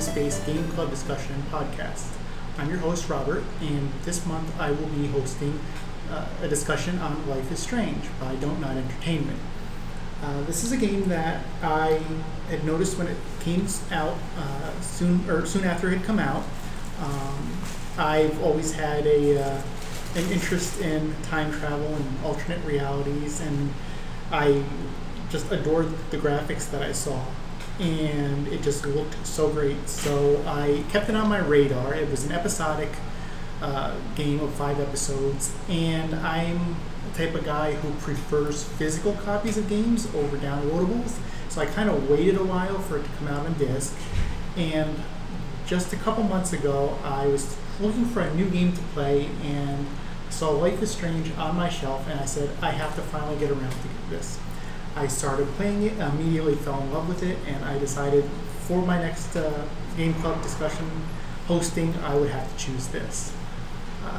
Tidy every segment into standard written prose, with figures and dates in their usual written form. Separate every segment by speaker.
Speaker 1: premise-based game club discussion and podcast. I'm your host, Robert, and this month I will be hosting a discussion on Life is Strange by Don't Not Entertainment. This is a game that I had noticed when it came out soon after it had come out. I've always had an interest in time travel and alternate realities, and I just adored the graphics that I saw, and it just looked so great. So I kept it on my radar. It was an episodic game of 5 episodes, and I'm the type of guy who prefers physical copies of games over downloadables. So I kind of waited a while for it to come out on disc, and just a couple months ago I was looking for a new game to play and saw Life is Strange on my shelf, and I said, I have to finally get around to this. I started playing it, immediately fell in love with it, and I decided for my next game club discussion hosting, I would have to choose this.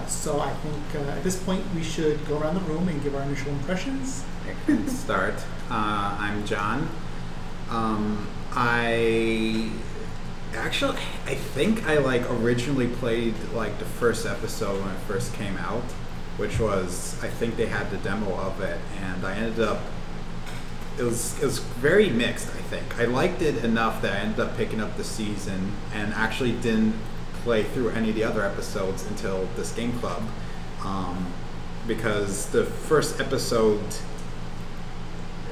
Speaker 1: So I think at this point we should go around the room and give our initial impressions.
Speaker 2: I can start. I'm John. I think I originally played the first episode when it first came out, which was, I think they had the demo of it, and I ended up, it was very mixed, I think. I liked it enough that I ended up picking up the season and actually didn't play through any of the other episodes until this game club, because the first episode,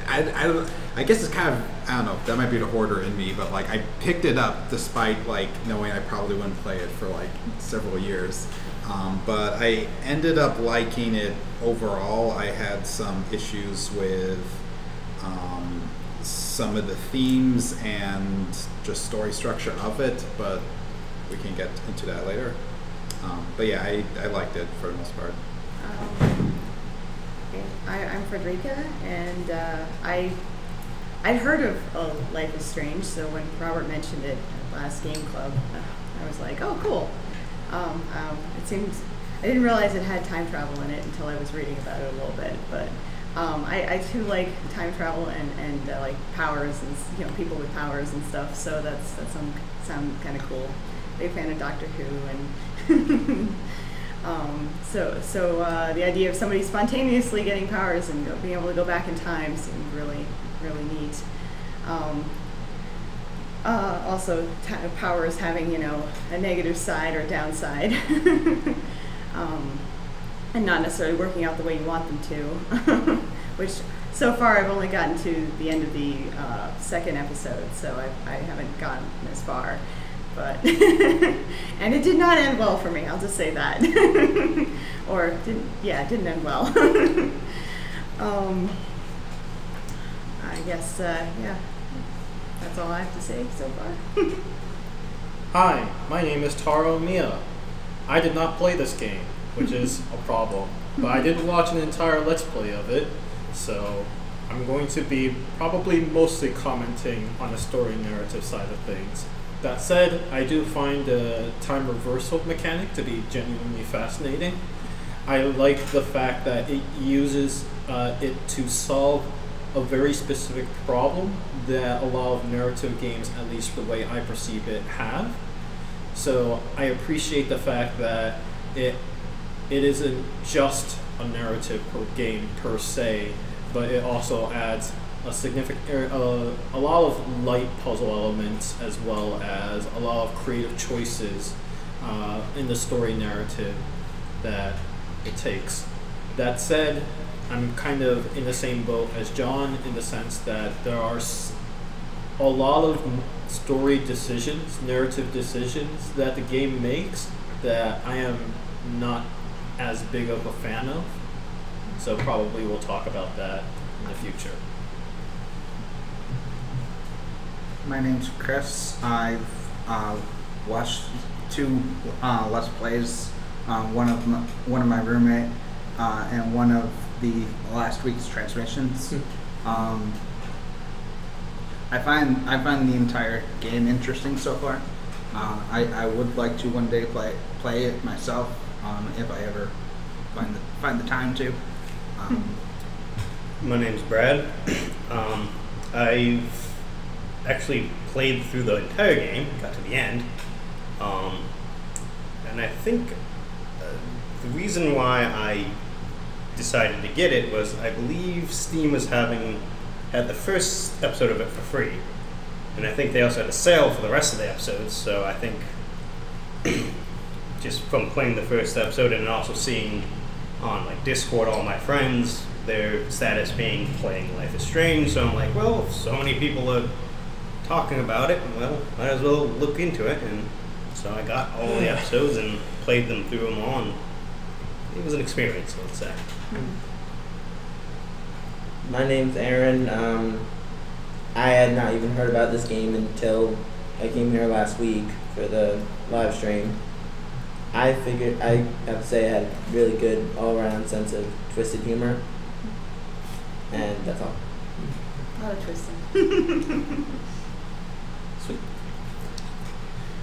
Speaker 2: I guess it's kind of, I don't know, that might be the hoarder in me, but I picked it up despite knowing I probably wouldn't play it for several years. But I ended up liking it overall. I had some issues with some of the themes and just story structure of it, but we can get into that later. But yeah, I liked it for the most part.
Speaker 3: I'm Frederica, and I'd heard of Life is Strange, so when Robert mentioned it at last game club, I was like, oh, cool. It seems, I didn't realize it had time travel in it until I was reading about it a little bit, but I too like time travel and like powers and people with powers and stuff, so that sound kind of cool. Big fan of Doctor Who, and so the idea of somebody spontaneously getting powers and being able to go back in time seemed really, really neat. Also, powers having a negative side or downside, and not necessarily working out the way you want them to. Which so far I've only gotten to the end of the second episode, so I haven't gotten as far. But and it did not end well for me. I'll just say that, or it didn't end well. I guess that's all I have to say so far.
Speaker 4: Hi, my name is Taro Mia. I did not play this game, which is a problem, but I did watch an entire Let's Play of it, so I'm going to be probably mostly commenting on the story narrative side of things. That said, I do find the time reversal mechanic to be genuinely fascinating. I like the fact that it uses it to solve a very specific problem that a lot of narrative games, at least the way I perceive it, have. So I appreciate the fact that it isn't just a narrative game per se, but it also adds a lot of light puzzle elements, as well as a lot of creative choices in the story narrative that it takes. That said, I'm kind of in the same boat as John in the sense that there are a lot of story decisions, narrative decisions that the game makes that I am not as big of a fan of. So probably we'll talk about that in the future.
Speaker 5: My name's Chris. I've watched 2 Let's Plays, one of my roommate and one of the last week's transmissions. I find the entire game interesting so far. I would like to one day play it myself if I ever find the time to.
Speaker 6: My name's Brad. I've actually played through the entire game, got to the end, and I think the reason why I decided to get it was I believe Steam was had the first episode of it for free, and I think they also had a sale for the rest of the episodes. So I think just from playing the first episode and also seeing on like Discord all my friends their status being playing Life is Strange, so I'm like, well, if so many people are talking about it, well, might as well look into it. And so I got all the episodes and played them through them all, and it was an experience, let's say.
Speaker 7: My name's Aaron. I had not even heard about this game until I came here last week for the live stream. I figured, I have to say, I had a really good all-around sense of twisted humor. And that's all.
Speaker 3: A lot of twisting.
Speaker 7: Sweet.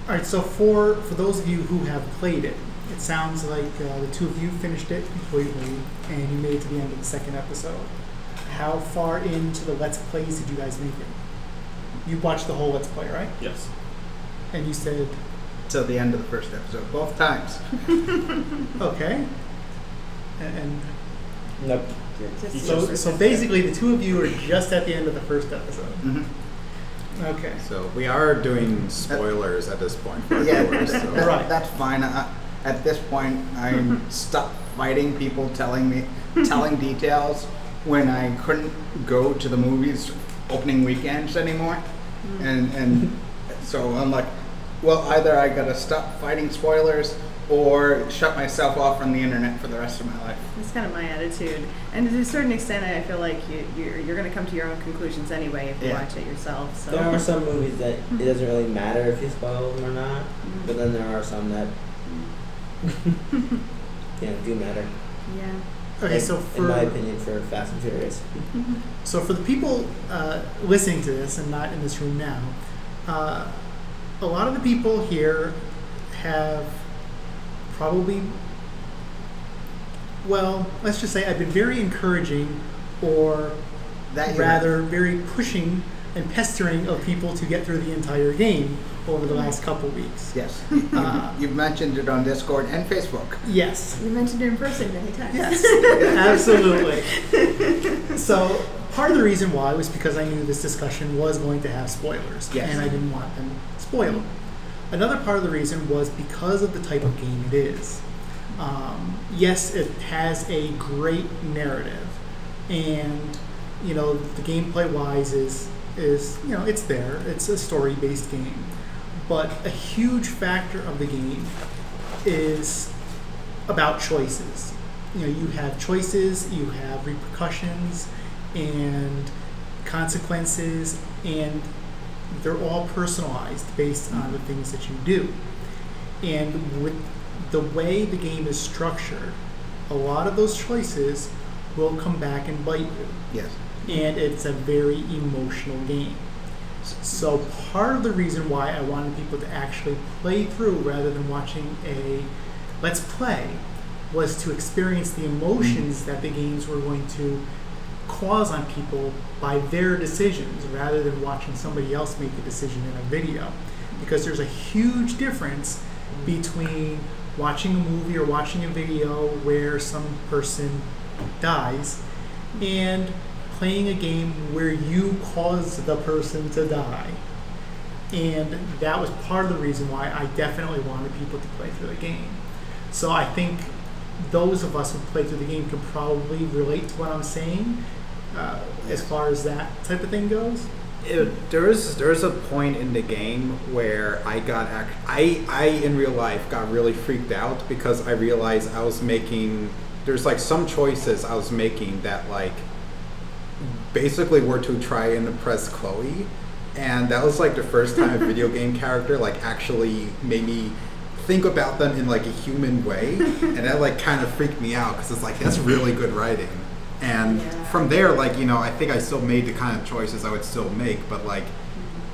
Speaker 1: All right, so for those of you who have played it, it sounds like the two of you finished it completely, and you made it to the end of the second episode. How far into the Let's Plays did you guys make it? You watched the whole Let's Play, right?
Speaker 6: Yes.
Speaker 1: And you said...
Speaker 5: Till the end of the first episode, both times.
Speaker 1: Okay. And
Speaker 7: Nope.
Speaker 1: so basically the two of you are just at the end of the first episode.
Speaker 5: Mm-hmm.
Speaker 1: Okay.
Speaker 2: So we are doing spoilers at this point. For
Speaker 5: Yeah,
Speaker 2: viewers, so.
Speaker 1: Right.
Speaker 5: that's fine. At this point, I'm stuck fighting people telling details when I couldn't go to the movies opening weekends anymore. And so I'm like, well, either I gotta stop fighting spoilers or shut myself off from the internet for the rest of my life.
Speaker 3: That's kind of my attitude. And to a certain extent, I feel like you're going to come to your own conclusions anyway if you watch it yourself. So.
Speaker 7: There are some movies that it doesn't really matter if you spoil them or not, but then there are some that do matter.
Speaker 3: Yeah.
Speaker 1: Okay,
Speaker 7: Like,
Speaker 1: so
Speaker 7: in my opinion, for Fast and Furious.
Speaker 1: So for the people listening to this and not in this room now, a lot of the people here have probably, well, let's just say I've been very encouraging, or rather very pushing and pestering of people to get through the entire game over the last couple weeks.
Speaker 5: Yes. You've mentioned it on Discord and Facebook.
Speaker 1: Yes.
Speaker 3: You mentioned it in person many times.
Speaker 1: Yes, absolutely. So part of the reason why was because I knew this discussion was going to have spoilers,
Speaker 5: Yes.
Speaker 1: and I didn't want them spoiled. Another part of the reason was because of the type of game it is. Yes, it has a great narrative, and the gameplay-wise is it's there. It's a story-based game, but a huge factor of the game is about choices. You have choices, you have repercussions, and consequences, and they're all personalized based on the things that you do. And with the way the game is structured, a lot of those choices will come back and bite you.
Speaker 5: Yes.
Speaker 1: And it's a very emotional game. So part of the reason why I wanted people to actually play through rather than watching a Let's Play was to experience the emotions that the games were going to cause on people by their decisions rather than watching somebody else make a decision in a video. Because there's a huge difference between watching a movie or watching a video where some person dies and playing a game where you caused the person to die. And that was part of the reason why I definitely wanted people to play through the game. So I think those of us who play through the game can probably relate to what I'm saying as far as that type of thing goes.
Speaker 2: There's a point in the game where I in real life got really freaked out because I realized I was making, there's like some choices I was making that like basically were to try and impress Chloe, and that was like the first time a video game character like actually made me think about them in like a human way, and that like kind of freaked me out because it's like that's really good writing. And from there, like, I think I still made the kind of choices I would still make, but like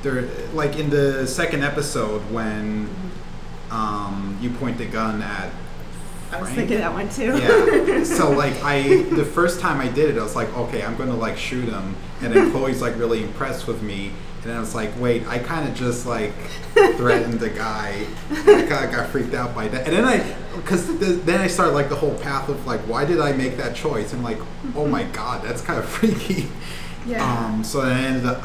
Speaker 2: there, like in the second episode when you point the gun at
Speaker 3: I was
Speaker 2: Frank?
Speaker 3: thinking that one too.
Speaker 2: Yeah. So like the first time I did it, I was like, okay, I'm gonna like shoot him, and then Chloe's like really impressed with me, And then I was like, wait, I kind of just like threatened the guy. And I kind of got freaked out by that. And then then I started like the whole path of like, why did I make that choice? And like, oh my god, that's kind of freaky.
Speaker 3: Yeah.
Speaker 2: So then I ended up,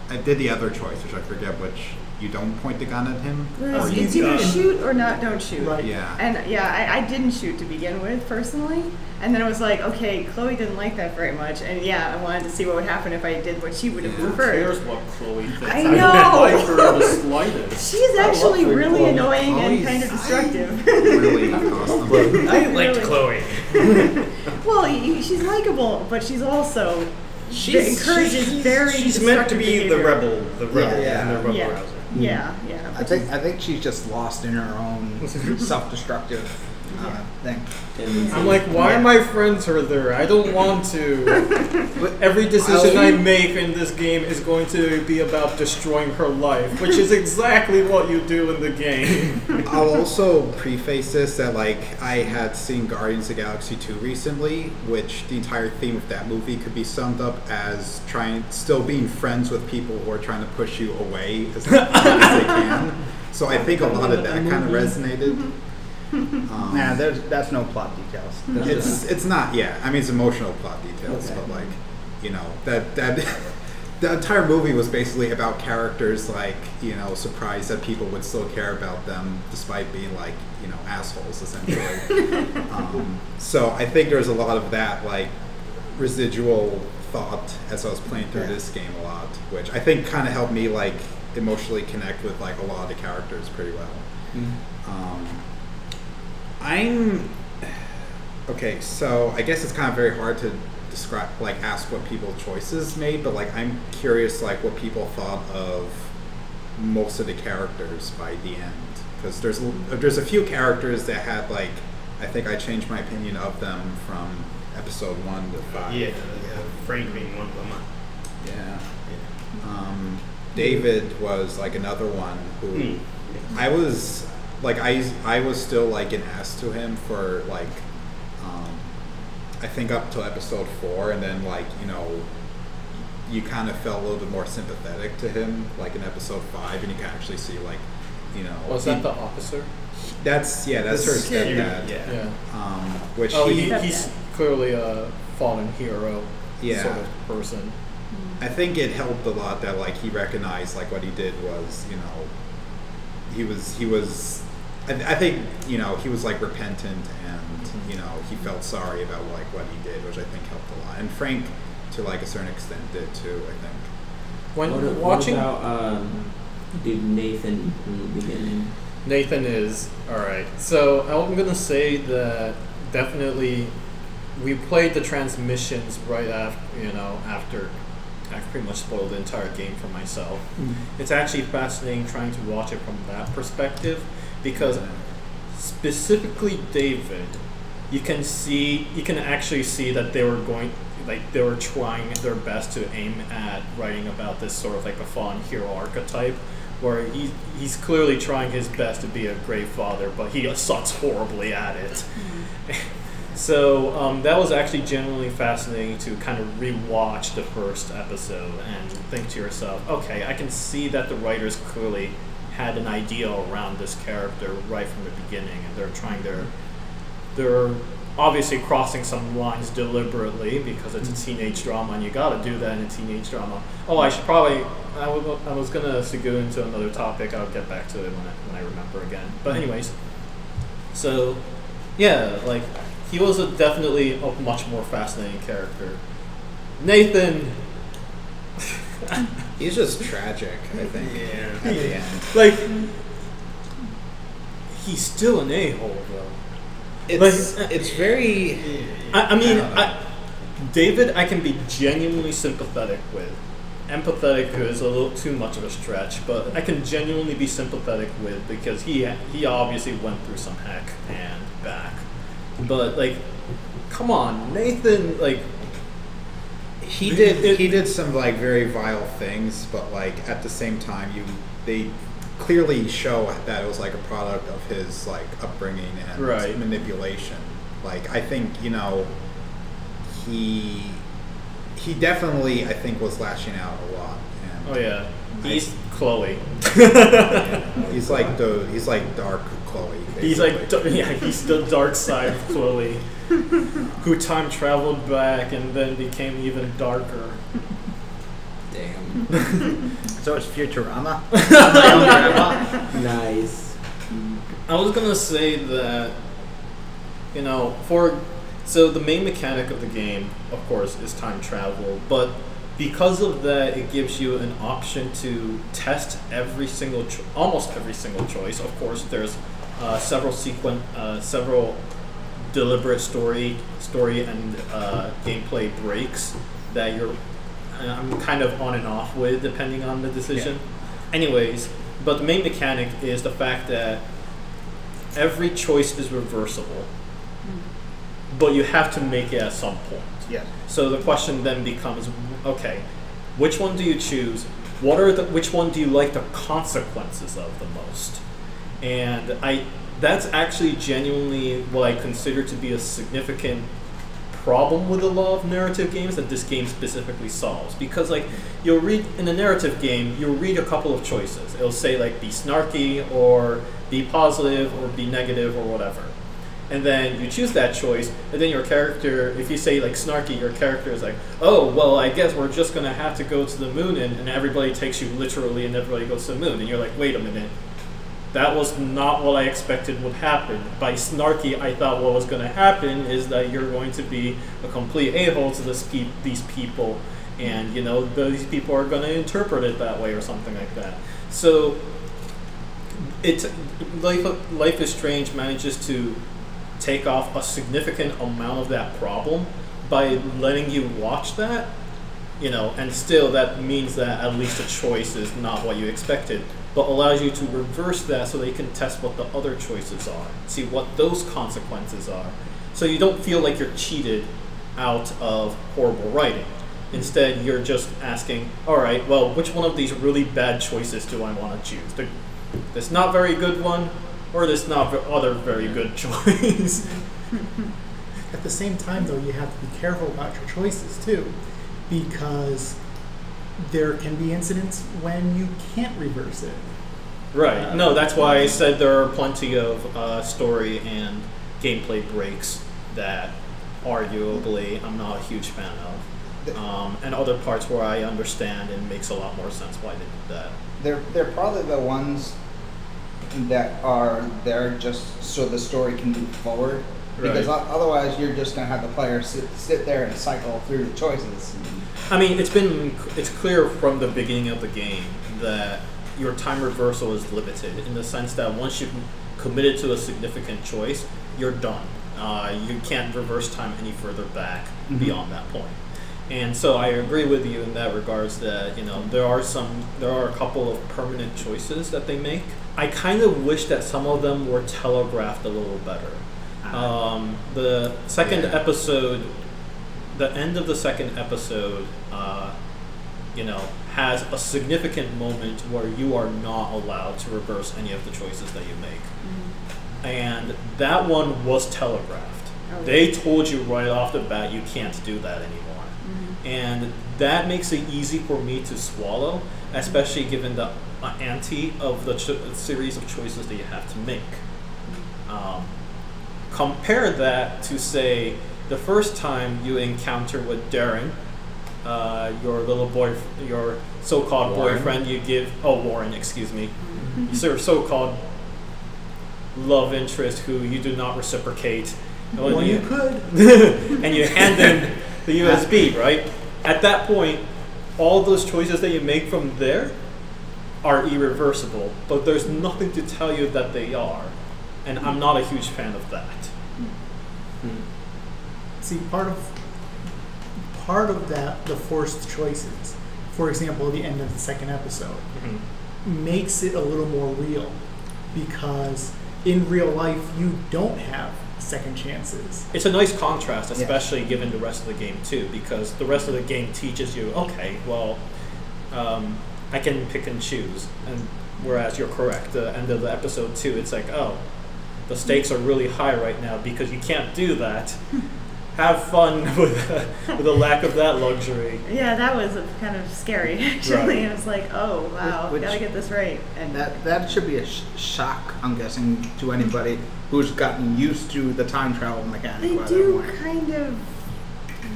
Speaker 2: I did the other choice, which I forget which. You don't point the gun at him?
Speaker 3: Well, it's either shoot or not, don't shoot.
Speaker 1: Right.
Speaker 2: Yeah.
Speaker 3: And yeah, I didn't shoot to begin with, personally. And then I was like, okay, Chloe didn't like that very much. And yeah, I wanted to see what would happen if I did what she would have
Speaker 4: Who
Speaker 3: preferred.
Speaker 4: cares what Chloe thinks?
Speaker 3: I
Speaker 4: don't
Speaker 3: know.
Speaker 4: like her the slightest.
Speaker 3: She's actually
Speaker 7: her,
Speaker 3: really
Speaker 7: Chloe.
Speaker 3: annoying and
Speaker 2: Chloe's-
Speaker 3: kind of destructive.
Speaker 2: Really awesome.
Speaker 6: I liked
Speaker 3: Really?
Speaker 6: Chloe.
Speaker 3: Well, she's likable, but she's also encourages very
Speaker 6: She's meant to
Speaker 3: destructive
Speaker 6: be the
Speaker 3: behavior.
Speaker 6: rebel,
Speaker 5: Yeah.
Speaker 6: and the rebel
Speaker 3: Yeah.
Speaker 6: rouser.
Speaker 3: Yeah, yeah.
Speaker 5: I think she's just lost in her own self-destructive thing.
Speaker 4: I'm like, why are my friends there? I don't want to. But every decision I make in this game is going to be about destroying her life, which is exactly what you do in the game.
Speaker 2: I'll also preface this that like I had seen Guardians of the Galaxy 2 recently, which the entire theme of that movie could be summed up as still being friends with people who are trying to push you away as much as they can. So I think a lot of that kind of resonated.
Speaker 5: Nah, that's no plot details.
Speaker 2: It's not. Yeah, I mean it's emotional plot details,
Speaker 5: Okay.
Speaker 2: but like that the entire movie was basically about characters like surprised that people would still care about them despite being like assholes essentially. So I think there's a lot of that like residual thought as I was playing through this game a lot, which I think kind of helped me like emotionally connect with like a lot of the characters pretty well. Okay, so I guess it's kind of very hard to describe, like, ask what people's choices made, but like I'm curious, like, what people thought of most of the characters by the end, because there's a few characters that had like, I think I changed my opinion of them from episode 1 to 5.
Speaker 6: Yeah, Frank being one of them.
Speaker 2: Yeah. David was like another one who I was like I was still like an ass to him for like I think up till episode 4, and then like you kind of felt a little bit more sympathetic to him like in episode 5, and you can actually see like
Speaker 4: Was that the officer?
Speaker 2: that's her stepdad.
Speaker 4: Yeah.
Speaker 2: Which
Speaker 4: he's clearly a fallen hero sort of person.
Speaker 2: I think it helped a lot that like he recognized like what he did was he was I think he was like repentant, and he felt sorry about like what he did, which I think helped a lot, and Frank to like a certain extent did too, I think.
Speaker 4: When watching
Speaker 7: what about dude Nathan in the beginning?
Speaker 4: Nathan is alright. So I'm gonna say that definitely we played the transmissions right after I've pretty much spoiled the entire game for myself. It's actually fascinating trying to watch it from that perspective, because specifically David, you can actually see that they were trying their best to aim at writing about this sort of like a fallen hero archetype, where he's clearly trying his best to be a great father, but he sucks horribly at it. So that was actually genuinely fascinating to kind of rewatch the first episode and think to yourself, okay, I can see that the writers clearly had an idea around this character right from the beginning, and they're obviously crossing some lines deliberately because it's a teenage drama, and you got to do that in a teenage drama. Oh, I was gonna go into another topic. I'll get back to it when I remember again. But anyways, so yeah, like. He was definitely a much more fascinating character. Nathan,
Speaker 2: He's just tragic, I think.
Speaker 6: Yeah.
Speaker 2: At the end,
Speaker 4: like, he's still an a-hole though.
Speaker 2: it's very.
Speaker 4: I mean, David, I can be genuinely sympathetic with. Empathetic is a little too much of a stretch, but I can genuinely be sympathetic with, because he obviously went through some heck and back. But like, come on, Nathan, like
Speaker 2: He did some like very vile things, but like at the same time, they clearly show that it was like a product of his like upbringing and he definitely, I think, was lashing out a lot. And
Speaker 4: Oh yeah, he's Chloe.
Speaker 2: he's like dark Chloe.
Speaker 4: He's
Speaker 2: basically.
Speaker 4: he's the dark side of Chloe, who time traveled back and then became even darker.
Speaker 7: Damn.
Speaker 5: So it's Futurama.
Speaker 7: Nice.
Speaker 4: I was gonna say that, you know, so the main mechanic of the game, of course, is time travel, but because of that, it gives you an option to test almost every single choice. Of course, there's several deliberate story and gameplay breaks that I'm kind of on and off with depending on the decision.
Speaker 5: Yeah.
Speaker 4: Anyways, but the main mechanic is the fact that every choice is reversible, but you have to make it at some point.
Speaker 5: Yes.
Speaker 4: So the question then becomes, okay, which one do you choose? Which one do you like the consequences of the most? And that's actually genuinely what I consider to be a significant problem with the law of narrative games that this game specifically solves. Because like you'll read in a narrative game, you'll read a couple of choices. It'll say like be snarky or be positive or be negative or whatever. And then you choose that choice, and then your character, if you say like snarky, your character is like, oh, well, I guess we're just gonna have to go to the moon, and everybody takes you literally and everybody goes to the moon. And you're like, wait a minute, that was not what I expected would happen. By snarky, I thought what was gonna happen is that you're going to be a complete a-hole to these people, and you know, these people are gonna interpret it that way or something like that. So, Life is Strange manages to take off a significant amount of that problem by letting you watch that, you know, and still that means that at least a choice is not what you expected, but allows you to reverse that so that you can test what the other choices are, see what those consequences are, so you don't feel like you're cheated out of horrible writing. Instead, you're just asking, all right, well, which one of these really bad choices do I want to choose? This not very good one, or this not other very good choice.
Speaker 1: At the same time, though, you have to be careful about your choices too, because there can be incidents when you can't reverse it.
Speaker 4: Right. No, that's why I said there are plenty of story and gameplay breaks that arguably I'm not a huge fan of. And other parts where I understand and it makes a lot more sense why they did that.
Speaker 5: They're probably the ones that are there just so the story can move forward. Because otherwise you're just going to have the player sit there and cycle through the choices.
Speaker 4: I mean, it's clear from the beginning of the game that your time reversal is limited in the sense that once you've committed to a significant choice, you're done. You can't reverse time any further back beyond that point. And so I agree with you in that regards that, you know, there are a couple of permanent choices that they make. I kind of wish that some of them were telegraphed a little better. The second episode, the end of the second episode, you know, has a significant moment where you are not allowed to reverse any of the choices that you make. And that one was telegraphed. They told you right off the bat you can't do that anymore. And that makes it easy for me to swallow, especially given the ante of the series of choices that you have to make. Compare that to, say, the first time you encounter with Darren, your so-called boyfriend, you give, Warren, excuse me, your so-called love interest who you do not reciprocate.
Speaker 1: Well, you could.
Speaker 4: And you hand them the USB, right? At that point, all those choices that you make from there are irreversible, but there's nothing to tell you that they are. And I'm not a huge fan of that.
Speaker 1: See, part of that, the forced choices, for example, the end of the second episode, makes it a little more real, because in real life you don't have second chances.
Speaker 4: It's a nice contrast, especially given the rest of the game too, because the rest of the game teaches you, okay, well, I can pick and choose, and whereas you're correct, the end of the episode 2, it's like, oh, the stakes are really high right now because you can't do that. have fun with the lack of that luxury.
Speaker 3: Yeah, that was kind of scary actually.
Speaker 4: Right.
Speaker 3: It was like, oh wow,
Speaker 5: Which-
Speaker 3: gotta get this right. And
Speaker 5: That should be a shock, I'm guessing, to anybody who's gotten used to the time travel mechanic.
Speaker 3: they
Speaker 5: by that
Speaker 3: do
Speaker 5: point.
Speaker 3: kind of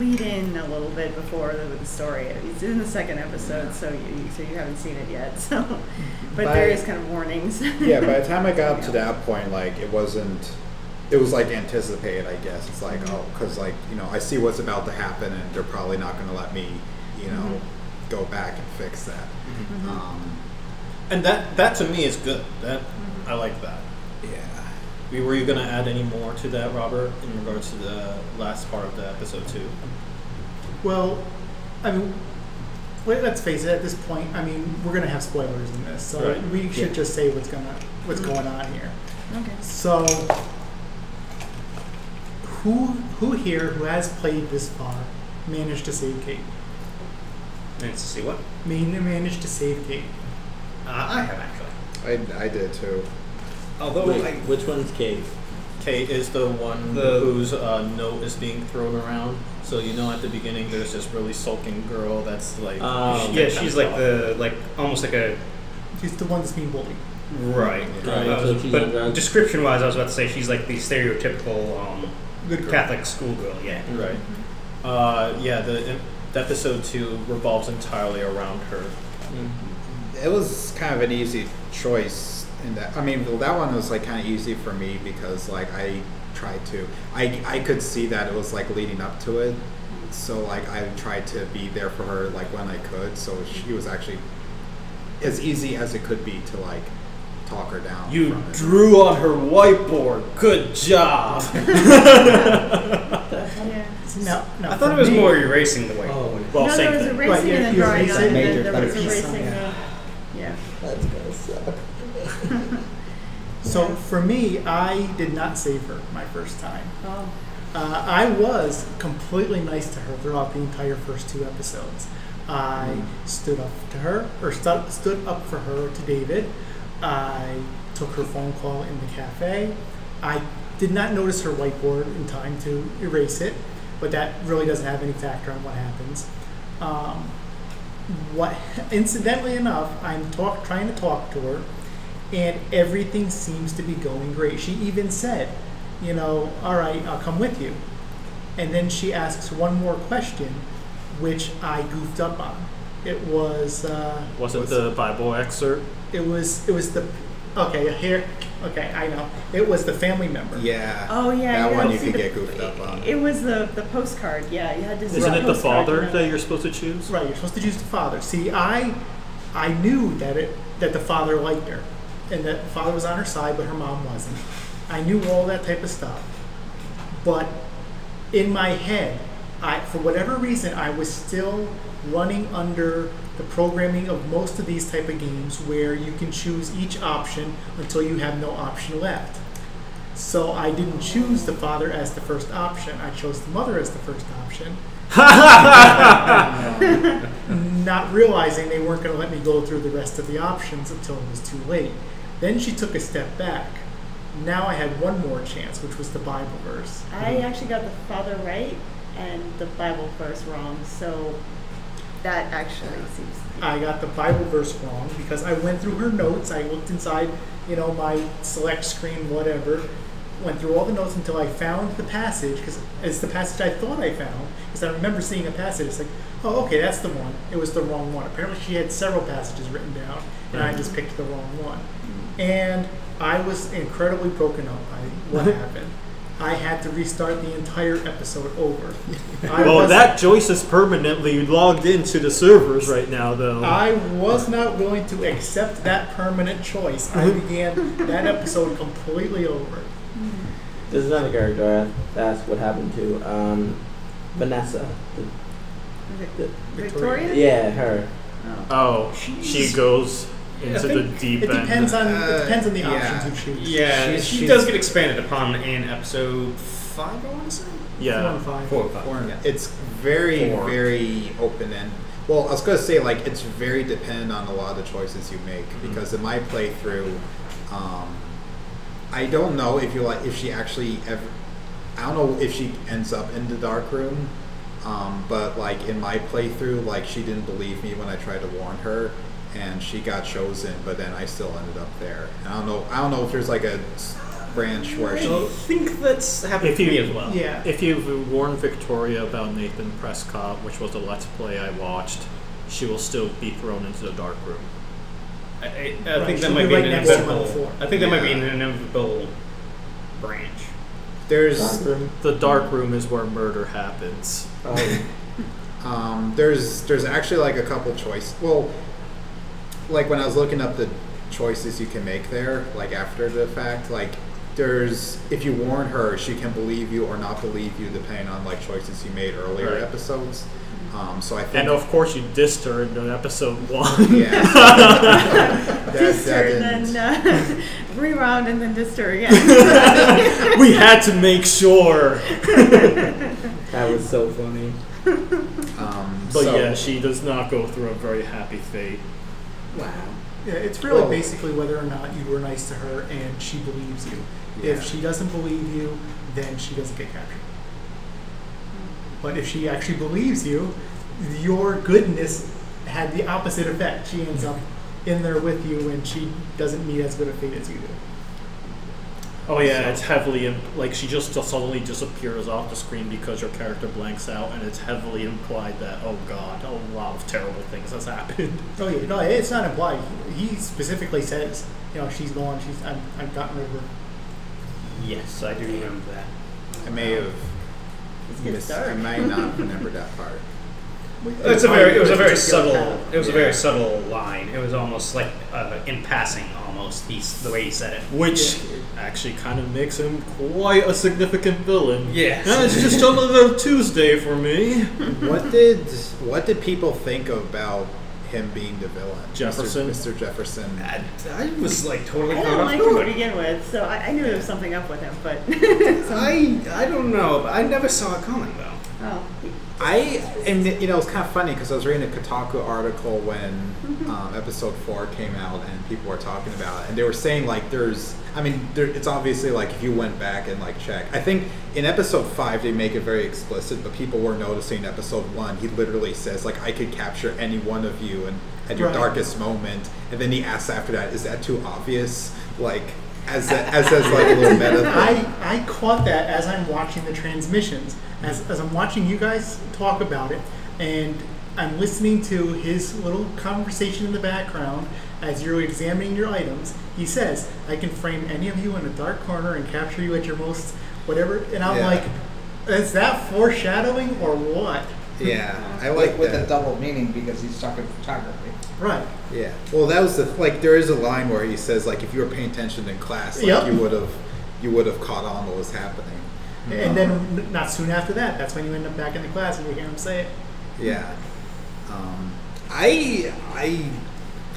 Speaker 3: lead in a little bit before the story. It's in the second episode, so you haven't seen it yet. So, but there is kind of warnings.
Speaker 2: Yeah, by the time I got up to that point, like it was like anticipated, I guess. It's like, oh, because like, you know, I see what's about to happen and they're probably not going to let me, you know, go back and fix that.
Speaker 4: And that to me is good. That I like that.
Speaker 2: Yeah.
Speaker 4: Were you going to add any more to that, Robert, in regards to the last part of the episode 2?
Speaker 1: Well, I mean, let's face it. At this point, I mean, we're gonna have spoilers in this, so
Speaker 4: Right.
Speaker 1: we should just say what's going on here.
Speaker 3: Okay.
Speaker 1: So, who here who has played this far managed to save Kate?
Speaker 6: Nice to see what?
Speaker 1: Managed to save Kate.
Speaker 6: I have actually.
Speaker 2: I did too.
Speaker 6: Although
Speaker 7: Wait, which one's Kate?
Speaker 4: Kate is the one whose note is being thrown around. So you know, at the beginning, there's this really sulking girl that's like,
Speaker 6: yeah, she's like almost like a
Speaker 1: She's the one that's being bullied.
Speaker 6: right.
Speaker 7: So she's on
Speaker 6: But
Speaker 7: drugs.
Speaker 6: description-wise, I was about to say she's like the stereotypical
Speaker 1: Good girl.
Speaker 6: Catholic schoolgirl. Yeah.
Speaker 4: right. Yeah, the episode 2 revolves entirely around her.
Speaker 2: It was kind of an easy choice in that. I mean, that one was like kind of easy for me because like I tried to. I could see that it was like leading up to it, so like I tried to be there for her like when I could. So she was actually as easy as it could be to like talk her down.
Speaker 4: You
Speaker 2: from it.
Speaker 4: drew on her whiteboard. Good job.
Speaker 3: Yeah.
Speaker 1: No,
Speaker 6: I thought it was more erasing the way.
Speaker 7: Oh,
Speaker 4: Well,
Speaker 3: no,
Speaker 4: same
Speaker 3: there was
Speaker 4: thing.
Speaker 3: erasing
Speaker 1: Right,
Speaker 3: and then
Speaker 1: you're
Speaker 3: drawing on
Speaker 1: erasing
Speaker 3: it.
Speaker 5: major
Speaker 3: There was
Speaker 5: letters.
Speaker 3: erasing yeah.
Speaker 7: that's gonna suck.
Speaker 1: So for me, I did not save her my first time.
Speaker 3: Oh.
Speaker 1: I was completely nice to her throughout the entire first 2 episodes. I stood up to her, or stood up for her to David. I took her phone call in the cafe. I did not notice her whiteboard in time to erase it, but that really doesn't have any factor on what happens. Incidentally enough, I'm trying to talk to her, and everything seems to be going great. She even said, you know, all right, I'll come with you. And then she asks one more question, which I goofed up on. It was
Speaker 4: Was it the Bible excerpt?
Speaker 1: it was the okay, I know. It was the family member.
Speaker 2: Yeah.
Speaker 3: Oh yeah.
Speaker 2: That
Speaker 3: you
Speaker 2: one
Speaker 3: had
Speaker 2: you
Speaker 3: to
Speaker 2: could
Speaker 3: see
Speaker 2: get goofed up on.
Speaker 3: It was the postcard. Yeah, you had to. see
Speaker 4: Isn't it the
Speaker 3: postcard,
Speaker 4: father
Speaker 3: you know.
Speaker 4: that you're supposed to choose?
Speaker 1: Right, you're supposed to choose the father. See, I knew that the father liked her, and that the father was on her side, but her mom wasn't. I knew all that type of stuff, but in my head, for whatever reason, I was still running under the programming of most of these type of games, where you can choose each option until you have no option left. So I didn't choose the father as the first option. I chose the mother as the first option. Not realizing they weren't going to let me go through the rest of the options until it was too late. Then she took a step back. Now I had one more chance, which was the Bible verse.
Speaker 3: I actually got the father right and the Bible verse wrong, so that actually seems.
Speaker 1: I got the Bible verse wrong because I went through her notes. I looked inside, my select screen, whatever. Went through all the notes until I found the passage, because it's the passage I thought I found. Because I remember seeing a passage. It's like, oh, okay, that's the one. It was the wrong one. Apparently, she had several passages written down, and I just picked the wrong one. And I was incredibly broken up by what happened. I had to restart the entire episode over.
Speaker 4: Well, that Joyce is permanently logged into the servers right now, though.
Speaker 1: I was not willing to accept that permanent choice. I began that episode completely over.
Speaker 7: There's another character that's what happened to Vanessa.
Speaker 3: Victoria?
Speaker 7: Yeah, her.
Speaker 4: Oh, she goes into the deep
Speaker 1: It
Speaker 4: end.
Speaker 1: depends on the
Speaker 2: yeah.
Speaker 1: options you choose.
Speaker 6: Yeah,
Speaker 2: She's-
Speaker 6: she does get expanded upon in episode 5, I want to say.
Speaker 1: 4
Speaker 4: Yeah.
Speaker 1: and 5.
Speaker 6: 4 or 5.
Speaker 2: Yeah. It's very,
Speaker 6: Four.
Speaker 2: very open and well, I was gonna say like it's very dependent on a lot of the choices you make because in my playthrough, I don't know if she actually ever I don't know if she ends up in the dark room, but like in my playthrough, like she didn't believe me when I tried to warn her, and she got chosen, but then I still ended up there. And I don't know if there's like a branch where
Speaker 6: I
Speaker 2: she.
Speaker 6: think that's happened to me as well.
Speaker 1: Yeah.
Speaker 4: If you've warned Victoria about Nathan Prescott, which was the Let's Play I watched, she will still be thrown into the dark room.
Speaker 6: I think
Speaker 1: Right,
Speaker 6: that
Speaker 1: she'll
Speaker 6: might
Speaker 1: be
Speaker 6: be
Speaker 1: right
Speaker 6: an
Speaker 1: next to him on the
Speaker 6: inevitable.
Speaker 1: floor.
Speaker 6: I think that might be
Speaker 2: Yeah.
Speaker 6: an inevitable branch.
Speaker 2: There's
Speaker 4: The dark room is where murder happens.
Speaker 2: there's actually like a couple choices. Well, like when I was looking up the choices you can make there, like after the fact, like there's if you warn her, she can believe you or not believe you depending on like choices you made earlier
Speaker 4: Right.
Speaker 2: episodes. So I think
Speaker 4: And of course you dissed her in episode 1.
Speaker 2: yeah,
Speaker 3: Dissed her
Speaker 2: didn't-
Speaker 3: and then rewound and then dissed her again.
Speaker 4: We had to make sure.
Speaker 7: That was so funny.
Speaker 4: But
Speaker 2: so-
Speaker 4: yeah, she does not go through a very happy fate.
Speaker 7: Wow.
Speaker 1: Yeah, it's really
Speaker 2: Well-
Speaker 1: basically whether or not you were nice to her and she believes you.
Speaker 2: Yeah.
Speaker 1: If she doesn't believe you, then she doesn't get captured. But if she actually believes you, your goodness had the opposite effect. She ends up in there with you and she doesn't meet as good a fate as you do.
Speaker 4: Oh yeah, it's heavily like she just suddenly disappears off the screen because your character blanks out, and it's heavily implied that oh god, a lot of terrible things has happened.
Speaker 1: Oh yeah, no, it's not implied. He specifically says, she's gone. I've gotten rid of her.
Speaker 6: Yes, I do remember that.
Speaker 2: I may have
Speaker 3: gets
Speaker 2: missed.
Speaker 3: dark.
Speaker 2: I may not remember that part.
Speaker 6: It was a very
Speaker 1: Just go
Speaker 6: subtle.
Speaker 1: out.
Speaker 6: It was a
Speaker 2: Yeah.
Speaker 6: very subtle line. It was almost like in passing, almost. The way he said it.
Speaker 4: Which actually kind of makes him quite a significant villain.
Speaker 6: Yes.
Speaker 4: And it's just another Tuesday for me.
Speaker 2: What did people think about him being the villain?
Speaker 4: Jefferson?
Speaker 2: Mr. Jefferson.
Speaker 6: I was like totally
Speaker 3: I
Speaker 6: caught
Speaker 3: don't
Speaker 6: off
Speaker 3: like him to
Speaker 6: guard.
Speaker 3: begin with, so I knew there was something up with him, but
Speaker 6: I don't know. I never saw it coming though.
Speaker 3: oh,
Speaker 2: And it's kind of funny because I was reading a Kotaku article when episode 4 came out and people were talking about it, and they were saying like it's obviously like if you went back and like check, I think in episode 5 they make it very explicit, but people were noticing episode 1 he literally says like I could capture any one of you and at your
Speaker 1: Right.
Speaker 2: darkest moment, and then he asks after that, is that too obvious? Like as like a little meta thing.
Speaker 1: I caught that as I'm watching the transmissions, as I'm watching you guys talk about it, and I'm listening to his little conversation in the background as you're examining your items. He says, I can frame any of you in a dark corner and capture you at your most whatever, and I'm
Speaker 2: Yeah.
Speaker 1: like, is that foreshadowing or what?
Speaker 2: Yeah, I like
Speaker 5: with
Speaker 2: that.
Speaker 5: a double meaning because he's talking photography.
Speaker 1: Right.
Speaker 2: Yeah. Well, that was there is a line where he says like if you were paying attention in class, like
Speaker 1: Yep.
Speaker 2: you would have caught on what was happening.
Speaker 1: And then not soon after that, that's when you end up back in the class and you hear him say it.
Speaker 2: Yeah. I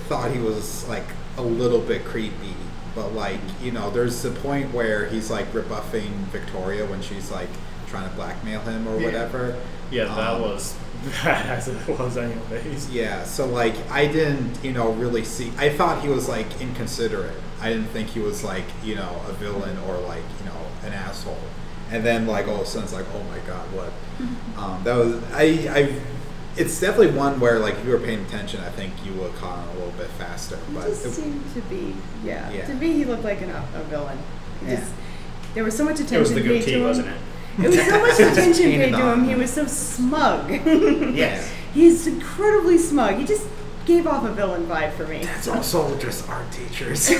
Speaker 2: thought he was like a little bit creepy, but like there's a point where he's like rebuffing Victoria when she's like trying to blackmail him or
Speaker 1: Yeah.
Speaker 2: whatever.
Speaker 4: Yeah, that was bad as it was anyways.
Speaker 2: Yeah, so like I didn't, really see. I thought he was like inconsiderate. I didn't think he was like, a villain or like, an asshole. And then like all of a sudden it's like, oh my god, what? That was it's definitely one where like if you were paying attention, I think you would have caught on a little bit faster.
Speaker 3: he
Speaker 2: But
Speaker 3: just seemed to be,
Speaker 2: Yeah.
Speaker 3: To me, he looked like a villain. He
Speaker 5: Yeah.
Speaker 3: just, there was so much attention
Speaker 6: It was the
Speaker 3: paid to
Speaker 6: goatee,
Speaker 3: him.
Speaker 6: wasn't it?
Speaker 3: It was so much attention
Speaker 2: Painted
Speaker 3: paid to
Speaker 2: on.
Speaker 3: him. He was so smug.
Speaker 6: Yes.
Speaker 3: He's incredibly smug. He just gave off a villain vibe for me.
Speaker 2: it's also just art teachers.
Speaker 3: I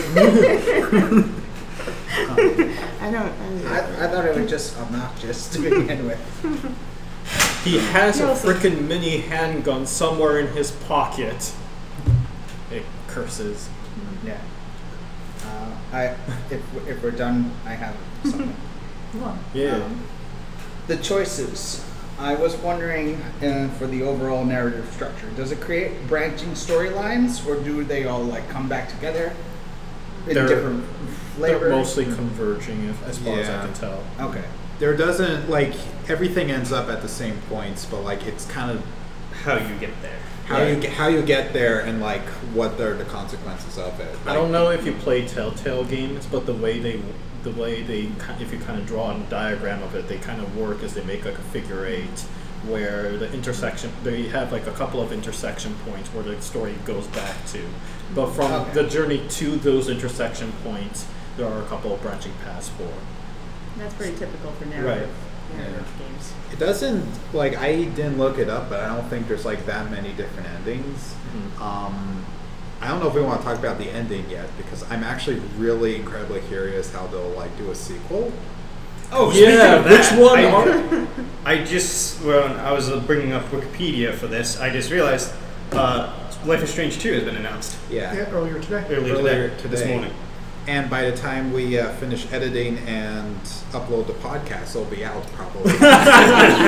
Speaker 3: don't.
Speaker 5: I thought it was just obnoxious to begin with.
Speaker 4: He has a
Speaker 3: No, so-
Speaker 4: freaking mini handgun somewhere in his pocket. It curses.
Speaker 5: Yeah. If we're done, I have something.
Speaker 1: Come on.
Speaker 4: Yeah.
Speaker 5: The choices. I was wondering for the overall narrative structure, does it create branching storylines, or do they all like come back together in
Speaker 4: They're-
Speaker 5: different flavors?
Speaker 4: They're mostly converging, as far as I
Speaker 2: Yeah.
Speaker 4: can tell.
Speaker 5: Okay.
Speaker 2: There doesn't like everything ends up at the same points, but like it's kind of
Speaker 6: How you get there?
Speaker 2: how you get there and like what are the consequences of it.
Speaker 4: I don't know if you play Telltale games, but the way they if you kind of draw a diagram of it, they kind of work as they make like a figure 8, where the intersection, they have like a couple of intersection points where the story goes back to. But from the journey to those intersection points, there are a couple of branching paths for.
Speaker 3: That's pretty typical for narrative games.
Speaker 2: It doesn't, like, I didn't look it up, but I don't think there's like that many different endings. I don't know if we want to talk about the ending yet, because I'm actually really incredibly curious how they'll like do a sequel.
Speaker 6: Oh,
Speaker 4: yeah, which one
Speaker 6: I was bringing up Wikipedia for this. I just realized Life is Strange 2 has been announced.
Speaker 2: Yeah,
Speaker 1: earlier today.
Speaker 6: Earlier today. This morning.
Speaker 2: And by the time we finish editing and upload the podcast, it'll be out probably.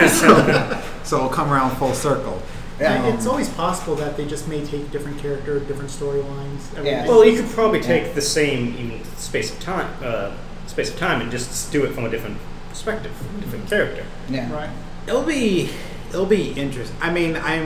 Speaker 2: so it'll come around full circle.
Speaker 1: It's always possible that they just may take different character, different storylines.
Speaker 6: Well, you could probably take the same even space of time, and just do it from a different perspective, different character.
Speaker 5: Yeah.
Speaker 1: Right.
Speaker 2: It'll be interesting. I mean, I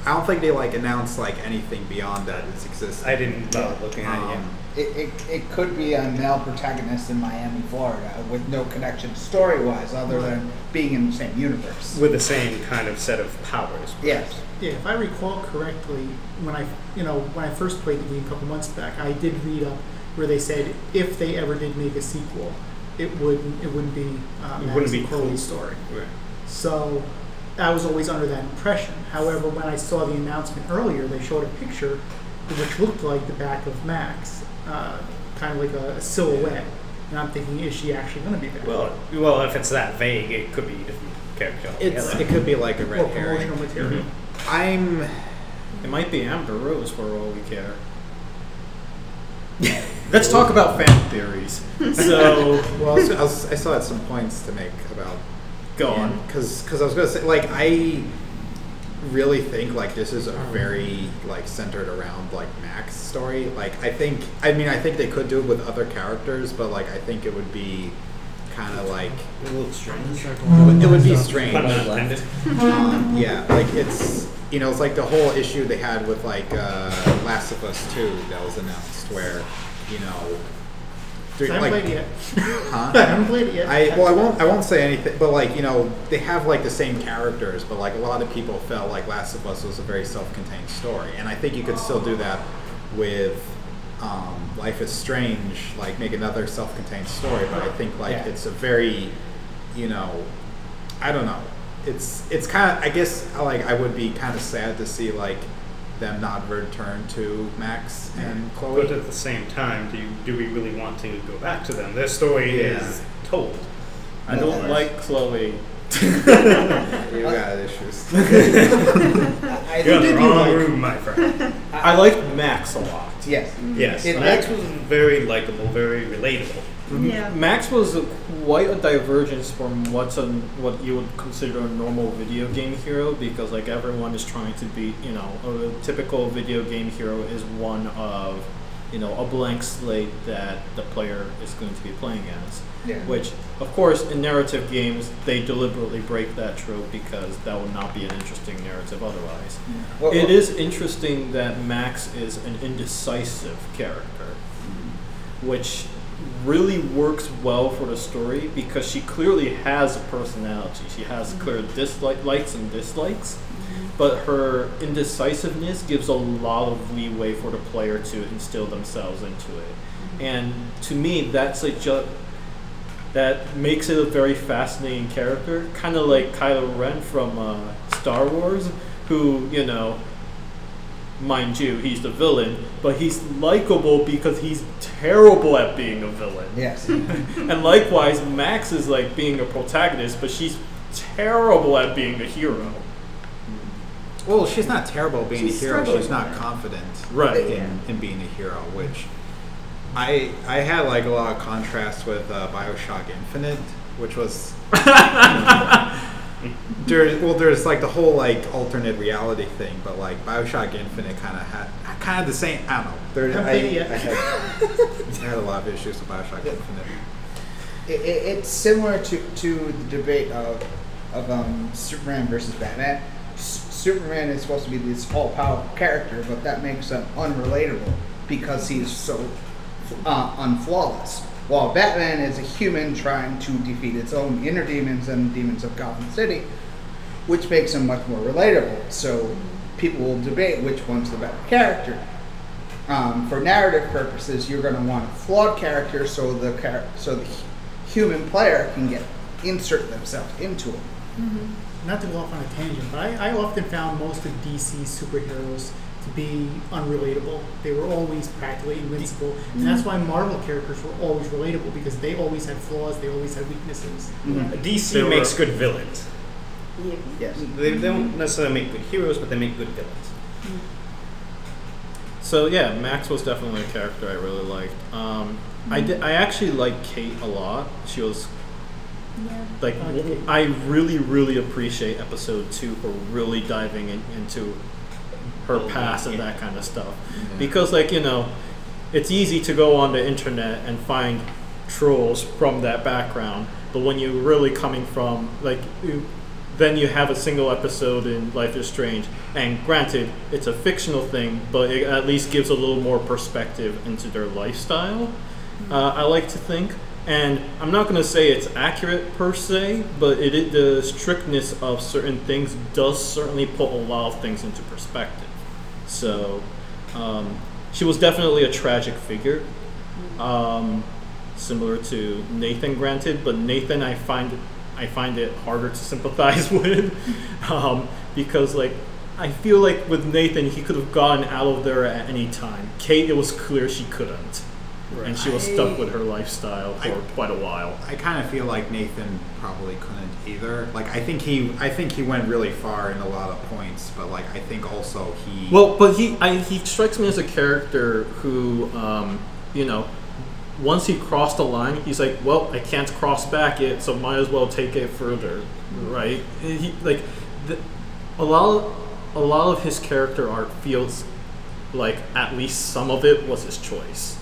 Speaker 2: don't think they like announced like anything beyond that it's existing.
Speaker 6: I didn't bother looking at it.
Speaker 5: It could be a male protagonist in Miami, Florida, with no connection story-wise, other than being in the same universe.
Speaker 6: With the same kind of set of powers.
Speaker 5: Yes.
Speaker 1: Yeah, if I recall correctly, when I first played the game a couple months back, I did read up where they said if they ever did make a sequel, it wouldn't be Max and Chloe's story.
Speaker 6: Right.
Speaker 1: So I was always under that impression. However, when I saw the announcement earlier, they showed a picture which looked like the back of Max, kind of like a silhouette. And I'm thinking, is she actually going to be back?
Speaker 6: Well, if it's that vague, it could be a different character.
Speaker 2: It could be like a red herring.
Speaker 1: Promotional material.
Speaker 4: It might be Amber Rose for all we care. Let's talk about fan theories. So,
Speaker 2: well, I still had some points to make about.
Speaker 4: Go on.
Speaker 2: Because I was going to say, like, I really think like this is a very like centered around like Max story. Like, I think they could do it with other characters, but like I think it would be kind of like
Speaker 6: a little strange.
Speaker 2: It would be strange.
Speaker 6: Yeah,
Speaker 2: like it's it's like the whole issue they had with like Last of Us 2 that was announced, where
Speaker 1: I haven't played it yet.
Speaker 2: Huh?
Speaker 1: I haven't played it yet.
Speaker 2: I won't say anything, but like they have like the same characters, but like a lot of people felt like Last of Us was a very self-contained story, and I think you could still do that with Life is Strange, like make another self-contained story. But I think like it's a very, I don't know. It's kind of, I guess like I would be kind of sad to see like them not return to Max and Chloe.
Speaker 6: But at the same time, do we really want to go back to them? Their story is told.
Speaker 4: I don't like Chloe.
Speaker 2: You got issues.
Speaker 6: You're in the wrong room, my friend.
Speaker 4: I liked Max a lot.
Speaker 5: Yes.
Speaker 6: Yes. Max was very likable, very relatable.
Speaker 3: Yeah.
Speaker 4: Max was quite a divergence from what you would consider a normal video game hero, because like everyone is trying to be, a typical video game hero is one of, a blank slate that the player is going to be playing as.
Speaker 5: Yeah.
Speaker 4: Which, of course, in narrative games, they deliberately break that trope because that would not be an interesting narrative otherwise.
Speaker 5: Yeah. Well,
Speaker 4: it is interesting that Max is an indecisive character, which really works well for the story because she clearly has a personality. She has clear likes and dislikes, but her indecisiveness gives a lot of leeway for the player to instill themselves into it. And to me, that makes it a very fascinating character, kind of like Kylo Ren from Star Wars, who, mind you, he's the villain, but he's likable because he's terrible at being a villain.
Speaker 5: Yes.
Speaker 4: And likewise, Max is like being a protagonist, but she's terrible at being a hero.
Speaker 2: Well, she's not terrible at being a hero.
Speaker 3: struggling
Speaker 2: She's not
Speaker 3: with it.
Speaker 2: confident
Speaker 4: Right.
Speaker 2: in being a hero, which I had like a lot of contrast with BioShock Infinite, which was there's like the whole like alternate reality thing, but like BioShock Infinite kind of had the same. I don't know. I had a lot of issues with BioShock Infinite.
Speaker 5: It's similar to the debate of Superman versus Batman. Superman is supposed to be this all-powerful character, but that makes him unrelatable because he's so unflawless. While Batman is a human trying to defeat its own inner demons and demons of Gotham City, which makes him much more relatable. So people will debate which one's the better character. For narrative purposes, you're going to want a flawed character so the human player can insert themselves into it.
Speaker 1: Not to go off on a tangent, but I often found most of DC's superheroes to be unrelatable. They were always practically invincible, and that's why Marvel characters were always relatable, because they always had flaws, they always had weaknesses.
Speaker 6: DC makes good villains.
Speaker 3: Yeah.
Speaker 5: Yes.
Speaker 6: They don't necessarily make good heroes, but they make good villains.
Speaker 4: So yeah, Max was definitely a character I really liked. I actually liked Kate a lot. She was like, I really appreciate episode 2 for really diving into her past and that kind of stuff. Because like, you know, it's easy to go on the internet and find trolls from that background, but when you're really coming from like then you have a single episode in Life is Strange, and granted, it's a fictional thing, but it at least gives a little more perspective into their lifestyle, I like to think. And I'm not going to say it's accurate per se, but the strictness of certain things does certainly put a lot of things into perspective. So, she was definitely a tragic figure, similar to Nathan, granted, but Nathan I find it harder to sympathize with, because like I feel like with Nathan he could have gotten out of there at any time. Kate, it was clear she couldn't, and she was stuck with her lifestyle for quite a while.
Speaker 2: I kind of feel like Nathan probably couldn't either. Like I think he went really far in a lot of points, but like I think also
Speaker 4: he strikes me as a character who, you know, once he crossed the line, he's like, well, I can't cross back it, so might as well take it further, right? He, like, a lot of his character arc feels like at least some of it was his choice.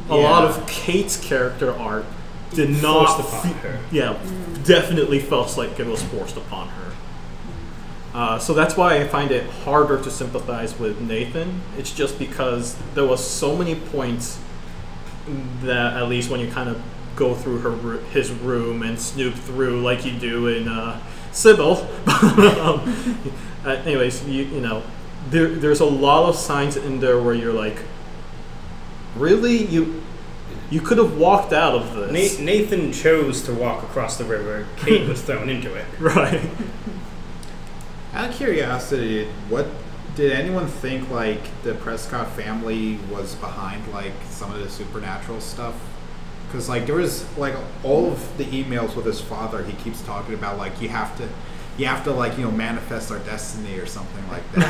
Speaker 4: A lot of Kate's character arc did not
Speaker 6: upon her.
Speaker 4: Yeah, definitely felt like it was forced upon her. So that's why I find it harder to sympathize with Nathan. It's just because there was so many points that at least when you kind of go through his room and snoop through like you do in Sybil. Anyways, you know, there's a lot of signs in there where you're like, really, you could have walked out of this.
Speaker 6: Nathan chose to walk across the river. Kate was thrown into it.
Speaker 4: Right.
Speaker 2: Out of curiosity, what did anyone think like the Prescott family was behind like some of the supernatural stuff? Because like there was like all of the emails with his father, he keeps talking about like you have to like, you know, manifest our destiny or something like that.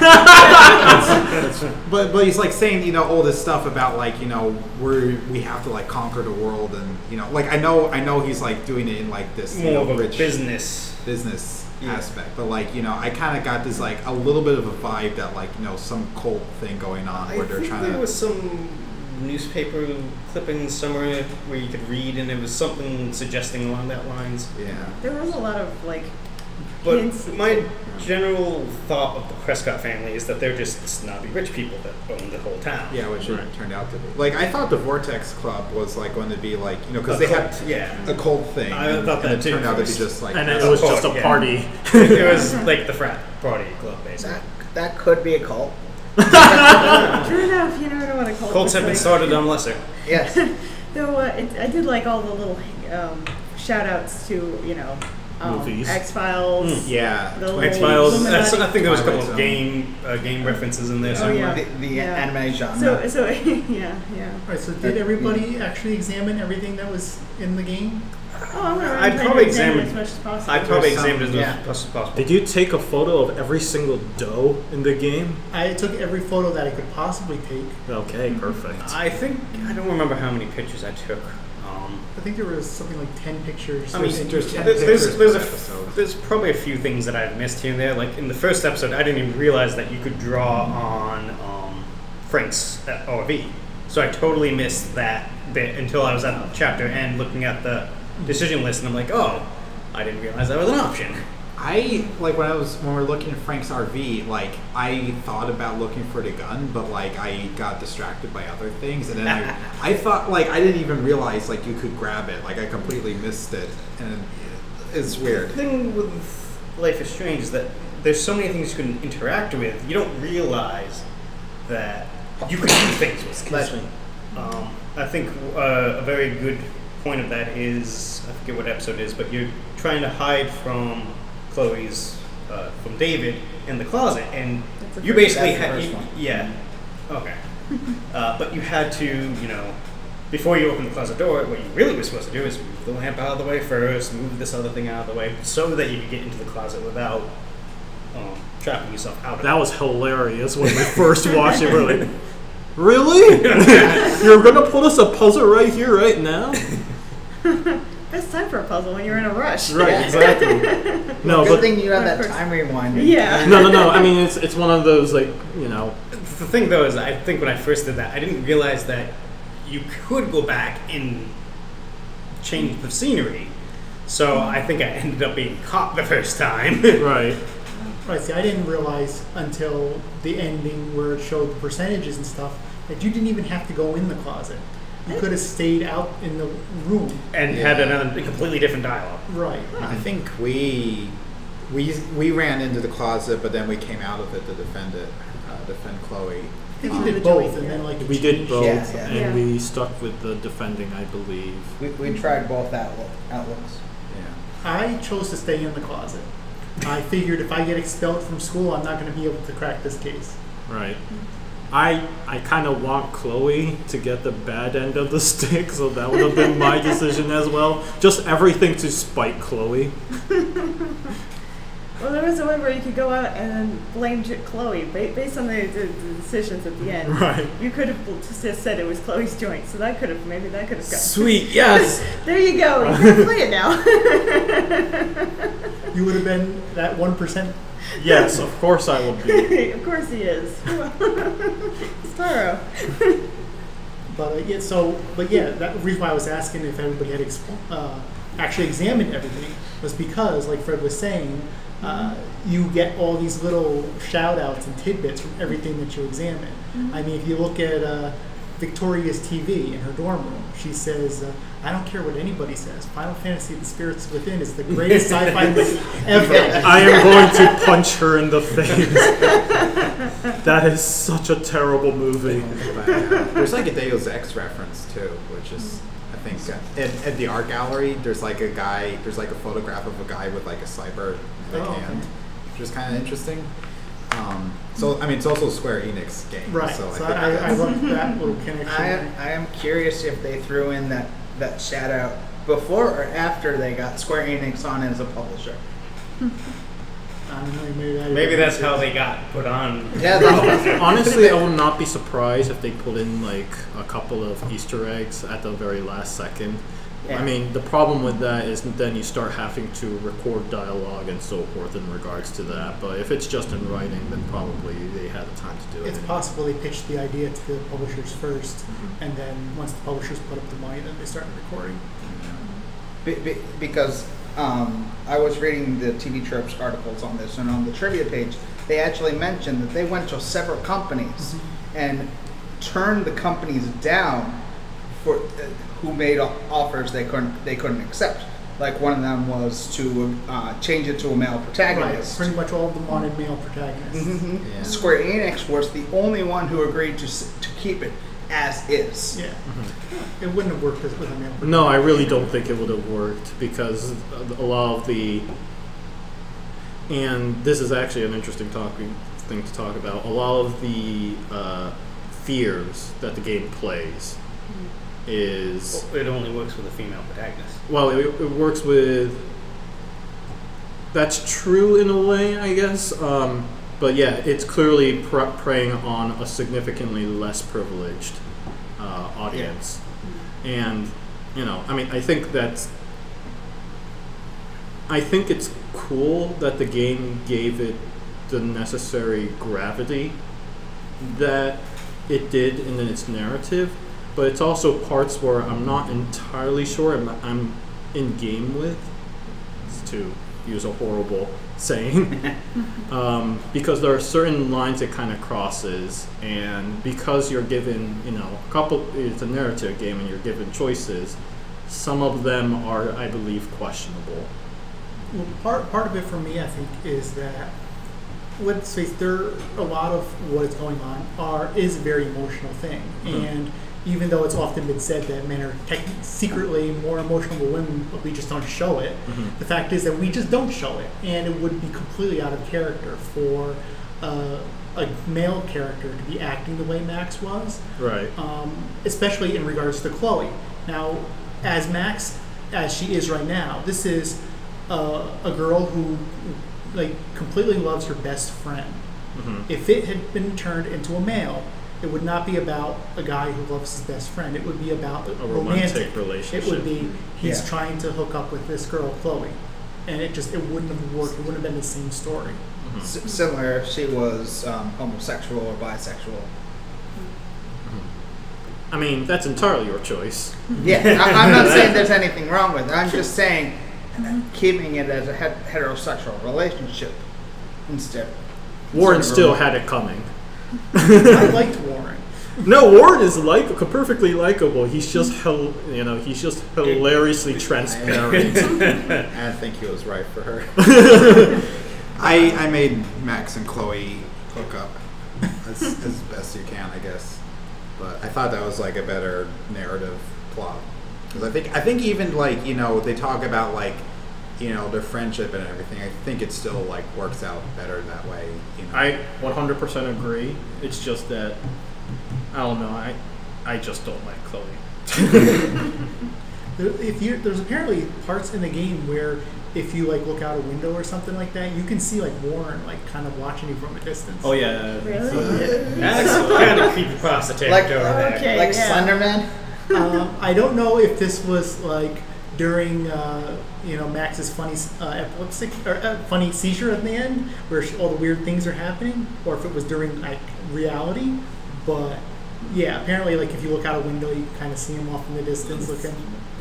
Speaker 2: but he's like saying, you know, all this stuff about like, you know, we have to like conquer the world, and you know, like I know he's like doing it in like this
Speaker 6: more of a
Speaker 2: rich
Speaker 6: business
Speaker 2: aspect, but like, you know, I kind of got this like a little bit of a vibe that like, you know, some cult thing going on where they're trying to.
Speaker 6: There was some newspaper clippings somewhere where you could read, and it was something suggesting along that lines.
Speaker 2: Yeah.
Speaker 3: There was a lot of like.
Speaker 6: But
Speaker 3: hints.
Speaker 6: my general thought of the Prescott family is that they're just snobby rich people that own the whole town.
Speaker 2: Yeah, which it turned out to be. Like I thought the Vortex Club was like going to be like, you know, because they had a cult thing.
Speaker 6: I thought that
Speaker 2: and it
Speaker 6: too.
Speaker 2: turned out to be just like,
Speaker 4: and it was just a party.
Speaker 6: It was like the frat party club, basically.
Speaker 5: That could be a cult.
Speaker 3: True enough, you never know what a cult
Speaker 6: Cults have been started on lesser.
Speaker 5: Yes.
Speaker 3: Though I did like all the little shout outs to, you know,
Speaker 4: Movies.
Speaker 3: X-Files.
Speaker 2: Yeah.
Speaker 6: X-Files. I think there was a couple
Speaker 2: Twilight
Speaker 6: of game references in there
Speaker 3: Oh,
Speaker 6: somewhere.
Speaker 3: yeah.
Speaker 5: The anime genre.
Speaker 3: So yeah.
Speaker 1: Alright, so did everybody actually examine everything that was in the game?
Speaker 3: Oh, I'm gonna
Speaker 6: I'd
Speaker 3: try
Speaker 6: probably
Speaker 3: to examine
Speaker 6: examine-
Speaker 3: as much as possible.
Speaker 6: I'd probably
Speaker 2: There's some-
Speaker 6: examined it
Speaker 5: yeah.
Speaker 6: as much as possible.
Speaker 4: Did you take a photo of every single dough in the game?
Speaker 1: I took every photo that I could possibly take.
Speaker 4: Okay, perfect.
Speaker 6: I don't remember how many pictures I took.
Speaker 1: I think there was something like 10 pictures.
Speaker 6: I mean,
Speaker 1: in
Speaker 2: there's
Speaker 1: each
Speaker 2: 10
Speaker 1: episode.
Speaker 2: pictures.
Speaker 6: there's probably a few things that I've missed here and there. Like in the first episode, I didn't even realize that you could draw on Frank's ORV. So I totally missed that bit until I was at the chapter end looking at the decision list, and I'm like, oh, I didn't realize that was an option.
Speaker 2: I like when we were looking at Frank's RV, like I thought about looking for the gun, but like I got distracted by other things, and then I thought like I didn't even realize like you could grab it. Like I completely missed it, and it's weird.
Speaker 6: The thing with Life is Strange is that there's so many things you can interact with. You don't realize that you can do things with it. I think a very good point of that is, I forget what episode it is, but you're trying to hide from Chloe's, from David in the closet, and you basically had, okay. But you had to, you know, before you open the closet door, what you really were supposed to do is move the lamp out of the way first, move this other thing out of the way, so that you could get into the closet without trapping yourself out of it.
Speaker 4: That was hilarious when we first watched it. We're like, really? You're going to put us a puzzle right here, right now?
Speaker 3: Best time for a puzzle when you're in a rush.
Speaker 4: Right, exactly. No,
Speaker 5: Good
Speaker 4: but
Speaker 5: thing you have that time rewind.
Speaker 3: Yeah.
Speaker 4: no. I mean, it's one of those, like, you know.
Speaker 6: The thing though is, I think when I first did that, I didn't realize that you could go back and change the scenery. So I think I ended up being caught the first time.
Speaker 4: Right.
Speaker 1: Right, see, I didn't realize until the ending where it showed the percentages and stuff that you didn't even have to go in the closet. You could have stayed out in the room.
Speaker 6: And had another completely different dialogue.
Speaker 1: Right.
Speaker 2: I think we ran into the closet, but then we came out of it to defend Chloe.
Speaker 1: I think we did both, and then like
Speaker 4: We did both,
Speaker 5: Yeah.
Speaker 4: and we stuck with the defending, I believe.
Speaker 5: We tried both outlooks.
Speaker 2: Yeah.
Speaker 1: I chose to stay in the closet. I figured if I get expelled from school, I'm not going to be able to crack this case.
Speaker 4: Right. I kind of want Chloe to get the bad end of the stick, so that would have been my decision as well. Just everything to spite Chloe.
Speaker 3: Well, there was a one where you could go out and blame Chloe based on the decisions at the end.
Speaker 4: Right.
Speaker 3: You could have just said it was Chloe's joint, so that could have got.
Speaker 4: Sweet, yes.
Speaker 3: There you go. You can play it now.
Speaker 1: You would have been that 1%.
Speaker 4: Yes, of course I will be.
Speaker 3: Of course he is. It's Taro.
Speaker 1: But that reason why I was asking if everybody had actually examined everything was because, like Fred was saying, you get all these little shout outs and tidbits from everything that you examine.
Speaker 3: Mm-hmm.
Speaker 1: I mean, if you look at Victoria's TV in her dorm room, she says, I don't care what anybody says, Final Fantasy The Spirits Within is the greatest sci-fi movie ever.
Speaker 4: I am going to punch her in the face. That is such a terrible movie.
Speaker 2: There's like a Deus Ex reference too, which is, I think, at the art gallery, there's like a photograph of a guy with like a cyber hand, which is kind of interesting. So I mean, it's also a Square Enix game,
Speaker 1: Right.
Speaker 2: So
Speaker 1: I love that little connection.
Speaker 5: I am curious if they threw in that shout out before or after they got Square Enix on as a publisher.
Speaker 1: I don't know,
Speaker 6: Maybe that's how they got put on.
Speaker 5: Yeah,
Speaker 4: Honestly, I would not be surprised if they put in like a couple of Easter eggs at the very last second.
Speaker 5: Yeah.
Speaker 4: I mean, the problem with that is then you start having to record dialogue and so forth in regards to that. But if it's just in writing, then probably they had the time to do it.
Speaker 1: It's possible they pitched the idea to the publishers first, and then once the publishers put up the money, then they started recording.
Speaker 5: because I was reading the TV Tropes articles on this, and on the trivia page, they actually mentioned that they went to several companies and turned the companies down for who made offers they couldn't accept. Like one of them was to change it to a male protagonist.
Speaker 1: Right, pretty much all of them wanted male protagonists.
Speaker 5: Mm-hmm.
Speaker 2: Yeah.
Speaker 5: Square Enix was the only one who agreed to keep it as is.
Speaker 1: Yeah, it wouldn't have worked with a male protagonist.
Speaker 4: No, I really don't think it would have worked because a lot of the, and this is actually an interesting thing to talk about, a lot of the fears that the game plays is...
Speaker 6: It only works with a female protagonist.
Speaker 4: Well, it works with... That's true in a way, I guess. But yeah, it's clearly preying on a significantly less privileged audience. Yeah. And, you know, I mean, I think it's cool that the game gave it the necessary gravity that it did in its narrative, but it's also parts where I'm not entirely sure I'm in game with, to use a horrible saying, because there are certain lines it kind of crosses, and because you're given, it's a narrative game and you're given choices, some of them are, I believe, questionable.
Speaker 1: Well, part of it for me, I think, is that, let's face it, a lot of what is going on is a very emotional thing, and even though it's often been said that men are secretly more emotional than women, but we just don't show it, the fact is that we just don't show it, and it would be completely out of character for a male character to be acting the way Max was,
Speaker 4: right?
Speaker 1: Especially in regards to Chloe. Now, as Max, as she is right now, this is a girl who completely loves her best friend. If it had been turned into a male, it would not be about a guy who loves his best friend. It would be about a romantic
Speaker 4: relationship.
Speaker 1: It would be he's trying to hook up with this girl, Chloe, and it wouldn't have worked. It wouldn't have been the same story.
Speaker 5: Similar if she was homosexual or bisexual.
Speaker 4: I mean, that's entirely your choice.
Speaker 5: Yeah, I'm not saying there's anything wrong with it. I'm just saying keeping it as a heterosexual relationship instead.
Speaker 4: Warren still had it coming.
Speaker 1: I liked Warren.
Speaker 4: No, Warren is perfectly likable. He's just he's just hilariously transparent.
Speaker 2: I think he was right for her. I made Max and Chloe hook up as best you can, I guess. But I thought that was a better narrative plot. Because I think even they talk about their friendship and everything. I think it still works out better that way.
Speaker 4: I 100% agree. It's just that I don't know. I just don't like Chloe.
Speaker 1: There's apparently parts in the game where if you look out a window or something like that, you can see Warren kind of watching you from a distance.
Speaker 4: Oh yeah,
Speaker 3: Really?
Speaker 6: That's kind of creepypasta territory there.
Speaker 3: Okay,
Speaker 5: Slenderman.
Speaker 1: I don't know if this was during Max's funny funny seizure at the end, where all the weird things are happening, or if it was during reality. But yeah, apparently, if you look out a window, you can kind of see him off in the distance looking.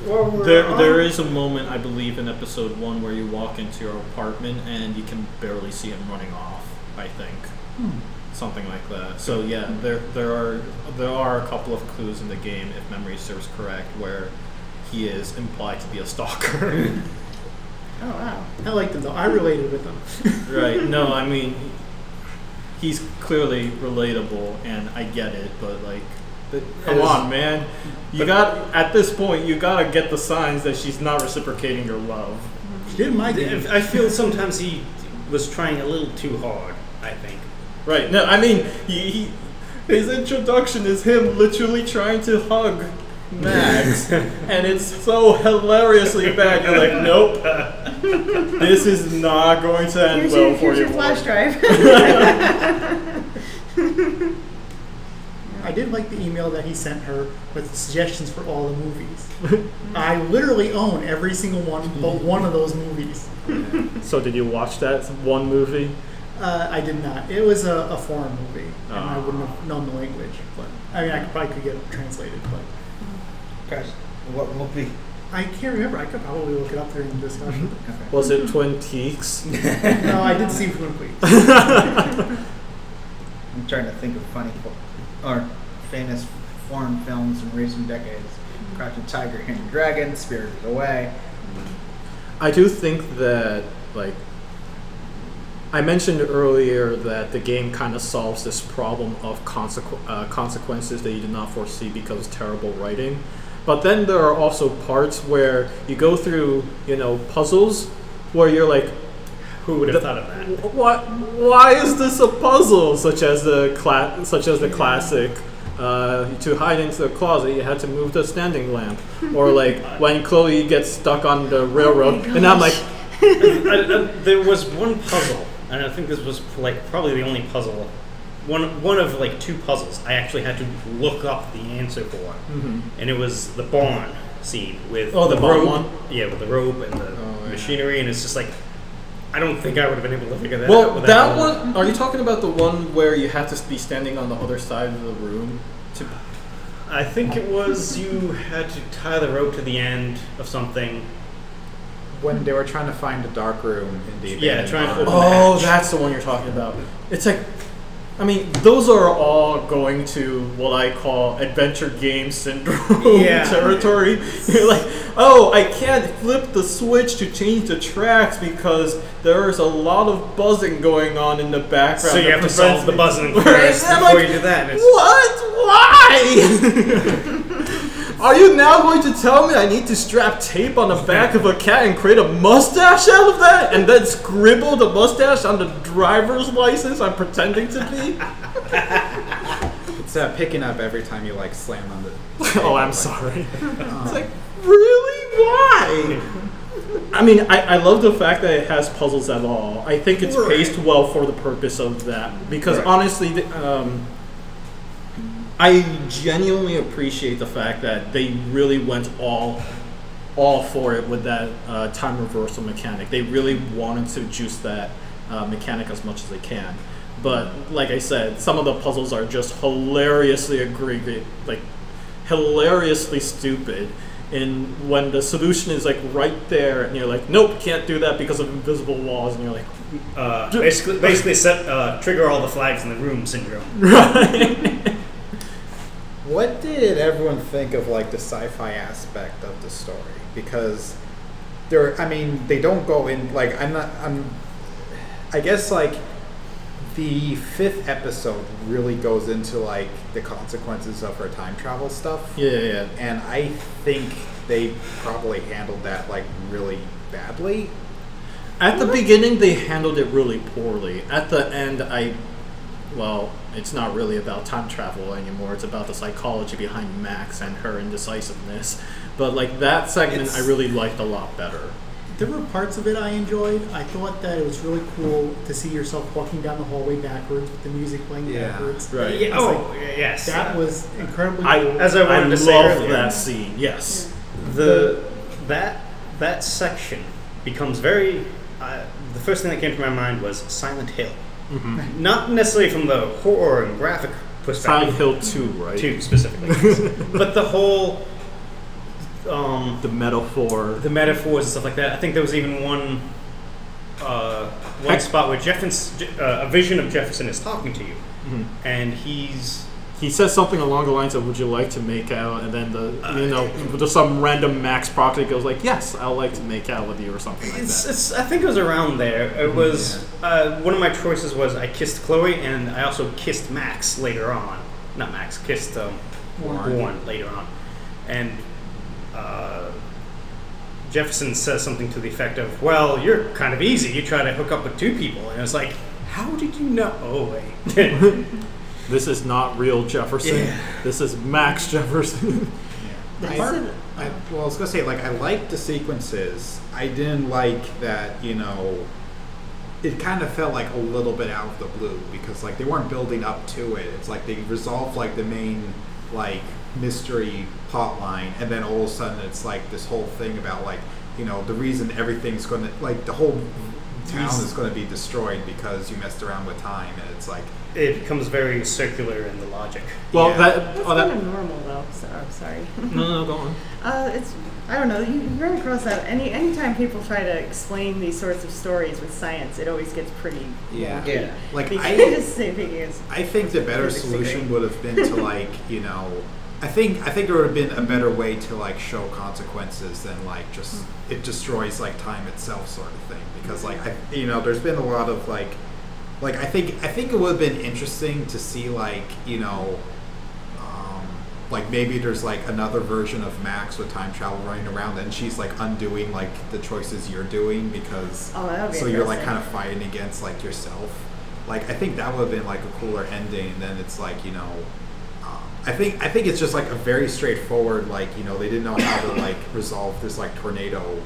Speaker 4: There is a moment, I believe, in episode 1 where you walk into your apartment and you can barely see him running off. I think something like that. So yeah, there are a couple of clues in the game, if memory serves correct, where he is implied to be a stalker.
Speaker 3: Oh wow!
Speaker 1: I liked him though. I related with him.
Speaker 4: Right? No, I mean, he's clearly relatable, and I get it, but come on, man. At this point, you gotta get the signs that she's not reciprocating your love.
Speaker 1: She didn't mind it.
Speaker 6: I feel sometimes he was trying a little too hard, I think.
Speaker 4: Right. No, I mean, his introduction is him literally trying to hug Max, and it's so hilariously bad. You're like, nope, this is not going to end well for you.
Speaker 3: Here's your flash drive.
Speaker 1: I did like the email that he sent her with suggestions for all the movies. I literally own every single one but one of those movies.
Speaker 4: So did you watch that one movie?
Speaker 1: I did not. It was a foreign movie, and I wouldn't have known the language. But I mean, I probably could get it translated. But
Speaker 5: Gosh, what movie?
Speaker 1: I can't remember. I could probably look it up during the discussion.
Speaker 4: Was it Twin Peaks?
Speaker 1: No, I did see Twin Peaks.
Speaker 5: I'm trying to think of funny or famous foreign films in recent decades. Crouching Tiger, Hidden Dragon, Spirited Away.
Speaker 4: I do think that, I mentioned earlier that the game kind of solves this problem of consequences that you did not foresee because of terrible writing. But then there are also parts where you go through, puzzles where you're like,
Speaker 6: who would have thought of that?
Speaker 4: What? Why is this a puzzle? Such as the classic. To hide into the closet, you had to move the standing lamp, or when Chloe gets stuck on the railroad, and I'm like,
Speaker 6: there was one puzzle, and I think this was probably the only puzzle, one of two puzzles I actually had to look up the answer for, and it was the barn scene with
Speaker 4: the barn
Speaker 6: rope,
Speaker 4: one,
Speaker 6: with the rope and the machinery, and it's just I don't think I would have been able to figure that out.
Speaker 4: Well, that one. Are you talking about the one where you had to be standing on the other side of the room?
Speaker 6: I think it was you had to tie the rope to the end of something.
Speaker 2: when they were trying to find the dark room in the
Speaker 6: Yeah, trying to open
Speaker 4: Oh,
Speaker 6: hatch.
Speaker 4: that's the one you're talking about. It's like, I mean, those are all going to what I call adventure game syndrome territory. You're like, oh, I can't flip the switch to change the tracks because there's a lot of buzzing going on in the background.
Speaker 6: So you have to solve the buzzing
Speaker 4: Right,
Speaker 6: first
Speaker 4: and I'm
Speaker 6: before
Speaker 4: like,
Speaker 6: you do that. And it's,
Speaker 4: What? Why? Are you now going to tell me I need to strap tape on the back of a cat and create a mustache out of that? And then scribble the mustache on the driver's license I'm pretending to be?
Speaker 2: It's picking up every time you like slam on the.
Speaker 4: Oh, I'm sorry. It's like, really? Why? I mean, I love the fact that it has puzzles at all. I think it's paced well for the purpose of that. Because honestly, I genuinely appreciate the fact that they really went all for it with that time reversal mechanic. They really wanted to juice that mechanic as much as they can. But like I said, some of the puzzles are just hilariously hilariously stupid. And when the solution is like right there, and you're like, nope, can't do that because of invisible walls, and you're like,
Speaker 6: basically trigger all the flags in the room syndrome.
Speaker 4: right.
Speaker 2: What did everyone think of like the sci-fi aspect of the story? Because they don't go in like I guess like the 5th episode really goes into like the consequences of her time travel stuff.
Speaker 4: Yeah.
Speaker 2: And I think they probably handled that like really badly.
Speaker 4: At the beginning, they handled it really poorly. At the end, it's not really about time travel anymore. It's about the psychology behind Max and her indecisiveness. But like that segment, I really liked a lot better.
Speaker 1: There were parts of it I enjoyed. I thought that it was really cool to see yourself walking down the hallway backwards with the music playing backwards.
Speaker 4: Right.
Speaker 6: Yeah, yes.
Speaker 1: That was incredibly cool.
Speaker 6: I
Speaker 4: love that scene. Yes.
Speaker 6: That section becomes very. The first thing that came to my mind was Silent Hill.
Speaker 4: Mm-hmm.
Speaker 6: Not necessarily from the horror and graphic perspective.
Speaker 4: Silent Hill 2, right?
Speaker 6: 2 specifically. But the whole.
Speaker 4: The metaphors
Speaker 6: and stuff like that. I think there was even one spot where a vision of Jefferson is talking to you, and he
Speaker 4: says something along the lines of, "Would you like to make out?" And then there's some random Max proxy goes like, "Yes, I'd like to make out with you," or something like that.
Speaker 6: I think it was around there. It was one of my choices was I kissed Chloe, and I also kissed Max later on. Not Max, kissed Warren later on, and. Jefferson says something to the effect of, well, you're kind of easy. You try to hook up with 2 people. And it's like, how did you know? Oh, wait.
Speaker 4: This is not real Jefferson.
Speaker 6: Yeah.
Speaker 4: This is Max Jefferson.
Speaker 2: I was going to say, like, I liked the sequences. I didn't like that, it kind of felt like a little bit out of the blue because, like, they weren't building up to it. It's like they resolved, like, the main, like, mystery plot line, and then all of a sudden it's like this whole thing about like the reason everything's going to like the whole town is going to be destroyed because you messed around with time, and it's like
Speaker 6: it becomes very circular in the logic.
Speaker 4: Well,
Speaker 3: That's kind of normal though. So, I'm sorry.
Speaker 4: No, go on.
Speaker 3: It's I don't know. You run across that anytime people try to explain these sorts of stories with science, it always gets pretty wonky.
Speaker 2: Like
Speaker 3: I
Speaker 2: think the better solution would have been to like I think it would have been a better way to like show consequences than like just it destroys like time itself sort of thing, because like there's been a lot of like I think it would have been interesting to see like like maybe there's like another version of Max with time travel running around and she's like undoing like the choices you're doing because so you're like kind of fighting against like yourself. Like I think that would have been like a cooler ending. And then it's like I think it's just like a very straightforward like they didn't know how to like resolve this like tornado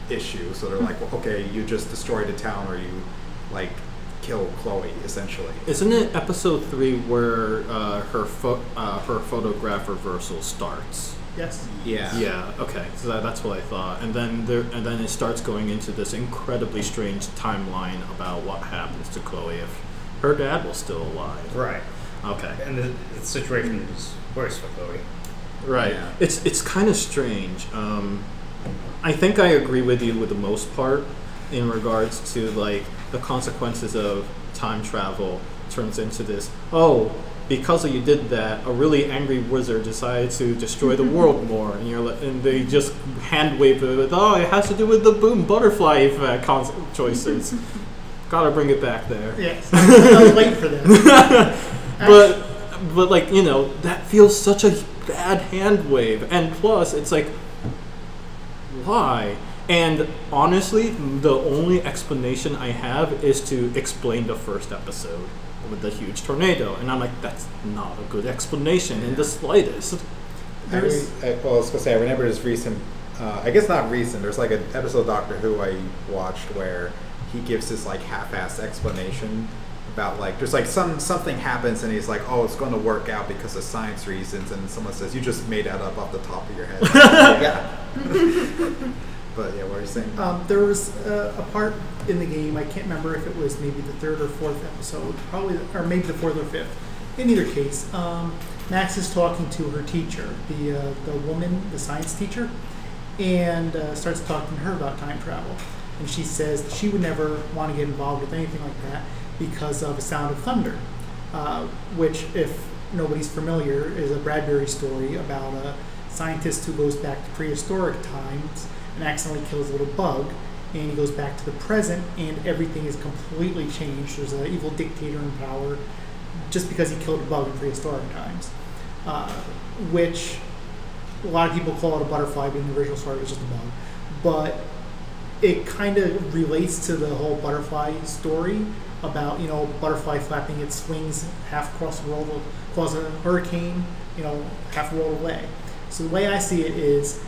Speaker 2: issue, so they're like, well, okay, you just destroyed a town or you like kill Chloe essentially.
Speaker 4: Isn't it episode 3 where her photograph reversal starts?
Speaker 1: Yes.
Speaker 4: Yeah. Okay. So that's what I thought, and then it starts going into this incredibly strange timeline about what happens to Chloe if her dad was still alive.
Speaker 6: Right.
Speaker 4: Okay.
Speaker 6: And the situation is worse for Chloe.
Speaker 4: Right.
Speaker 2: Yeah.
Speaker 4: It's kind of strange. I think I agree with you with the most part in regards to like the consequences of time travel turns into this. Oh, because you did that, a really angry wizard decided to destroy the world more, and and they just hand wave it with, oh, it has to do with the boom butterfly effect choices. Gotta bring it back there.
Speaker 1: Yes, I was waiting for that.
Speaker 4: but like that feels such a bad hand wave, and plus it's like, why? And honestly, the only explanation I have is to explain the first episode with the huge tornado, and I'm like, that's not a good explanation in the slightest.
Speaker 2: I was gonna say, I remember this recent, I guess not recent, there's like an episode of Doctor Who I watched where he gives this like half-assed explanation about like, there's like something happens and he's like, oh, it's going to work out because of science reasons, and someone says, you just made that up off the top of your head. But yeah, what were you saying?
Speaker 1: There was a part in the game, I can't remember if it was maybe the third or fourth episode, probably, or maybe the fourth or fifth. In either case, Max is talking to her teacher, the woman, the science teacher, and starts talking to her about time travel. And she says that she would never want to get involved with anything like that because of A Sound of Thunder, which, if nobody's familiar, is a Bradbury story about a scientist who goes back to prehistoric times and accidentally kills a little bug, and he goes back to the present and everything is completely changed. There's an evil dictator in power just because he killed a bug in prehistoric times, which a lot of people call it a butterfly, but in the original story it was just a bug. But it kind of relates to the whole butterfly story about, butterfly flapping its wings half across the world will cause a hurricane, half a world away. So the way I see it is,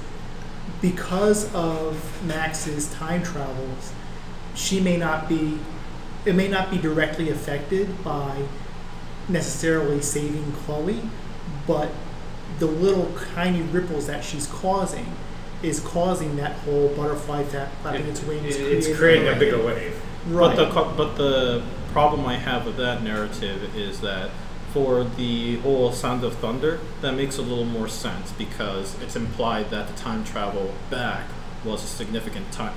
Speaker 1: because of Max's time travels, it may not be directly affected by necessarily saving Chloe, but the little tiny ripples that she's causing is causing that whole butterfly flapping its wings.
Speaker 6: It's creating a bigger wave.
Speaker 1: Right.
Speaker 4: But the problem I have with that narrative is that for the whole Sound of Thunder, that makes a little more sense because it's implied that the time travel back was a significant time.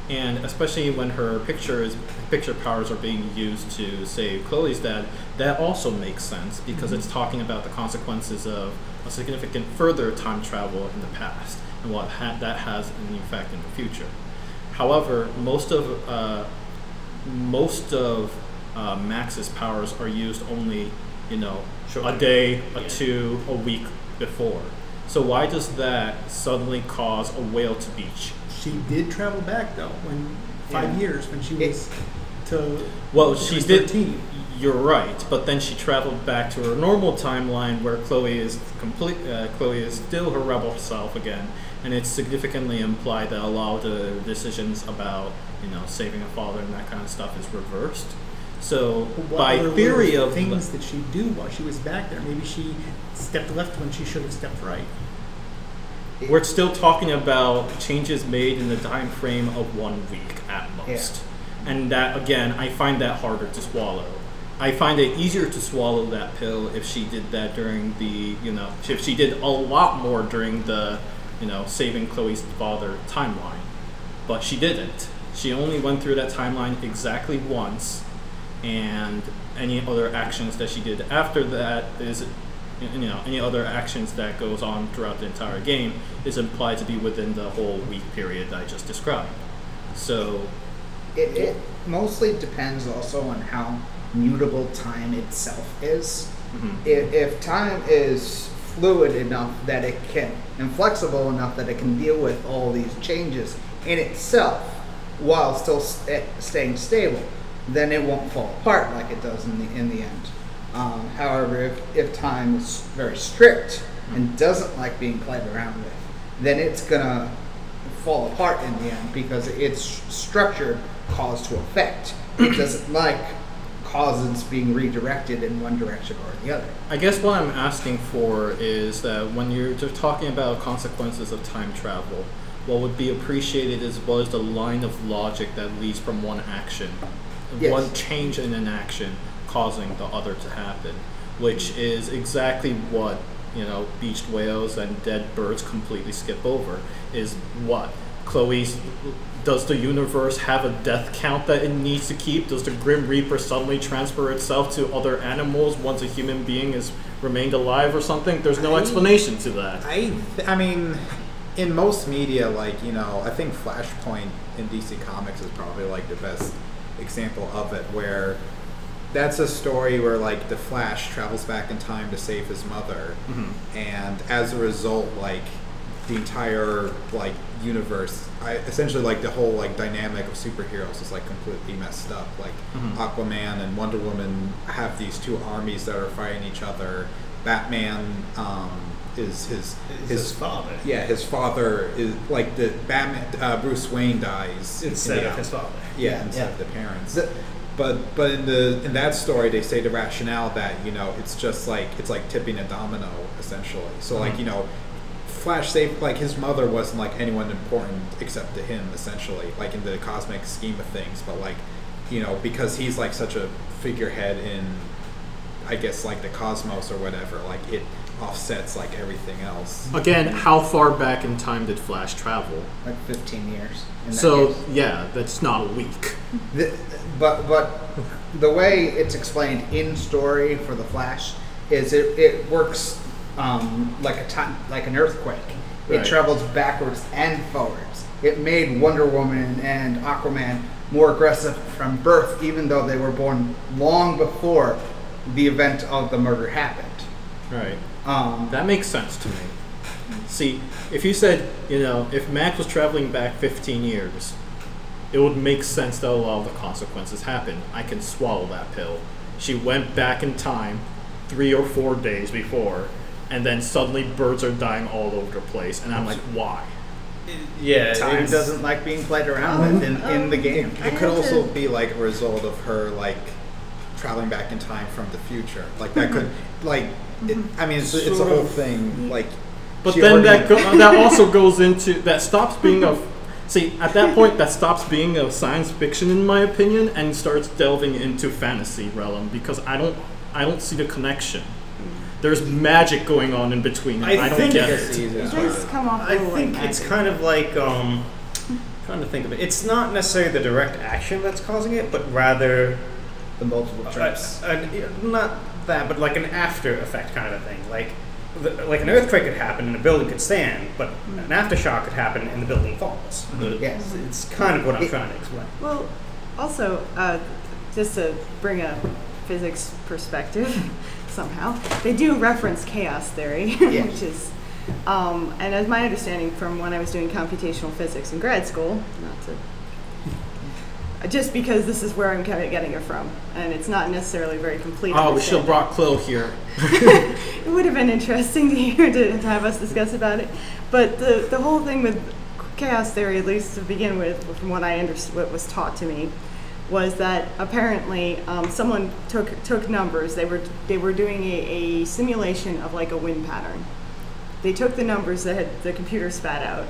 Speaker 4: And especially when her picture powers are being used to save Chloe's dad, that also makes sense because it's talking about the consequences of a significant further time travel in the past and what that has an effect in the future. However, most of Max's powers are used only, a day, two, a week before. So why does that suddenly cause a whale to beach?
Speaker 1: She did travel back though, when 5 years when she was to.
Speaker 4: Well, she did.
Speaker 1: 13.
Speaker 4: You're right, but then she traveled back to her normal timeline where Chloe is still her rebel self again, and it's significantly implied that a lot of the decisions about saving a father and that kind of stuff is reversed. So by theory of
Speaker 1: things that she do while she was back there, maybe she stepped left when she should have stepped right.
Speaker 4: We're still talking about changes made in the time frame of 1 week at most. Yeah. And that, again, I find that harder to swallow. I find it easier to swallow that pill if she did that during the, if she did a lot more during the, saving Chloe's father timeline. But she didn't. She only went through that timeline exactly once, and any other actions that she did after that is, any other actions that goes on throughout the entire game is implied to be within the whole week period that I just described. So
Speaker 5: it mostly depends also on how mutable time itself is. Mm-hmm. If time is fluid enough that it can, and flexible enough that it can deal with all these changes in itself while still staying stable, then it won't fall apart like it does in the end. However, if time is very strict and doesn't like being played around with, then it's gonna fall apart in the end because it's structured cause to effect. It doesn't like causes being redirected in one direction or the other.
Speaker 4: I guess what I'm asking for is that when you're just talking about consequences of time travel, what would be appreciated as well as the line of logic that leads from one action, one change in an action causing the other to happen, which is exactly what beached whales and dead birds completely skip over. Is what Chloe's. Does the universe have a death count that it needs to keep? Does the Grim Reaper suddenly transfer itself to other animals once a human being has remained alive or something? There's no explanation to that.
Speaker 2: I mean, in most media, I think Flashpoint in DC Comics is probably the best example of it, where that's a story where the Flash travels back in time to save his mother, and as a result, the entire universe, essentially the whole dynamic of superheroes is completely messed up. Aquaman and Wonder Woman have these two armies that are fighting each other. Batman is his
Speaker 6: father.
Speaker 2: Yeah, his father is the Batman. Bruce Wayne dies
Speaker 6: instead of his father.
Speaker 2: Yeah, instead of the parents. But in that story, they say the rationale that it's just it's tipping a domino essentially. So Flash saved his mother wasn't anyone important except to him essentially, in the cosmic scheme of things. But because he's such a figurehead in, I guess the cosmos or whatever, it offsets everything else.
Speaker 4: Again, how far back in time did Flash travel?
Speaker 5: 15 years.
Speaker 4: So yeah, that's not a week.
Speaker 5: But the way it's explained in story for the Flash is it works like an earthquake. It travels backwards and forwards. It made Wonder Woman and Aquaman more aggressive from birth, even though they were born long before the event of the murder happened.
Speaker 4: Right. That makes sense to me. See, if you said, if Max was traveling back 15 years, it would make sense that a lot of the consequences happened. I can swallow that pill. She went back in time 3 or 4 days before, and then suddenly birds are dying all over the place, and I'm like, why?
Speaker 6: Yeah,
Speaker 5: Time doesn't like being played around with in the game.
Speaker 2: It could also be a result of her traveling back in time from the future. That could it's a whole thing.
Speaker 4: But then that also goes into that stops being a. See, at that point, that stops being a science fiction, in my opinion, and starts delving into fantasy realm, because I don't see the connection. There's magic going on in between. I don't get it.
Speaker 3: It does come off
Speaker 6: I think it's kind of trying to think of it. It's not necessarily the direct action that's causing it, but rather
Speaker 5: The multiple trips.
Speaker 6: Not that, but an after effect kind of a thing. An earthquake could happen and a building could stand, but an aftershock could happen and the building falls.
Speaker 5: Yes.
Speaker 6: It's kind of what I'm trying to explain.
Speaker 3: Well, also, just to bring a physics perspective, somehow, they do reference chaos theory,
Speaker 5: Yes.
Speaker 3: which is, and as my understanding from when I was doing computational physics in grad school, just because this is where I'm kind of getting it from, and it's not necessarily very complete.
Speaker 4: Oh, we should have brought Quill here.
Speaker 3: It would have been interesting to hear to have us discuss about it, but the whole thing with chaos theory, at least to begin with, from what I understood, what was taught to me, was that apparently someone took numbers. They were doing a simulation of a wind pattern. They took the numbers that the computer spat out.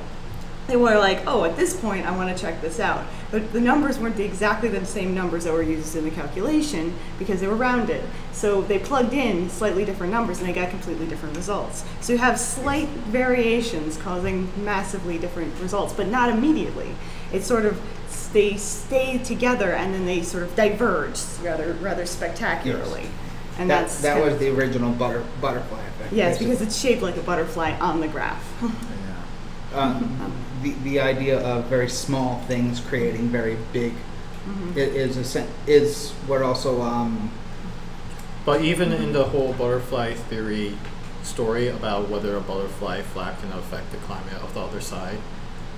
Speaker 3: They were like, oh, at this point, I want to check this out. But the numbers weren't exactly the same numbers that were used in the calculation because they were rounded. So they plugged in slightly different numbers and they got completely different results. So you have slight variations causing massively different results, but not immediately. It's sort of, they stay together and then they sort of diverge rather spectacularly.
Speaker 5: Yes.
Speaker 3: And
Speaker 5: that
Speaker 3: that's
Speaker 5: was the original butterfly effect.
Speaker 3: Yes, because it's shaped like a butterfly on the graph.
Speaker 5: The idea of very small things creating very big is what also.
Speaker 4: But even in the whole butterfly theory story about whether a butterfly flap can affect the climate of the other side,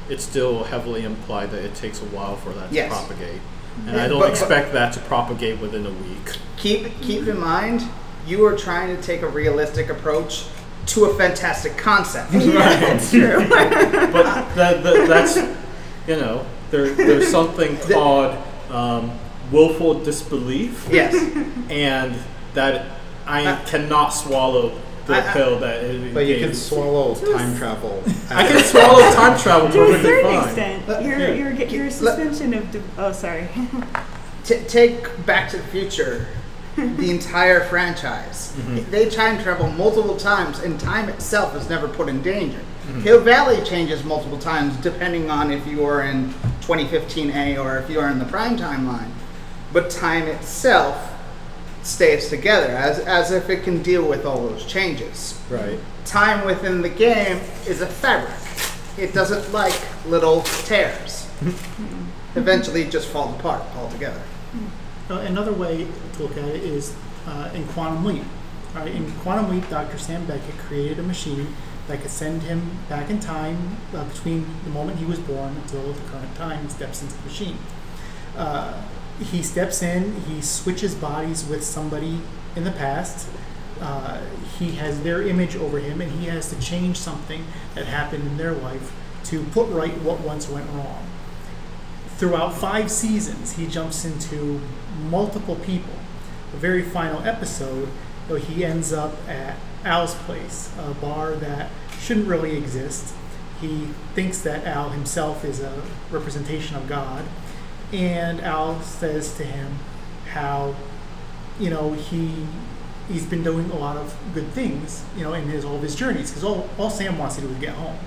Speaker 4: it's still heavily implied that it takes a while for that to propagate. And I don't expect that to propagate within a week.
Speaker 5: Keep in mind, you are trying to take a realistic approach to a fantastic concept.
Speaker 3: Yeah, that's true.
Speaker 4: But that's, there's something called willful disbelief.
Speaker 5: Yes.
Speaker 4: And that I cannot swallow the pill that it
Speaker 2: But you can swallow time travel.
Speaker 4: I can swallow time travel
Speaker 3: To a
Speaker 4: perfectly
Speaker 3: certain
Speaker 4: fine.
Speaker 3: extent, your suspension of. Oh, sorry.
Speaker 5: Take Back to the Future the entire franchise. They time travel multiple times, and time itself is never put in danger. Hill Valley changes multiple times depending on if you are in 2015A or if you are in the prime timeline. But time itself stays together as if it can deal with all those changes.
Speaker 4: Right.
Speaker 5: Time within the game is a fabric. It doesn't like little tears. Eventually it just falls apart altogether.
Speaker 1: Another way to look at it is in Quantum Leap. Right? In Quantum Leap, Dr. Sam Beckett created a machine that could send him back in time between the moment he was born until the current time he steps into the machine. He steps in, he switches bodies with somebody in the past. He has their image over him, and he has to change something that happened in their life to put right what once went wrong. Throughout 5 seasons, he jumps into multiple people. The very final episode, though, he ends up at Al's place, a bar that shouldn't really exist. He thinks that Al himself is a representation of God, and Al says to him how, he's been doing a lot of good things, in all of his journeys, because all Sam wants to do is get home.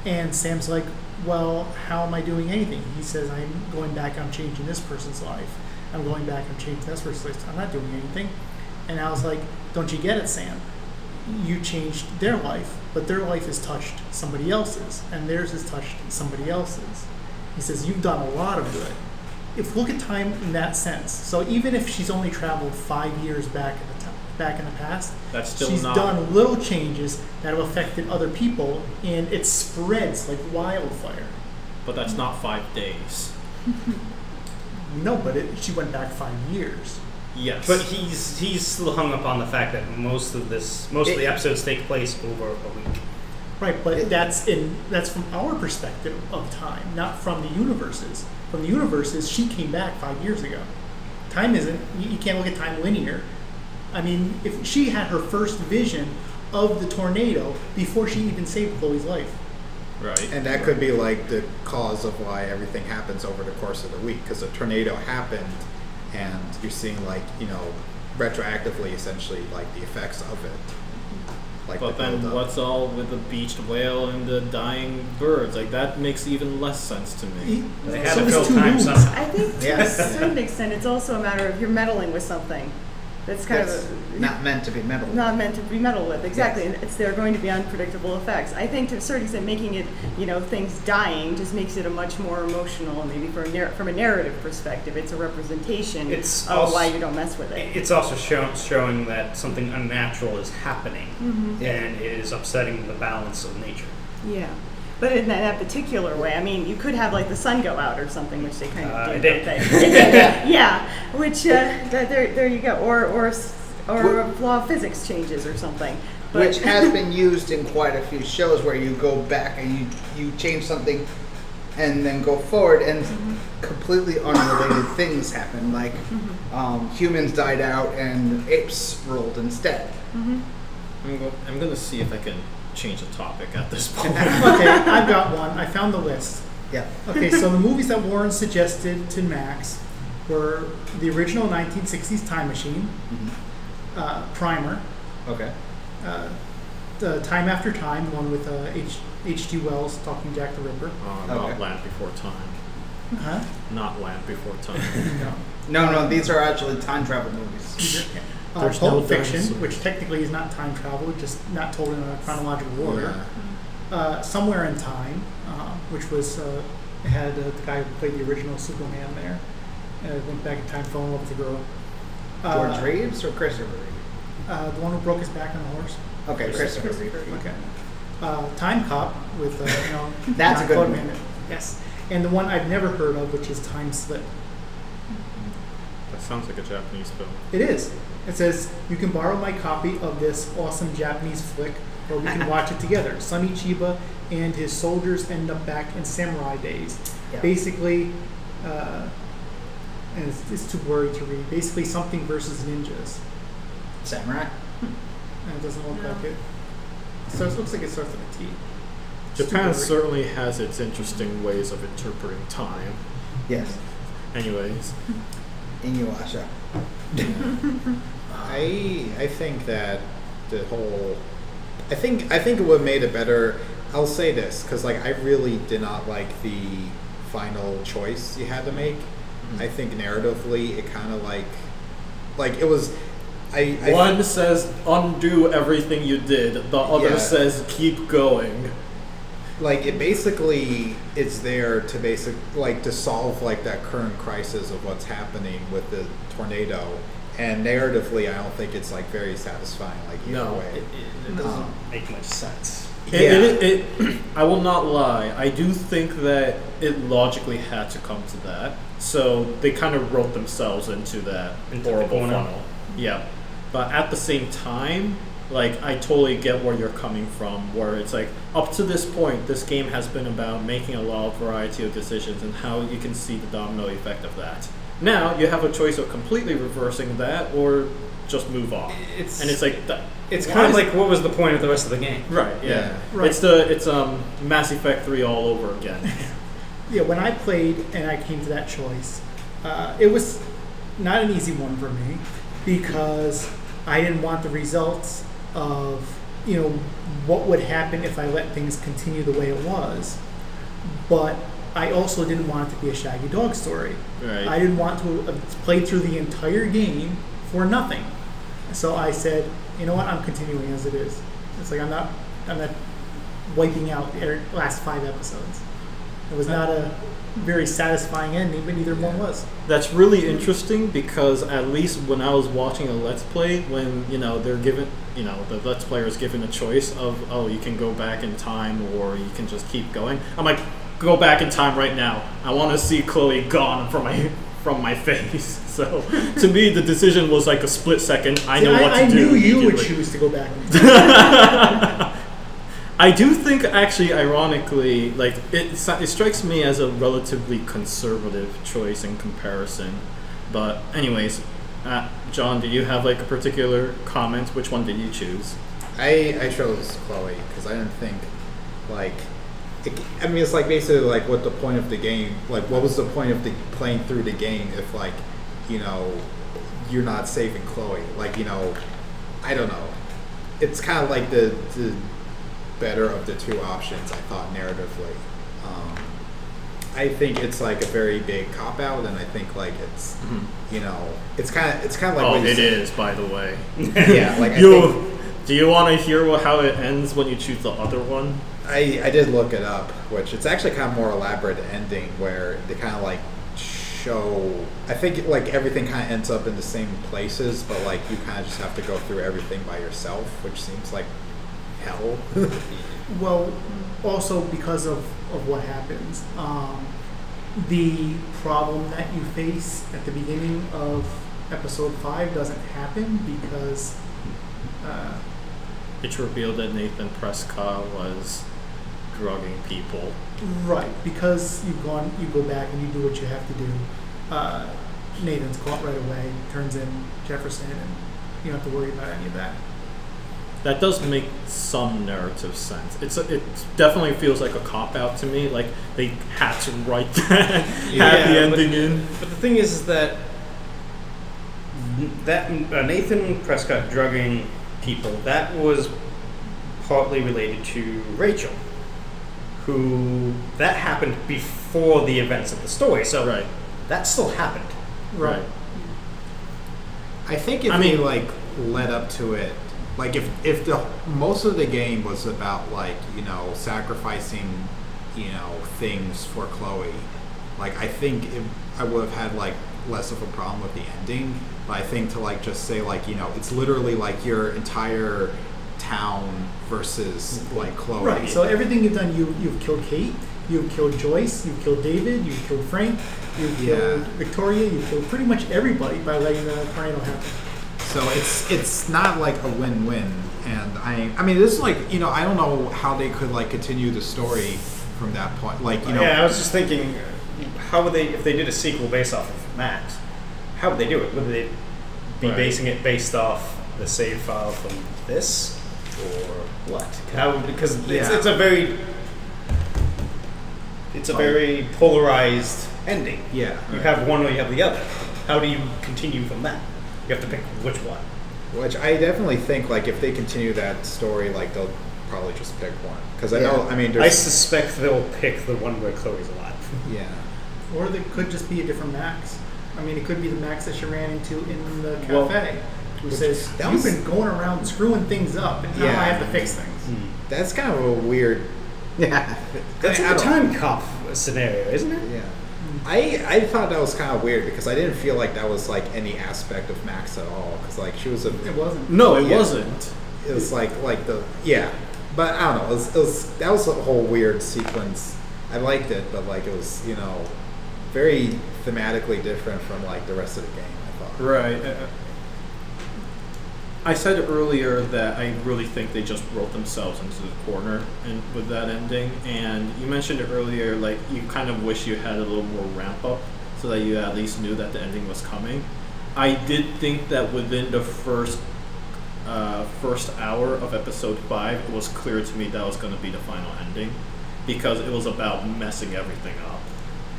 Speaker 1: And Sam's like, well, how am I doing anything? He says, I'm going back, I'm changing this person's life. I'm going back, I'm changing this person's life. I'm not doing anything. And Al's like, don't you get it, Sam? You changed their life, but their life has touched somebody else's, and theirs has touched somebody else's. He says, you've done a lot of good. If look at time in that sense. So even if she's only traveled 5 years back in the past,
Speaker 4: that's still
Speaker 1: she's done little changes that have affected other people, and it spreads like wildfire.
Speaker 4: But that's not 5 days.
Speaker 1: No, but she went back 5 years.
Speaker 6: Yes, but he's still hung up on the fact that most of the episodes take place over a week.
Speaker 1: Right, but that's from our perspective of time, not from the universes. From the universes, she came back 5 years ago. Time isn't. You can't look at time linear. I mean, if she had her first vision of the tornado before she even saved Chloe's life.
Speaker 2: Right. And that could be like the cause of why everything happens over the course of the week, because a tornado happened and you're seeing retroactively essentially like the effects of it.
Speaker 4: But then what's all with the beached whale and the dying birds? Like, that makes even less sense to me.
Speaker 6: They had to fill time somehow.
Speaker 3: I think to a certain extent it's also a matter of you're meddling with something. That's kind of
Speaker 5: not meant to be meddled with.
Speaker 3: Not meant to be meddled with, exactly.
Speaker 5: Yes.
Speaker 3: And there are going to be unpredictable effects. I think to a certain extent making it, things dying just makes it a much more emotional, maybe from a narrative perspective, it's a representation of why you don't mess with it.
Speaker 6: It's also showing that something unnatural is happening, and it is upsetting the balance of nature.
Speaker 3: Yeah. But in that particular way, I mean, you could have the sun go out or something, which they kind of did.
Speaker 6: It
Speaker 3: did. Yeah. Which there you go, or a law of physics changes or something. But
Speaker 5: which has been used in quite a few shows where you go back and you change something, and then go forward, and completely unrelated things happen. Like humans died out and apes ruled instead.
Speaker 4: I'm going to see if I can change the topic at this point.
Speaker 1: Okay, I've got one. I found the list.
Speaker 5: Yeah.
Speaker 1: Okay, so the movies that Warren suggested to Max were the original 1960s Time Machine, Primer,
Speaker 5: Okay.
Speaker 1: the Time After Time, the one with H.G. Wells talking Jack the Ripper.
Speaker 4: Not Land Before Time.
Speaker 1: Huh?
Speaker 4: Not Land Before Time.
Speaker 5: No, these are actually time travel movies.
Speaker 4: There's
Speaker 1: Pulp
Speaker 4: no
Speaker 1: Fiction,
Speaker 4: dinosaurs.
Speaker 1: which technically is not time travel, just not told in a chronological order. Somewhere in Time, which was it had the guy who played the original Superman there. Went back in time, fell in love with the girl.
Speaker 5: George Reeves or Christopher Reeve?
Speaker 1: The one who broke his back on a horse.
Speaker 5: Okay, Christopher Reeve.
Speaker 1: Okay. Time Cop with
Speaker 5: That's a good
Speaker 1: Jean-Claude
Speaker 5: one.
Speaker 1: Van Damme. Yes, and the one I've never heard of, which is Time Slip.
Speaker 4: That sounds like a Japanese film.
Speaker 1: It is. It says, you can borrow my copy of this awesome Japanese flick, or we can watch it together. Sonny Chiba and his soldiers end up back in samurai days.
Speaker 5: Yeah.
Speaker 1: Basically, and it's too blurry to read, basically something versus ninjas.
Speaker 5: Samurai?
Speaker 1: And it doesn't look like it. So it looks like it starts with a T.
Speaker 4: Japan certainly has its interesting ways of interpreting time.
Speaker 5: Yes.
Speaker 4: Anyways.
Speaker 5: Inuyasha.
Speaker 2: I think that the whole I think it would have made it better. I'll say this because like I really did not like the final choice you had to make. I think narratively it kind of like it was.
Speaker 4: One says undo everything you did. The other says keep going.
Speaker 2: Like it basically is there to to solve like that current crisis of what's happening with the tornado. And narratively, I don't think it's like very satisfying. Like either way,
Speaker 6: it doesn't make much sense.
Speaker 4: I will not lie. I do think that it logically had to come to that. So they kind of wrote themselves into that horrible funnel. Yeah. But at the same time, like I totally get where you're coming from, where it's like up to this point, this game has been about making a lot of variety of decisions and how you can see the domino effect of that. Now you have a choice of completely reversing that or just move on. It's like that.
Speaker 6: It's kind of like what was the point of the rest of the game?
Speaker 4: Right. Yeah. Right. It's Mass Effect 3 all over again.
Speaker 1: Yeah. When I played and I came to that choice, it was not an easy one for me because I didn't want the results of what would happen if I let things continue the way it was, but I also didn't want it to be a Shaggy Dog story.
Speaker 4: Right.
Speaker 1: I didn't want to have played through the entire game for nothing. So I said, you know what, I'm continuing as it is. It's like I'm not wiping out the last 5 episodes. It was not a very satisfying ending, but neither one was.
Speaker 4: That's really interesting because at least when I was watching a Let's Play, when they're given, the Let's Player is given a choice of, you can go back in time or you can just keep going. I'm like, go back in time right now. I want to see Chloe gone from my face. So to me, the decision was like a split second. I know what to do.
Speaker 1: I knew you would choose to go back in time.
Speaker 4: I do think, actually, ironically, like it strikes me as a relatively conservative choice in comparison. But anyways, John, do you have like a particular comment? Which one did you choose?
Speaker 2: I chose Chloe because I didn't think like. It's like basically like what the point of the game, like what was the point of the playing through the game if like, you're not saving Chloe, like, I don't know. It's kind of like the better of the two options, I thought, narratively. I think it's like a very big cop out, and I think like it's, it's kind of like.
Speaker 4: Oh, it is, by the way.
Speaker 2: Yeah, like
Speaker 4: do you want to hear how it ends when you choose the other one?
Speaker 2: I did look it up, which it's actually kind of more elaborate ending where they kind of like show. I think like everything kind of ends up in the same places, but like you kind of just have to go through everything by yourself, which seems like hell.
Speaker 1: Well, also because of what happens, the problem that you face at the beginning of episode 5 doesn't happen because
Speaker 4: it's revealed that Nathan Prescott was drugging people.
Speaker 1: Right, because you go back and you do what you have to do. Nathan's caught right away, turns in Jefferson, and you don't have to worry about any of that.
Speaker 4: That does make some narrative sense. It definitely feels like a cop-out to me. Like they had to write that happy ending in.
Speaker 6: But the thing is that Nathan Prescott drugging people, that was partly related to Rachel, that happened before the events of the story. So that still happened.
Speaker 4: Right.
Speaker 2: I think if they like led up to it. Like if the most of the game was about like sacrificing things for Chloe, like I think I would have had like less of a problem with the ending. But I think to like just say like it's literally like your entire town versus like Chloe.
Speaker 1: Right. So everything you've done, you've killed Kate, you've killed Joyce, you've killed David, you've killed Frank, you've killed Victoria, you've killed pretty much everybody by letting the tornado happen.
Speaker 2: So it's not like a win-win, and I mean this is like I don't know how they could like continue the story from that point. Like
Speaker 6: I was just thinking, how would they if they did a sequel based off of Max? How would they do it? Would they be basing it based off the save file from this, or what? Because it's a very polarized ending.
Speaker 2: Yeah,
Speaker 6: you have one or you have the other. how do you continue from that? You have to pick which one.
Speaker 2: Which I definitely think, like, if they continue that story, like, they'll probably just pick one. Because I know, I mean,
Speaker 6: I suspect they'll pick the one where Chloe's alive.
Speaker 2: Yeah.
Speaker 1: Or they could just be a different Max. I mean, it could be the Max that she ran into in the cafe, who says, "You've been going around screwing things up, and now I have to fix things."
Speaker 2: That's kind of a weird.
Speaker 5: Yeah.
Speaker 6: That's a time cop scenario, isn't it?
Speaker 2: Yeah. I thought that was kind of weird because I didn't feel like that was like any aspect of Max at all. Because like she was a.
Speaker 1: It wasn't.
Speaker 4: No, it wasn't.
Speaker 2: It was like the but I don't know. That was a whole weird sequence. I liked it, but like it was very thematically different from like the rest of the game. I thought.
Speaker 4: Right. I said earlier that I really think they just wrote themselves into the corner and with that ending. And you mentioned it earlier, like you kind of wish you had a little more ramp up so that you at least knew that the ending was coming. I did think that within the first hour of episode 5, it was clear to me that was going to be the final ending because it was about messing everything up.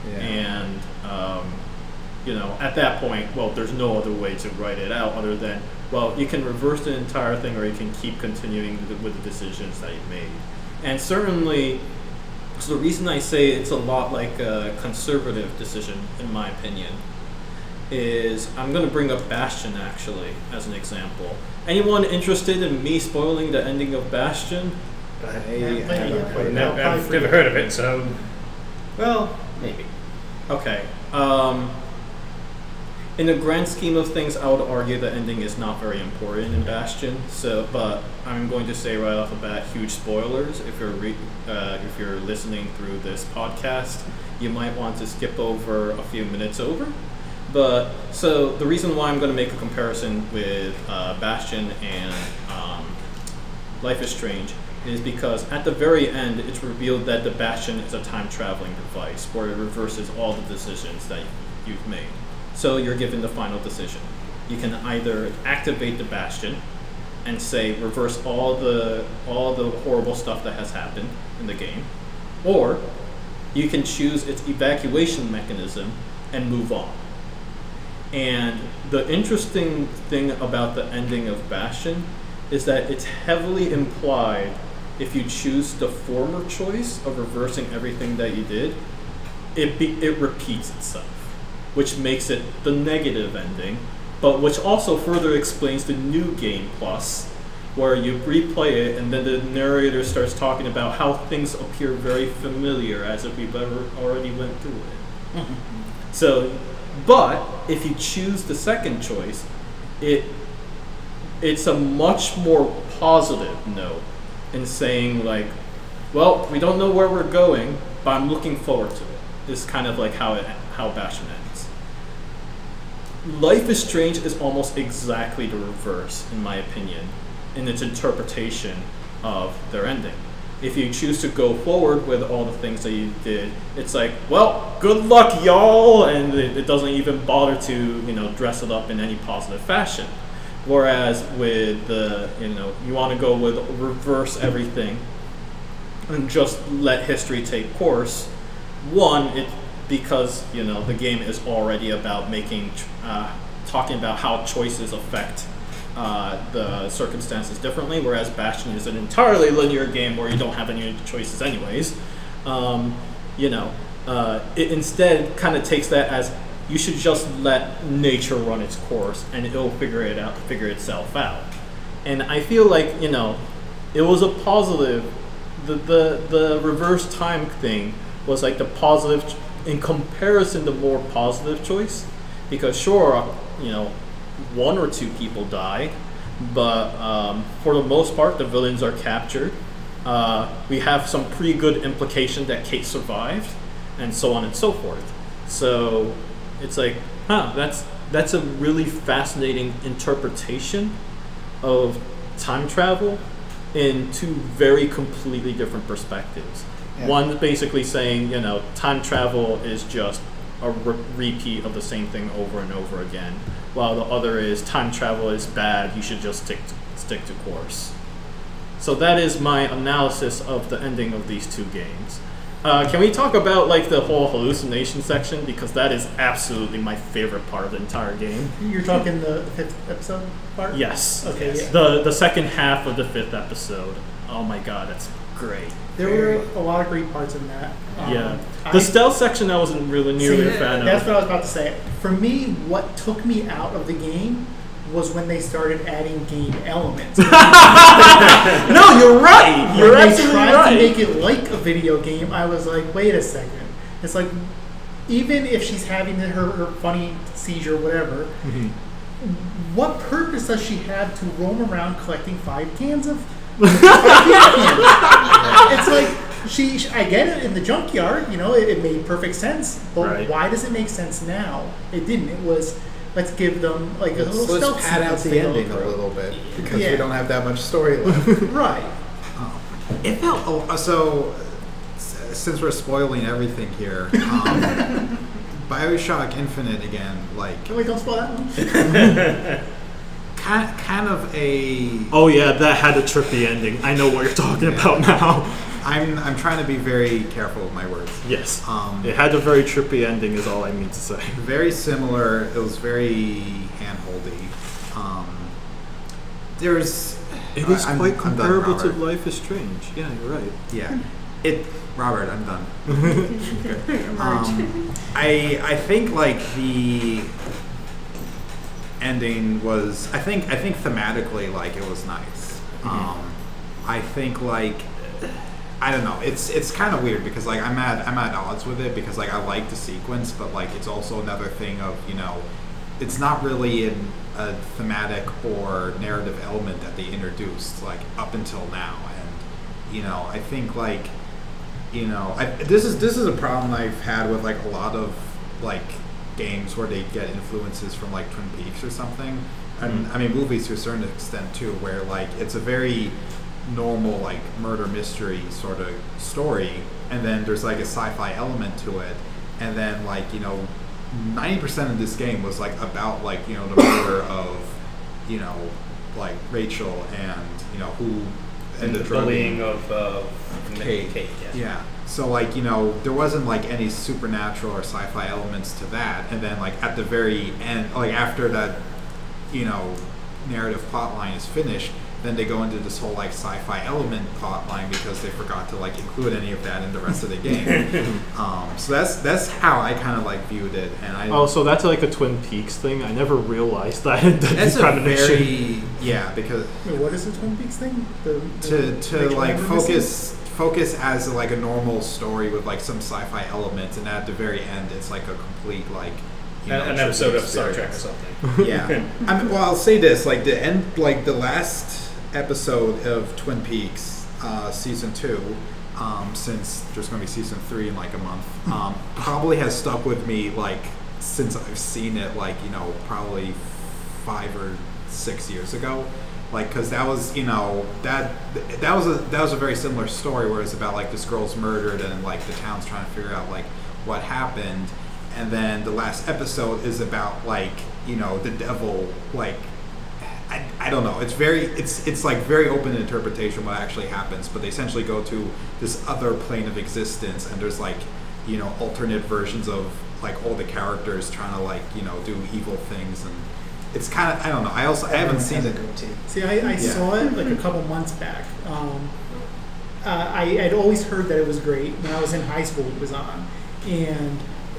Speaker 2: Yeah.
Speaker 4: And at that point, well, there's no other way to write it out other than, well, you can reverse the entire thing or you can keep continuing with the decisions that you made. And certainly, so the reason I say it's a lot like a conservative decision, in my opinion, is I'm going to bring up Bastion, actually, as an example. Anyone interested in me spoiling the ending of Bastion?
Speaker 6: I've never heard of it, so... Well, maybe.
Speaker 4: Okay. In the grand scheme of things, I would argue the ending is not very important in Bastion. But I'm going to say right off the bat, huge spoilers. If you're listening through this podcast, you might want to skip over a few minutes over. But so the reason why I'm going to make a comparison with Bastion and Life is Strange is because at the very end, it's revealed that the Bastion is a time traveling device where it reverses all the decisions that you've made. So you're given the final decision. You can either activate the Bastion and say reverse all the horrible stuff that has happened in the game, or you can choose its evacuation mechanism and move on. And the interesting thing about the ending of Bastion is that it's heavily implied if you choose the former choice of reversing everything that you did, it repeats itself, which makes it the negative ending, but which also further explains the new game plus, where you replay it and then the narrator starts talking about how things appear very familiar as if we've already went through it. Mm-hmm. So, but if you choose the second choice, it's a much more positive note in saying like, well, we don't know where we're going, but I'm looking forward to it. It's kind of like how Bastion ends. Life is Strange is almost exactly the reverse, in my opinion, in its interpretation of their ending. If you choose to go forward with all the things that you did, it's like, well, good luck, y'all, and it doesn't even bother to, dress it up in any positive fashion. Whereas with you want to go with reverse everything and just let history take course. One, because the game is already about talking about how choices affect the circumstances differently, whereas Bastion is an entirely linear game where you don't have any choices anyways. It instead kind of takes that as you should just let nature run its course and it'll figure itself out. And I feel like it was a positive. The reverse time thing was like the positive in comparison to more positive choice, because sure, one or two people die, but for the most part, the villains are captured. We have some pretty good implication that Kate survived, and so on and so forth. So it's like, that's a really fascinating interpretation of time travel in two very completely different perspectives. Yeah. One basically saying, time travel is just a repeat of the same thing over and over again, while the other is time travel is bad, you should just stick to course. So that is my analysis of the ending of these two games. Can we talk about like the whole hallucination section, because that is absolutely my favorite part of the entire game.
Speaker 1: You're talking the 5th episode part?
Speaker 4: Yes.
Speaker 1: Okay.
Speaker 4: Yes.
Speaker 1: Yeah.
Speaker 4: The second half of the 5th episode. Oh my god, that's great.
Speaker 1: There were a lot of great parts in that.
Speaker 4: Yeah. The stealth section I wasn't really nearly a fan
Speaker 1: That's
Speaker 4: of.
Speaker 1: what I was about to say. For me, what took me out of the game was when they started adding game elements.
Speaker 4: No, you're right. You're
Speaker 1: when they
Speaker 4: absolutely
Speaker 1: tried
Speaker 4: right.
Speaker 1: to make it like a video game, I was like, wait a second. It's like, even if she's having her funny seizure, whatever, what purpose does she have to roam around collecting 5 cans of It's like I get it in the junkyard, it made perfect sense, but
Speaker 4: Right.
Speaker 1: why does it make sense now? It didn't. It was, let's give them like a little
Speaker 2: Let's
Speaker 1: stealth
Speaker 2: pad out
Speaker 1: sequence
Speaker 2: the
Speaker 1: to go
Speaker 2: ending a
Speaker 1: through.
Speaker 2: little bit because
Speaker 1: Yeah.
Speaker 2: we don't have that much story left.
Speaker 1: Right.
Speaker 2: It felt so. Since we're spoiling everything here, BioShock Infinite again, like
Speaker 1: Wait, don't spoil that one.
Speaker 2: kind of a.
Speaker 4: Oh yeah, that had a trippy ending. I know what you're talking about now.
Speaker 2: I'm trying to be very careful with my words.
Speaker 4: Yes. It had a very trippy ending, is all I mean to say.
Speaker 2: Very similar. It was very handholdy. There's.
Speaker 4: It is
Speaker 2: I'm
Speaker 4: quite
Speaker 2: done,
Speaker 4: comparable to
Speaker 2: Robert.
Speaker 4: Life is Strange. Yeah, you're right.
Speaker 2: Yeah. Robert, I'm done. I think like the ending was. I think thematically like it was nice. I think like. I don't know. It's kind of weird because like I'm at odds with it because like I like the sequence, but like it's also another thing of it's not really a thematic or narrative element that they introduced like up until now, and I think like this is a problem I've had with like a lot of like games where they get influences from like Twin Peaks or something, and I mean movies to a certain extent too, where like it's a very normal like murder mystery sort of story, and then there's like a sci-fi element to it, and then like 90% of this game was like about like the murder of like Rachel and who
Speaker 6: and the bullying of
Speaker 2: Kate. Yeah. So like there wasn't like any supernatural or sci-fi elements to that, and then like at the very end, like after that narrative plot line is finished, then they go into this whole like sci-fi element plot line because they forgot to like include any of that in the rest of the game. So that's how I kind of like viewed it, and
Speaker 4: so that's like a Twin Peaks thing. I never realized that.
Speaker 2: that's a very because
Speaker 1: Wait, what is the Twin Peaks thing?
Speaker 2: to like focus as like a normal story with like some sci-fi elements, and at the very end it's like a complete like
Speaker 6: an episode of Star Trek or something.
Speaker 2: Yeah. I'll say this, like the end, like the last episode of Twin Peaks season 2, since there's going to be season 3 in like a month, probably has stuck with me like since I've seen it, like probably 5 or 6 years ago, like because that was that was a very similar story where it's about like this girl's murdered and like the town's trying to figure out like what happened. And then the last episode is about like the devil, like I don't know. It's like very open interpretation what actually happens, but they essentially go to this other plane of existence, and there's like alternate versions of like all the characters trying to like do evil things, and it's kind of I don't know. I haven't seen it.
Speaker 1: See, I saw it like a couple months back. I'd always heard that it was great when I was in high school. It was on, and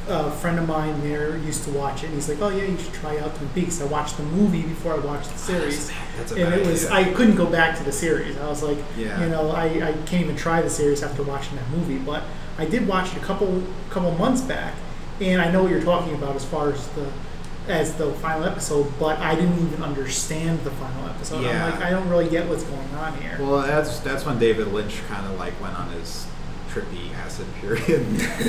Speaker 1: a friend of mine there used to watch it, and he's like, "Oh yeah, you should try out Twin Peaks." I watched the movie before I watched the series,
Speaker 2: That's a
Speaker 1: and
Speaker 2: bad
Speaker 1: it was
Speaker 2: idea.
Speaker 1: I couldn't go back to the series. I was like,
Speaker 2: Yeah.
Speaker 1: I can't even try the series after watching that movie. But I did watch it a couple months back, and I know what you're talking about as far as the final episode, but I didn't even understand the final episode.
Speaker 2: Yeah.
Speaker 1: I'm like, I don't really get what's going on here.
Speaker 2: Well, that's when David Lynch kind of like went on his trippy acid period.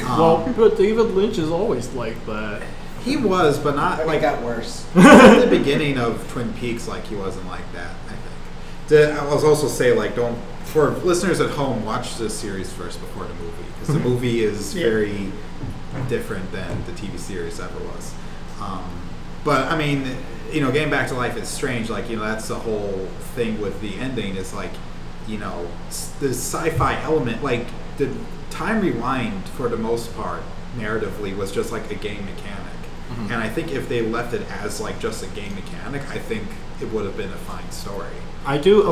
Speaker 4: But David Lynch is always like that.
Speaker 2: He was, but not
Speaker 5: But
Speaker 2: like
Speaker 5: it got worse.
Speaker 2: at the beginning of Twin Peaks. Like he wasn't like that. I think. I was also say like don't for listeners at home watch the series first before the movie because the movie is very different than the TV series ever was. But I mean, getting back to Life is Strange, like that's the whole thing with the ending is like, the sci-fi element, like the time rewind for the most part narratively was just like a game mechanic, and I think if they left it as like just a game mechanic, I think it would have been a fine story.
Speaker 4: I do.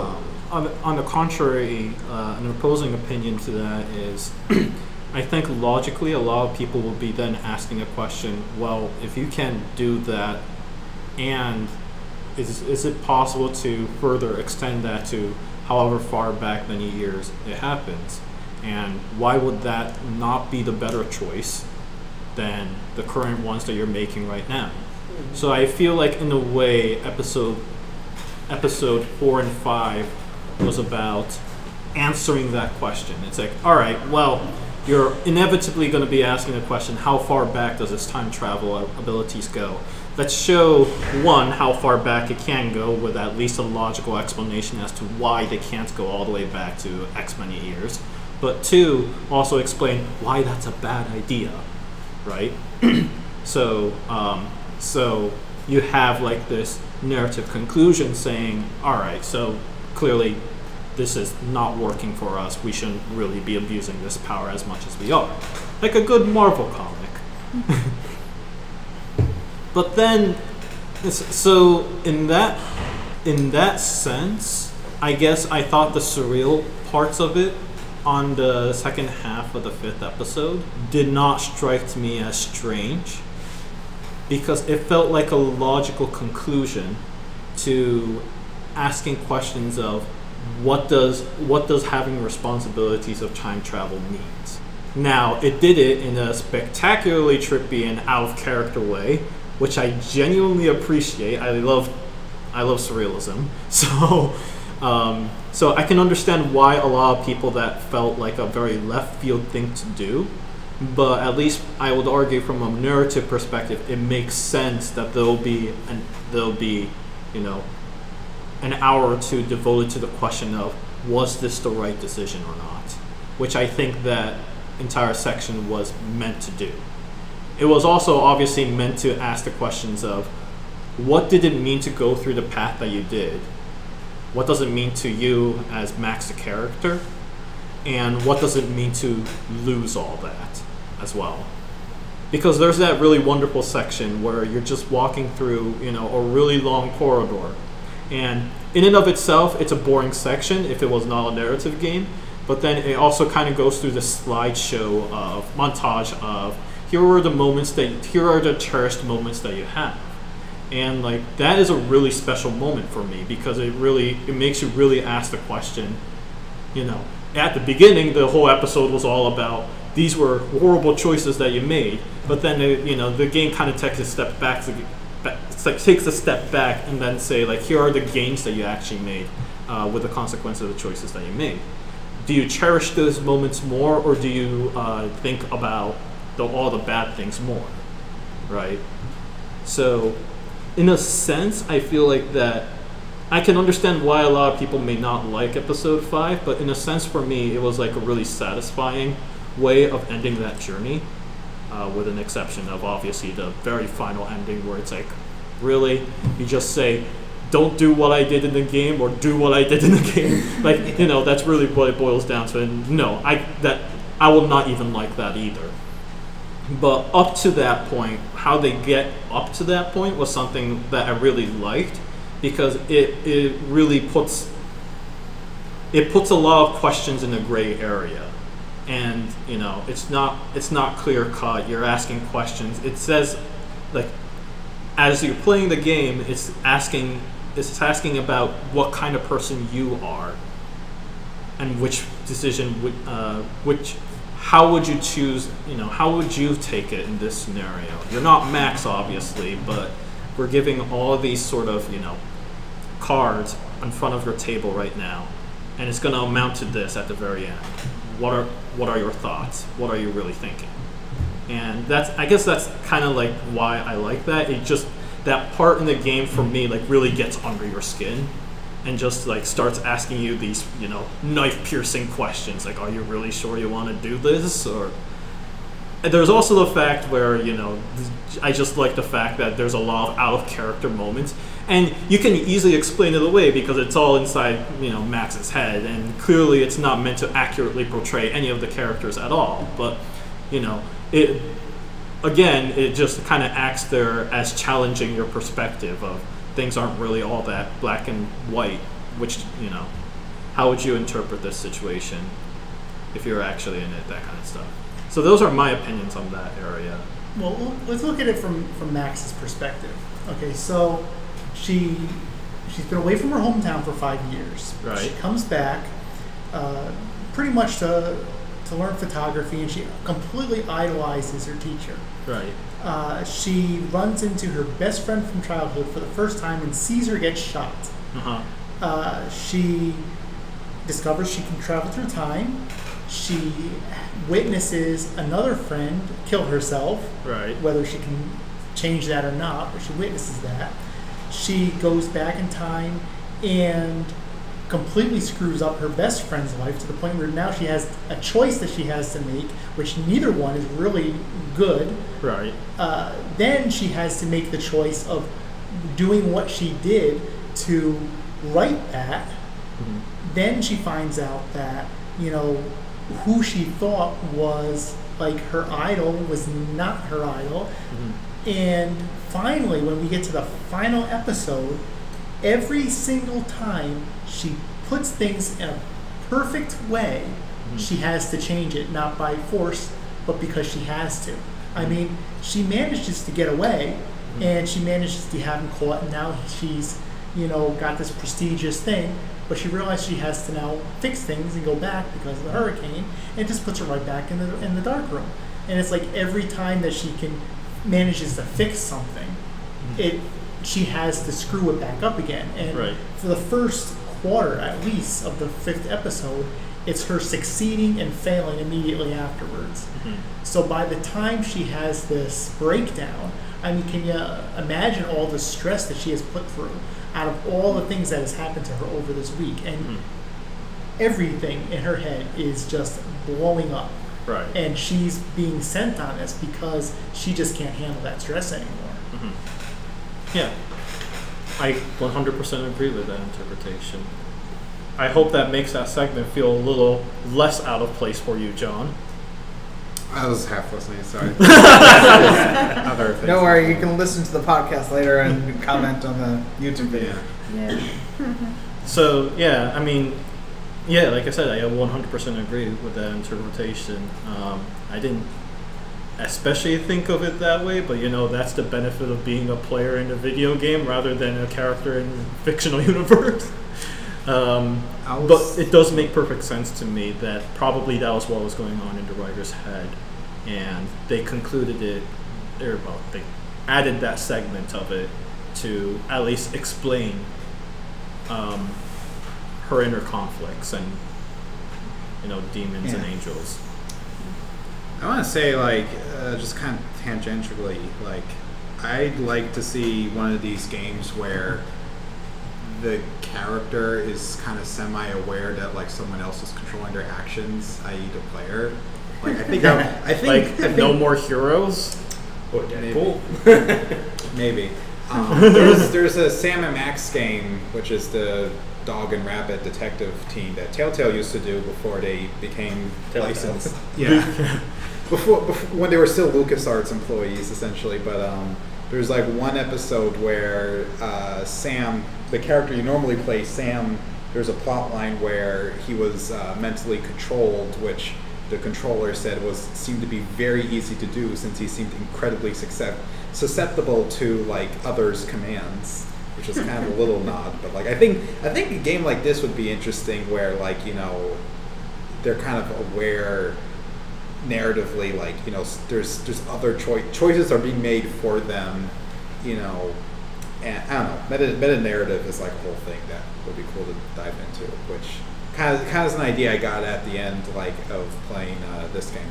Speaker 4: On the contrary, an opposing opinion to that is, I think logically, a lot of people will be then asking a question. Well, if you can do that, and is it possible to further extend that to however far back many years it happens? And why would that not be the better choice than the current ones that you're making right now? So I feel like in a way, episode 4 and 5 was about answering that question. It's like, all right, well, you're inevitably going to be asking the question, how far back does this time travel abilities go? Let's show, one, how far back it can go with at least a logical explanation as to why they can't go all the way back to X many years. But two, also explain why that's a bad idea, right? So you have like this narrative conclusion saying, all right, so clearly this is not working for us. We shouldn't really be abusing this power as much as we are. Like a good Marvel comic. But then, so in that sense, I guess I thought the surreal parts of it on the second half of the 5th episode did not strike me as strange, because it felt like a logical conclusion to asking questions of what does having responsibilities of time travel means. Now, it did it in a spectacularly trippy and out of character way, which I genuinely appreciate. I love surrealism. So I can understand why a lot of people that felt like a very left field thing to do, but at least I would argue from a narrative perspective, it makes sense that there'll be an hour or two devoted to the question of, was this the right decision or not? Which I think that entire section was meant to do. It was also obviously meant to ask the questions of, what did it mean to go through the path that you did? What does it mean to you as Max the character? And what does it mean to lose all that as well? Because there's that really wonderful section where you're just walking through, a really long corridor. And in and of itself, it's a boring section if it was not a narrative game. But then it also kind of goes through this slideshow of montage of, here are the cherished moments that you have. And like that is a really special moment for me, because it makes you really ask the question, at the beginning the whole episode was all about these were horrible choices that you made, but then the game kind of takes a step back and then say, like, here are the gains that you actually made with the consequence of the choices that you made. Do you cherish those moments more, or do you think about all the bad things more, right? So in a sense, I feel like that I can understand why a lot of people may not like episode 5, but in a sense for me, it was like a really satisfying way of ending that journey, with an exception of obviously the very final ending where it's like, really, you just say, don't do what I did in the game, or do what I did in the game. Like, that's really what it boils down to. And no, I will not even like that either. But up to that point, how they get up to that point was something that I really liked, because it really puts a lot of questions in a gray area. And it's not clear cut. You're asking questions. It says, like, as you're playing the game, it's asking about what kind of person you are, and which decision how would you choose, how would you take it in this scenario? You're not Max, obviously, but we're giving all of these sort of, cards in front of your table right now, and it's going to amount to this at the very end. What are your thoughts? What are you really thinking? And I guess that's kind of like why I like that. It just, that part in the game for me, like, really gets under your skin and just like starts asking you these, knife-piercing questions, like, are you really sure you want to do this? Or there's also the fact where, I just like the fact that there's a lot of out-of-character moments,
Speaker 8: and you can easily explain it away because it's all inside, Max's head, and clearly it's not meant to accurately portray any of the characters at all. But, it just kind of acts there as challenging your perspective of things aren't really all that black and white, which, how would you interpret this situation if you're actually in it, that kind of stuff. So those are my opinions on that area.
Speaker 1: Well, let's look at it from Max's perspective. Okay, so she's been away from her hometown for 5 years.
Speaker 8: Right.
Speaker 1: She comes back pretty much to learn photography, and she completely idolizes her teacher.
Speaker 8: Right.
Speaker 1: She runs into her best friend from childhood for the first time and sees her get shot.
Speaker 8: Uh-huh.
Speaker 1: She discovers she can travel through time. She witnesses another friend kill herself.
Speaker 8: Right.
Speaker 1: Whether she can change that or not, but she witnesses that. She goes back in time and completely screws up her best friend's life to the point where now she has a choice that she has to make, which neither one is really good.
Speaker 8: Right.
Speaker 1: Then she has to make the choice of doing what she did to right that.
Speaker 8: Mm-hmm.
Speaker 1: Then she finds out that, who she thought was like her idol was not her idol.
Speaker 8: Mm-hmm.
Speaker 1: And finally, when we get to the final episode, every single time she puts things in a perfect way,
Speaker 8: Mm-hmm.
Speaker 1: she has to change it, not by force, but because she has to. I mean, she manages to get away,
Speaker 8: Mm-hmm.
Speaker 1: and she manages to have him caught, and now she's, got this prestigious thing, but she realized she has to now fix things and go back because of the hurricane, and it just puts her right back in the dark room. And it's like every time that she manages to fix something, she has to screw it back up again. And
Speaker 8: Right.
Speaker 1: for the first quarter, at least, of the 5th episode, it's her succeeding and failing immediately afterwards.
Speaker 8: Mm-hmm.
Speaker 1: So by the time she has this breakdown, I mean, can you imagine all the stress that she has put through out of all the things that has happened to her over this week? And everything in her head is just blowing up.
Speaker 8: Right.
Speaker 1: And she's being sent on this because she just can't handle that stress anymore.
Speaker 8: Mm-hmm. Yeah. I 100% agree with that interpretation. I hope that makes that segment feel a little less out of place for you, John.
Speaker 2: I was half listening, sorry. Other things.
Speaker 5: Don't worry, you can listen to the podcast later and comment on the YouTube video.
Speaker 3: Yeah.
Speaker 8: So, yeah, I mean, like I said, I 100% agree with that interpretation. I didn't especially think of it that way, but that's the benefit of being a player in a video game rather than a character in a fictional universe. But it does make perfect sense to me that probably that was what was going on in the writer's head, and they concluded it, they added that segment of it to at least explain her inner conflicts and demons and angels.
Speaker 2: I want to say, just kind of tangentially, I'd like to see one of these games where the character is kind of semi-aware that someone else is controlling their actions, i.e., the player. I think
Speaker 8: No More Heroes.
Speaker 6: Or Deadpool.
Speaker 2: Maybe. There's a Sam and Max game, which is the dog and rabbit detective team that Telltale used to do before they became licensed. Yeah. before when they were still LucasArts employees, essentially. But there's one episode where Sam, the character you normally play, Sam, there's a plot line where he was mentally controlled, which the controller said seemed to be very easy to do since he seemed incredibly susceptible to others' commands, which is kind of a little nod. But I think a game like this would be interesting where they're kind of aware narratively, there's other choices are being made for them, and I don't know, meta narrative is a whole thing that would be cool to dive into, which kind of is an idea I got at the end of playing this game.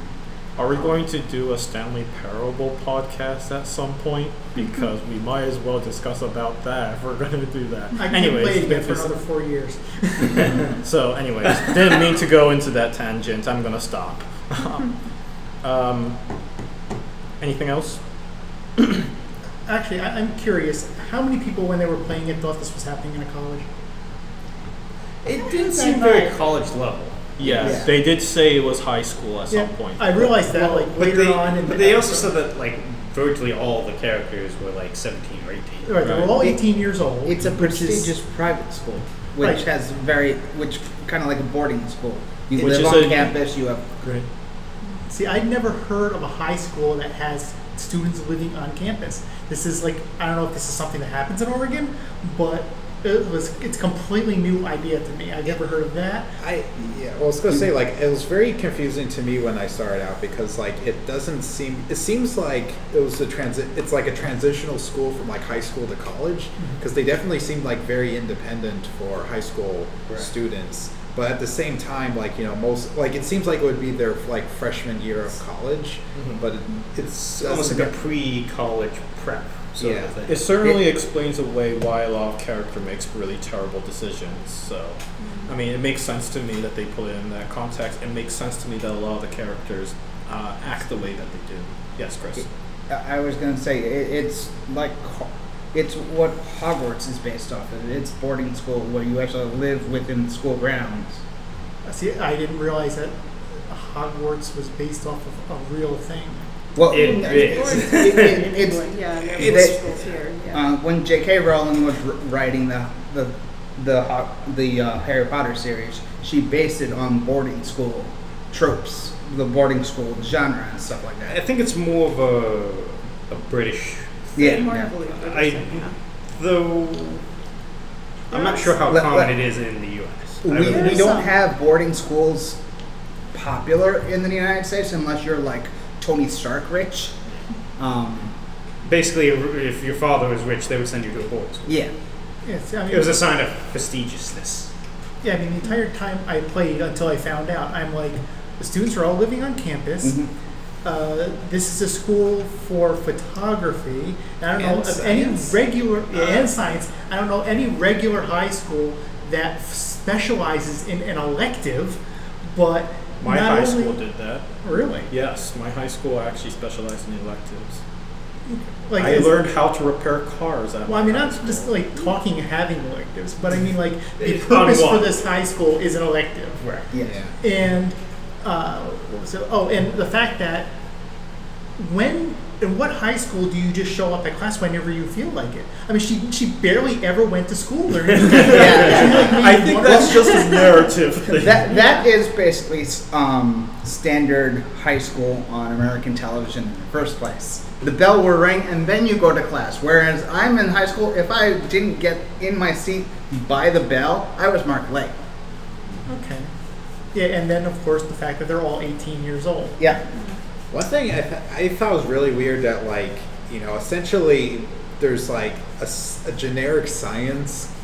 Speaker 8: Are we going to do a Stanley Parable podcast at some point? Because we might as well discuss about that if we're going to do that.
Speaker 1: I can't play it again for another 4 years.
Speaker 8: So anyways, didn't mean to go into that tangent. I'm going to stop. Anything else?
Speaker 1: actually, I'm curious. How many people, when they were playing it, thought this was happening in a college?
Speaker 6: It didn't seem very college level.
Speaker 8: Yes, they did say it was high school at some point.
Speaker 1: I realized that like later on.
Speaker 6: But they also said that like virtually all the characters were like 17 or 18.
Speaker 1: Right, they were all 18 years old.
Speaker 5: It's a
Speaker 1: which is-
Speaker 5: prestigious private school, which
Speaker 1: Right.
Speaker 5: has which kind of like a boarding school. You
Speaker 8: Which
Speaker 5: live
Speaker 8: is
Speaker 5: on
Speaker 8: a-
Speaker 5: campus. You have
Speaker 8: Great.
Speaker 1: See, I'd never heard of a high school that has students living on campus. This is like, I don't know if this is something that happens in Oregon, but it's a completely new idea to me. I'd never heard of that.
Speaker 2: Well, I was gonna say, like, it was very confusing to me when I started out because, like, it seems like it was it's like a transitional school from like high school to college because they definitely seemed like very independent for high school students. But at the same time, like, you know, most, like, it seems like it would be their like freshman year of college, but it's
Speaker 6: almost like a pre-college prep sort of thing.
Speaker 8: It certainly explains away why a lot of character makes really terrible decisions. So, I mean, it makes sense to me that they put it in that context. It makes sense to me that a lot of the characters act the way that they do. Yes, Chris.
Speaker 5: I was going to say it's like it's what Hogwarts is based off of. It's boarding school where you actually live within the school grounds.
Speaker 1: See, I didn't realize that Hogwarts was based off of a real thing.
Speaker 5: Well,
Speaker 6: It is.
Speaker 5: it's
Speaker 3: yeah,
Speaker 5: it's-
Speaker 3: schools here. Yeah.
Speaker 5: when J.K. Rowling was writing the Harry Potter series, she based it on boarding school tropes, the boarding school genre and stuff like
Speaker 6: I
Speaker 5: that.
Speaker 6: think it's more of a British.
Speaker 5: Yeah,
Speaker 3: More
Speaker 5: yeah.
Speaker 3: heavily
Speaker 6: Though I'm not sure how common it is in the U.S.
Speaker 5: We don't have boarding schools popular in the United States unless you're like Tony Stark rich.
Speaker 6: Basically, if your father was rich, they would send you to a boarding school.
Speaker 5: Yeah.
Speaker 1: Yes, I mean,
Speaker 6: It was a sign of prestigiousness.
Speaker 1: yeah, I mean, the entire time I played until I found out, I'm like, the students are all living on campus.
Speaker 5: Mhm.
Speaker 1: This is a school for photography. I don't know
Speaker 2: And
Speaker 1: of any
Speaker 2: science.
Speaker 1: regular and science. I don't know any regular high school that specializes in an elective, but
Speaker 8: My
Speaker 1: not
Speaker 8: high
Speaker 1: only,
Speaker 8: school did that.
Speaker 1: Really?
Speaker 8: Yes, my high school actually specialized in electives.
Speaker 1: Like
Speaker 8: I
Speaker 1: is-
Speaker 8: learned how to repair cars at
Speaker 1: Well, I
Speaker 8: my
Speaker 1: mean,
Speaker 8: high
Speaker 1: not
Speaker 8: school.
Speaker 1: just like talking and having electives, but I mean, like the
Speaker 6: It's
Speaker 1: purpose
Speaker 6: on
Speaker 1: for
Speaker 6: what?
Speaker 1: this high school is an elective.
Speaker 6: Right.
Speaker 5: Yes.
Speaker 2: Yeah.
Speaker 1: And what was it? Oh, and the fact that in what high school do you just show up at class whenever you feel like it? I mean, she barely ever went to school or anything.
Speaker 5: Yeah.
Speaker 8: I think that's just a narrative thing.
Speaker 5: That is basically standard high school on American television in the first place. The bell will ring and then you go to class. Whereas I'm in high school, if I didn't get in my seat by the bell, I was marked late.
Speaker 1: Okay. Yeah, and then of course the fact that they're all 18 years old.
Speaker 5: Yeah.
Speaker 2: One thing I thought was really weird that, like, you know, essentially there's like a generic science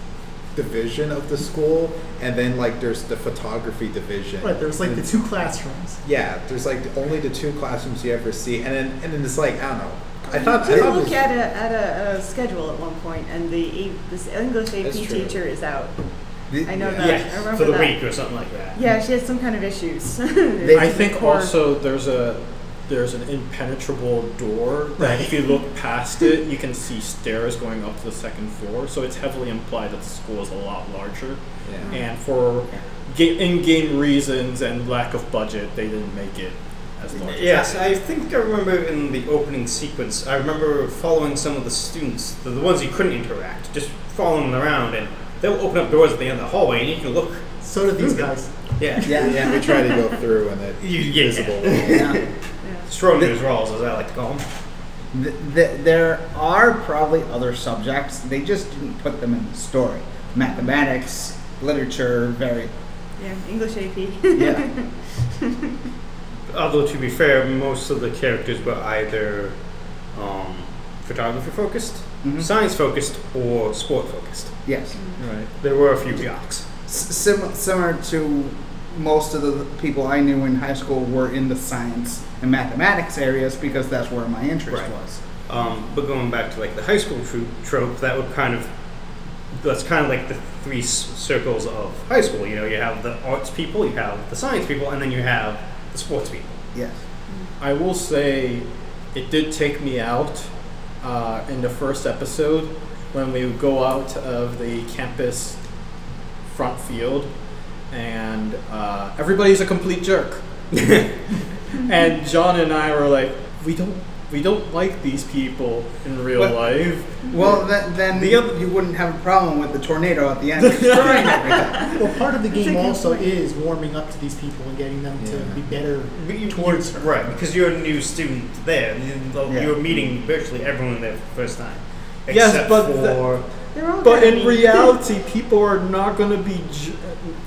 Speaker 2: division of the school, and then like there's the photography division.
Speaker 1: Right, there's like the two classrooms.
Speaker 2: Yeah, there's like only the two classrooms you ever see, and then it's like, I don't know. I thought
Speaker 3: I
Speaker 2: it
Speaker 3: look
Speaker 2: was,
Speaker 3: at a schedule at one point, and this English AP
Speaker 2: That's true.
Speaker 3: teacher is out. I know
Speaker 2: Yeah.
Speaker 3: that. I
Speaker 6: Yeah,
Speaker 3: remember
Speaker 6: for the
Speaker 3: that.
Speaker 6: week or something like that.
Speaker 3: Yeah, she has some kind of issues.
Speaker 8: I think
Speaker 3: Or-
Speaker 8: also there's an impenetrable door that if you look past it, you can see stairs going up to the second floor. So it's heavily implied that the school is a lot larger.
Speaker 2: yeah.
Speaker 8: And for in-game reasons and lack of budget, they didn't make it as large.
Speaker 6: Yes, I think I remember in the opening sequence, I remember following some of the students, the ones you couldn't interact, just following them around, and they'll open up doors at the end of the hallway, and you can look.
Speaker 1: So do these guys.
Speaker 6: Yeah.
Speaker 5: Yeah.
Speaker 2: We try to go through and it
Speaker 6: Yeah.
Speaker 2: visible.
Speaker 5: Yeah.
Speaker 6: Schrodinger's rolls, as I like to call them.
Speaker 5: There are probably other subjects. They just didn't put them in the story. Mathematics, literature, very.
Speaker 3: Yeah, English AP.
Speaker 5: Yeah.
Speaker 6: Although, to be fair, most of the characters were either photography focused,
Speaker 5: Mhm.
Speaker 6: science focused, or sport focused.
Speaker 5: Yes.
Speaker 8: Right.
Speaker 6: There were a few jocks.
Speaker 5: Similar to most of the people I knew in high school were in the science and mathematics areas because that's where my interest
Speaker 6: Right.
Speaker 5: was.
Speaker 6: But going back to like the high school trope, that's kind of like the three circles of high school. You know, you have the arts people, you have the science people, and then you have the sports people.
Speaker 5: Yes.
Speaker 8: I will say it did take me out in the first episode when we go out of the campus front field and everybody's a complete jerk. And John and I were like, we don't like these people in real life.
Speaker 5: Well, then you wouldn't have a problem with the tornado at the end destroying everything.
Speaker 1: Well, part of the game also is warming up to these people and getting them to be better towards her.
Speaker 6: Right, because you're a new student there.
Speaker 5: Yeah.
Speaker 6: You're meeting virtually everyone there for the first time.
Speaker 8: Yes,
Speaker 6: Except
Speaker 8: but
Speaker 6: for...
Speaker 8: But in reality, people are not going to be.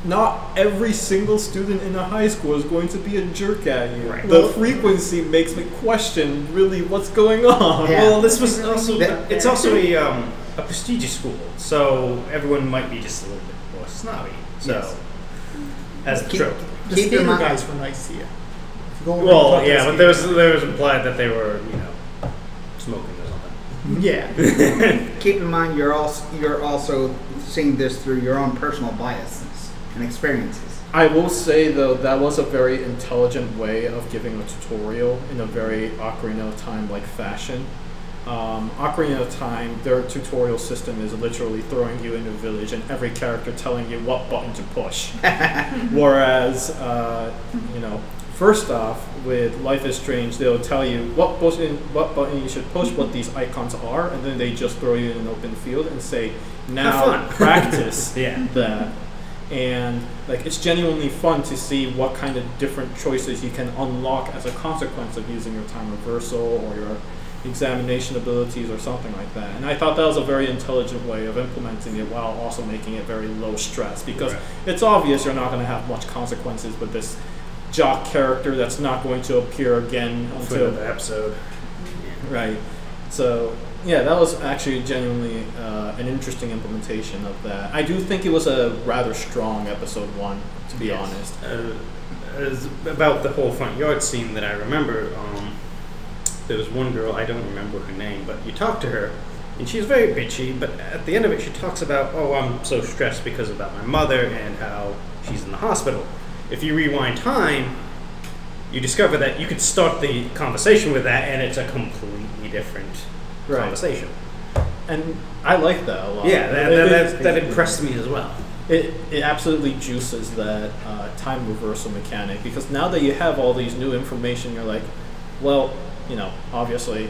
Speaker 8: Not every single student in a high school is going to be a jerk at you.
Speaker 6: Right.
Speaker 8: The frequency makes me question really what's going on.
Speaker 5: Yeah.
Speaker 6: Well, this was also... It's also a prestigious school, so everyone might be just a little bit more snobby. So,
Speaker 5: Yes.
Speaker 6: as the trope.
Speaker 1: The
Speaker 5: Keep in
Speaker 1: skater
Speaker 5: mind-
Speaker 1: guys were nice to you. If you go over and
Speaker 6: Well,
Speaker 1: talk to
Speaker 6: yeah,
Speaker 1: the
Speaker 6: but there
Speaker 1: skater
Speaker 6: was implied that they were, smoking or something.
Speaker 1: guys. Yeah.
Speaker 5: Keep in mind, you're also seeing this through your own personal biases and experiences.
Speaker 8: I will say though that was a very intelligent way of giving a tutorial in a very Ocarina of Time like fashion. Ocarina of Time, their tutorial system is literally throwing you in a village and every character telling you what button to push. Whereas, first off, with Life is Strange, they'll tell you what button you should push, what these icons are, and then they just throw you in an open field and say, now practice that. And it's genuinely fun to see what kind of different choices you can unlock as a consequence of using your time reversal or your examination abilities or something like that. And I thought that was a very intelligent way of implementing it while also making it very low stress, because it's obvious you're not going to have much consequences with this jock character that's not going to appear again until
Speaker 6: the episode.
Speaker 8: Right. So yeah, that was actually genuinely an interesting implementation of that. I do think it was a rather strong episode 1, to be honest.
Speaker 6: As about the whole front yard scene that I remember, there was one girl, I don't remember her name, but you talk to her, and she's very bitchy, but at the end of it she talks about, I'm so stressed because about my mother and how she's in the hospital. If you rewind time, you discover that you could start the conversation with that, and it's a completely different conversation.
Speaker 8: And I like that a lot.
Speaker 6: Yeah, that impressed me as well.
Speaker 8: It absolutely juices that time reversal mechanic, because now that you have all these new information, you're like, well, obviously,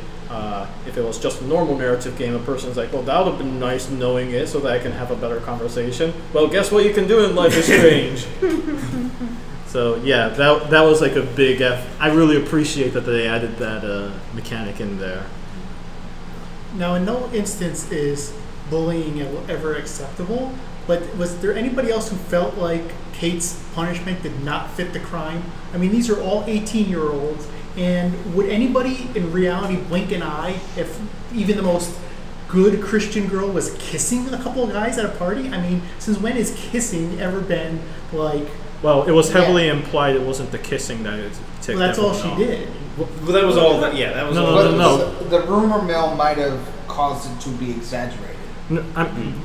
Speaker 8: if it was just a normal narrative game, a person's like, well, that would have been nice knowing it so that I can have a better conversation. Well, guess what you can do in Life is Strange? So yeah, that was like a big F. I really appreciate that they added that mechanic in there.
Speaker 1: Now, in no instance is bullying ever acceptable, but was there anybody else who felt like Kate's punishment did not fit the crime? I mean, these are all 18-year-olds, and would anybody in reality blink an eye if even the most good Christian girl was kissing a couple of guys at a party? I mean, since when has kissing ever been like...
Speaker 8: Well, it was heavily implied it wasn't the kissing that it ticked.
Speaker 1: Well, that's all she did.
Speaker 6: Well, that was all. That was all.
Speaker 8: No.
Speaker 5: The rumor mill might have caused it to be exaggerated.
Speaker 8: No,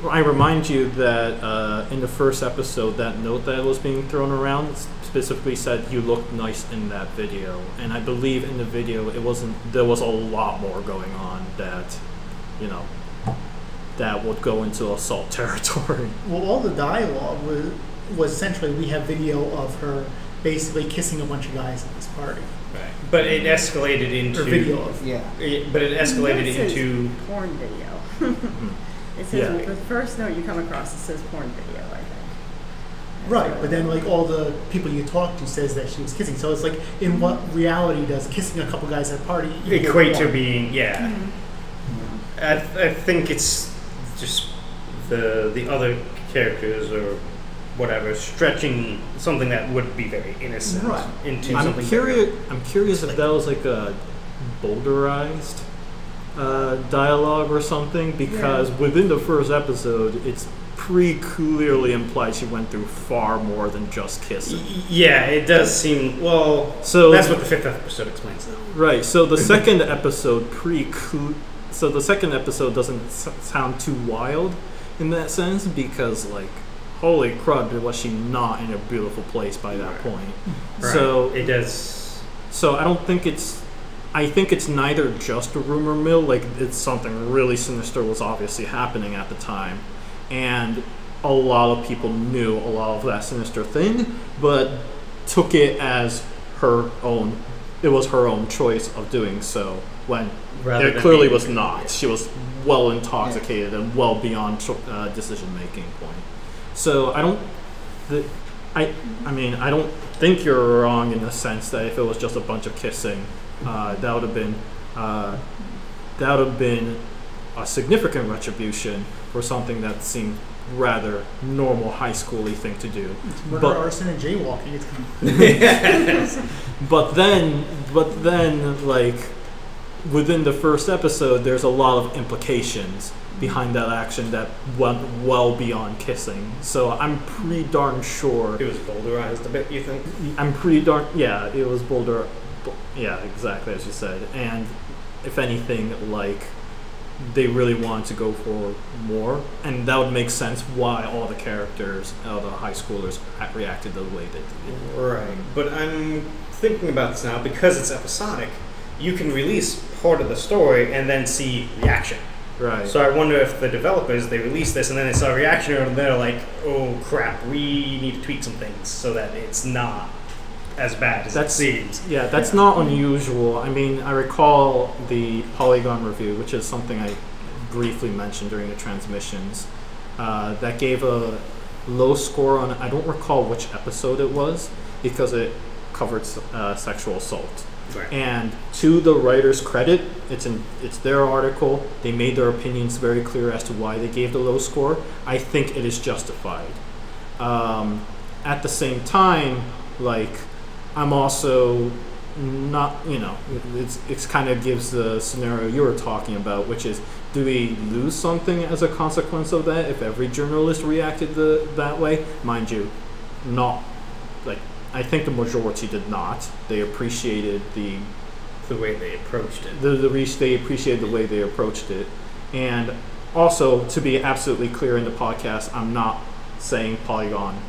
Speaker 8: I remind you that in the first episode, that note that was being thrown around specifically said you looked nice in that video, and I believe in the video it wasn't. There was a lot more going on that, that would go into assault territory.
Speaker 1: Well, all the dialogue was essentially we have video of her basically kissing a bunch of guys at this party.
Speaker 6: Right. But it escalated into...
Speaker 1: Or video of...
Speaker 6: But it escalated into...
Speaker 3: porn video. It says, the first note you come across, it says porn video, I think.
Speaker 1: Right, but then all the people you talk to says that she was kissing. So it's like, in what reality does kissing a couple guys at a party
Speaker 6: equate to being... Yeah. Mm-hmm. I think it's just the other characters or whatever, stretching something that would be very innocent into something.
Speaker 8: I'm curious if that was like a boulderized dialogue or something, because within the first episode, it's pretty clearly implied she went through far more than just kissing.
Speaker 6: Yeah, it does seem So that's what the 5th episode explains, though.
Speaker 8: Right. So the second episode the second episode doesn't sound too wild in that sense, because holy crud, was she not in a beautiful place by that point.
Speaker 6: Right.
Speaker 8: So
Speaker 6: it does.
Speaker 8: So I don't think it's I think it's neither just a rumor mill, like it's something really sinister was obviously happening at the time, and a lot of people knew a lot of that sinister thing, but took it as her own. It was her own choice of doing so when
Speaker 6: Rather
Speaker 8: it
Speaker 6: than
Speaker 8: clearly
Speaker 6: being-
Speaker 8: was not. She was well intoxicated and well beyond decision-making point. So I don't. I mean, I don't think you're wrong in the sense that if it was just a bunch of kissing, that would have been a significant retribution for something that seemed rather normal high schooly thing to do.
Speaker 1: It's murder,
Speaker 8: But-
Speaker 1: arson, and jaywalking. It's kind of,
Speaker 8: But then, like within the first episode, there's a lot of implications behind that action that went well beyond kissing. So I'm pretty darn sure.
Speaker 6: It was boulderized a bit, you think?
Speaker 8: I'm pretty darn it was Boulder. Yeah, exactly as you said. And if anything, like they really wanted to go for more, and that would make sense why all the characters, all the high schoolers, reacted the way they did.
Speaker 6: Right. But I'm thinking about this now because it's episodic. You can release part of the story and then see reaction.
Speaker 8: Right.
Speaker 6: So I wonder if the developers, they release this and then they saw a reaction and they're like, oh crap, we need to tweak some things so that it's not as bad as it seems.
Speaker 8: Yeah, that's not unusual. I mean, I recall the Polygon review, which is something I briefly mentioned during the transmissions, that gave a low score on, I don't recall which episode it was, because it covered sexual assault.
Speaker 6: Right.
Speaker 8: And to the writer's credit, it's their article. They made their opinions very clear as to why they gave the low score. I think it is justified. At the same time, like, I'm also not, it's kind of gives the scenario you were talking about, which is, do we lose something as a consequence of that if every journalist reacted that way? Mind you, not, like, I think the majority did not. They appreciated the
Speaker 6: way they approached it.
Speaker 8: They appreciated the way they approached it. And also, to be absolutely clear in the podcast, I'm not saying Polygon,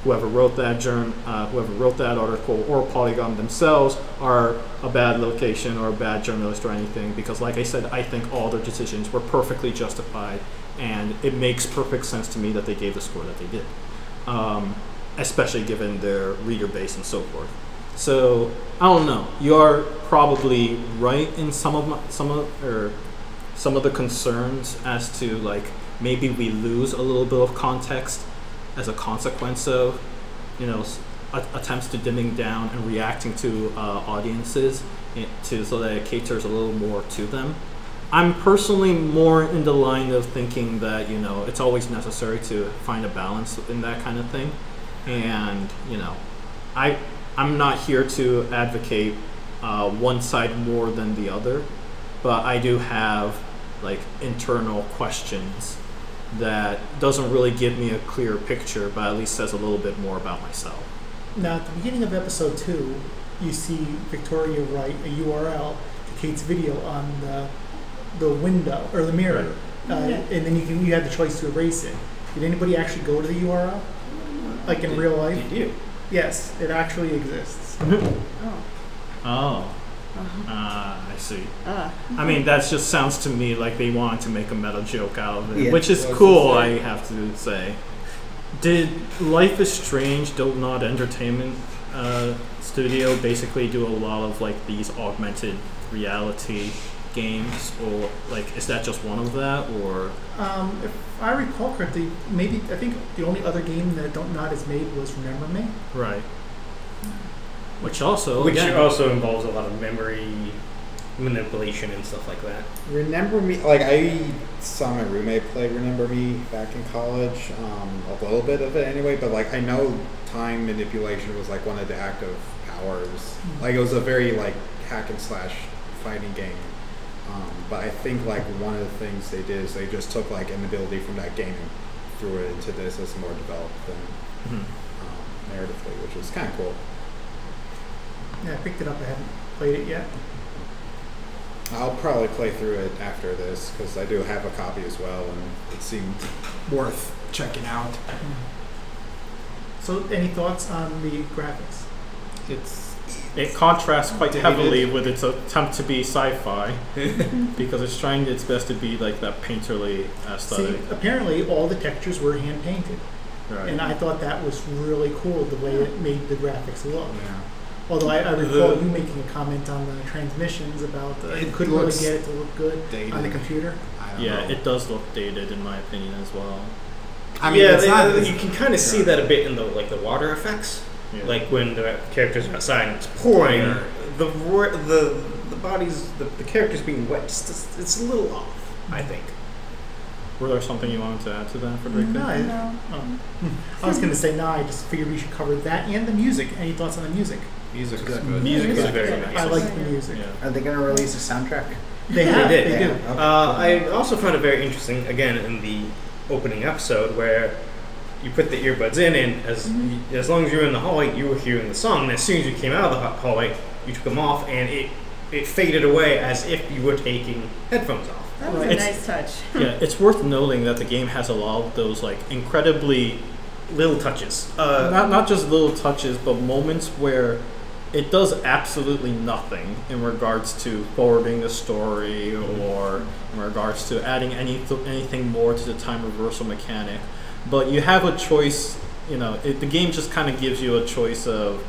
Speaker 8: whoever wrote that article, or Polygon themselves are a bad location or a bad journalist or anything, because like I said, I think all their decisions were perfectly justified, and it makes perfect sense to me that they gave the score that they did, especially given their reader base and so forth. So I don't know. You are probably right in some of the concerns as to, like, maybe we lose a little bit of context as a consequence of, attempts to dimming down and reacting to audiences so that it caters a little more to them. I'm personally more in the line of thinking that, it's always necessary to find a balance in that kind of thing. And, I'm not here to advocate one side more than the other, but I do have, like, internal questions that doesn't really give me a clear picture, but at least says a little bit more about myself.
Speaker 1: now, at the beginning of episode 2, you see Victoria write a URL to Kate's video on the window or the mirror, and then you had the choice to erase it. Did anybody actually go to the URL, like in real life?
Speaker 6: Did you?
Speaker 1: Yes, it actually exists.
Speaker 8: Oh. I see. I mean, that just sounds to me like they wanted to make a meta joke out of it,
Speaker 5: Yeah.
Speaker 8: which is cool, I have to say. Did Life is Strange, Don't Nod Entertainment Studio basically do a lot of, like, these augmented reality games, or, like, is that just one of that, or?
Speaker 1: If I recall correctly, I think the only other game that Don't Nod has made was Remember Me.
Speaker 8: Right. Which also
Speaker 6: involves a lot of memory manipulation and stuff like that.
Speaker 2: Remember Me, like, I saw my roommate play Remember Me back in college, a little bit of it anyway, but, like, I know time manipulation was, like, one of the active powers. Like, it was a very, like, hack and slash fighting game. But I think, like, one of the things they did is they just took, like, an ability from that game and threw it into this as more developed than narratively, which is kind of cool.
Speaker 1: Yeah, I picked it up. I haven't played it yet.
Speaker 2: I'll probably play through it after this because I do have a copy as well, and it seemed worth checking out.
Speaker 1: So, any thoughts on the graphics?
Speaker 2: It's
Speaker 8: it contrasts quite heavily with its attempt to be sci-fi because it's trying its best to be like that painterly aesthetic.
Speaker 1: See, apparently all the textures were hand painted,
Speaker 8: Right.
Speaker 1: and I thought that was really cool the way it made the graphics look.
Speaker 2: Yeah.
Speaker 1: Although I recall you making a comment on the transmissions about you
Speaker 2: It
Speaker 1: couldn't really
Speaker 2: looks
Speaker 1: get it to look good
Speaker 2: dated.
Speaker 1: on the computer.
Speaker 2: I don't
Speaker 8: Yeah,
Speaker 2: know.
Speaker 8: it does look dated in my opinion as well.
Speaker 2: I mean,
Speaker 6: yeah,
Speaker 2: it's not.
Speaker 6: you can kind of see that a bit in the water effects,
Speaker 8: Yeah.
Speaker 6: like when the characters are outside and it's pouring.
Speaker 2: Yeah.
Speaker 6: The bodies, the characters being wet, it's a little off, I think.
Speaker 8: Were there something you wanted to add to that, Frederica?
Speaker 1: No,
Speaker 3: No.
Speaker 1: I was going to say no. I just figured we should cover that and the music. Any thoughts on the music?
Speaker 2: Music is
Speaker 5: Good.
Speaker 2: good.
Speaker 6: Music is
Speaker 3: Music
Speaker 6: very
Speaker 3: is
Speaker 6: nice.
Speaker 1: I like the music.
Speaker 8: Yeah.
Speaker 5: Are they going to release a soundtrack?
Speaker 1: They have.
Speaker 6: They
Speaker 1: They,
Speaker 6: did.
Speaker 1: do.
Speaker 5: Okay.
Speaker 6: I also found it very interesting, again, in the opening episode where you put the earbuds in, and as long as you were in the hallway, you were hearing the song. And as soon as you came out of the hallway, you took them off, and it faded away as if you were taking headphones off.
Speaker 3: That was a
Speaker 8: It's-
Speaker 3: nice touch.
Speaker 8: Yeah, it's worth noting that the game has a lot of those like incredibly
Speaker 6: Little touches.
Speaker 8: not just little touches, but moments where it does absolutely nothing in regards to forwarding the story or in regards to adding anything more to the time reversal mechanic. But you have a choice, the game just kind of gives you a choice of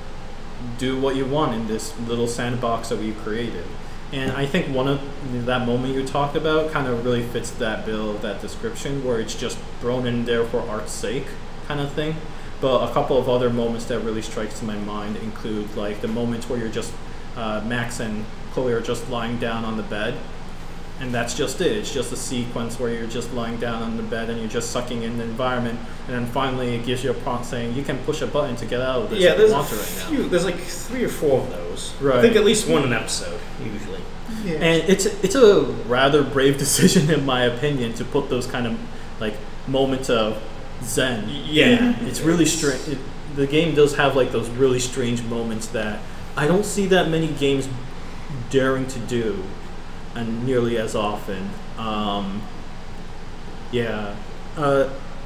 Speaker 8: do what you want in this little sandbox that we created. And I think one of that moment you talked about kind of really fits that bill, that description, where it's just thrown in there for art's sake kind of thing. But a couple of other moments that really strikes to my mind include like the moments where you're just Max and Chloe are just lying down on the bed, and that's just it. It's just a sequence where you're just lying down on the bed and you're just sucking in the environment, and then finally it gives you a prompt saying you can push a button to get out of this
Speaker 6: Yeah,
Speaker 8: if
Speaker 6: there's
Speaker 8: you
Speaker 6: a
Speaker 8: want to right now.
Speaker 6: few. There's like 3 or 4 of those.
Speaker 8: Right.
Speaker 6: I think at least one an episode usually.
Speaker 1: Yeah.
Speaker 8: And it's a rather brave decision in my opinion to put those kind of like moments of zen.
Speaker 6: Yeah.
Speaker 8: It's really strange. The game does have like those really strange moments that I don't see that many games daring to do, and nearly as often.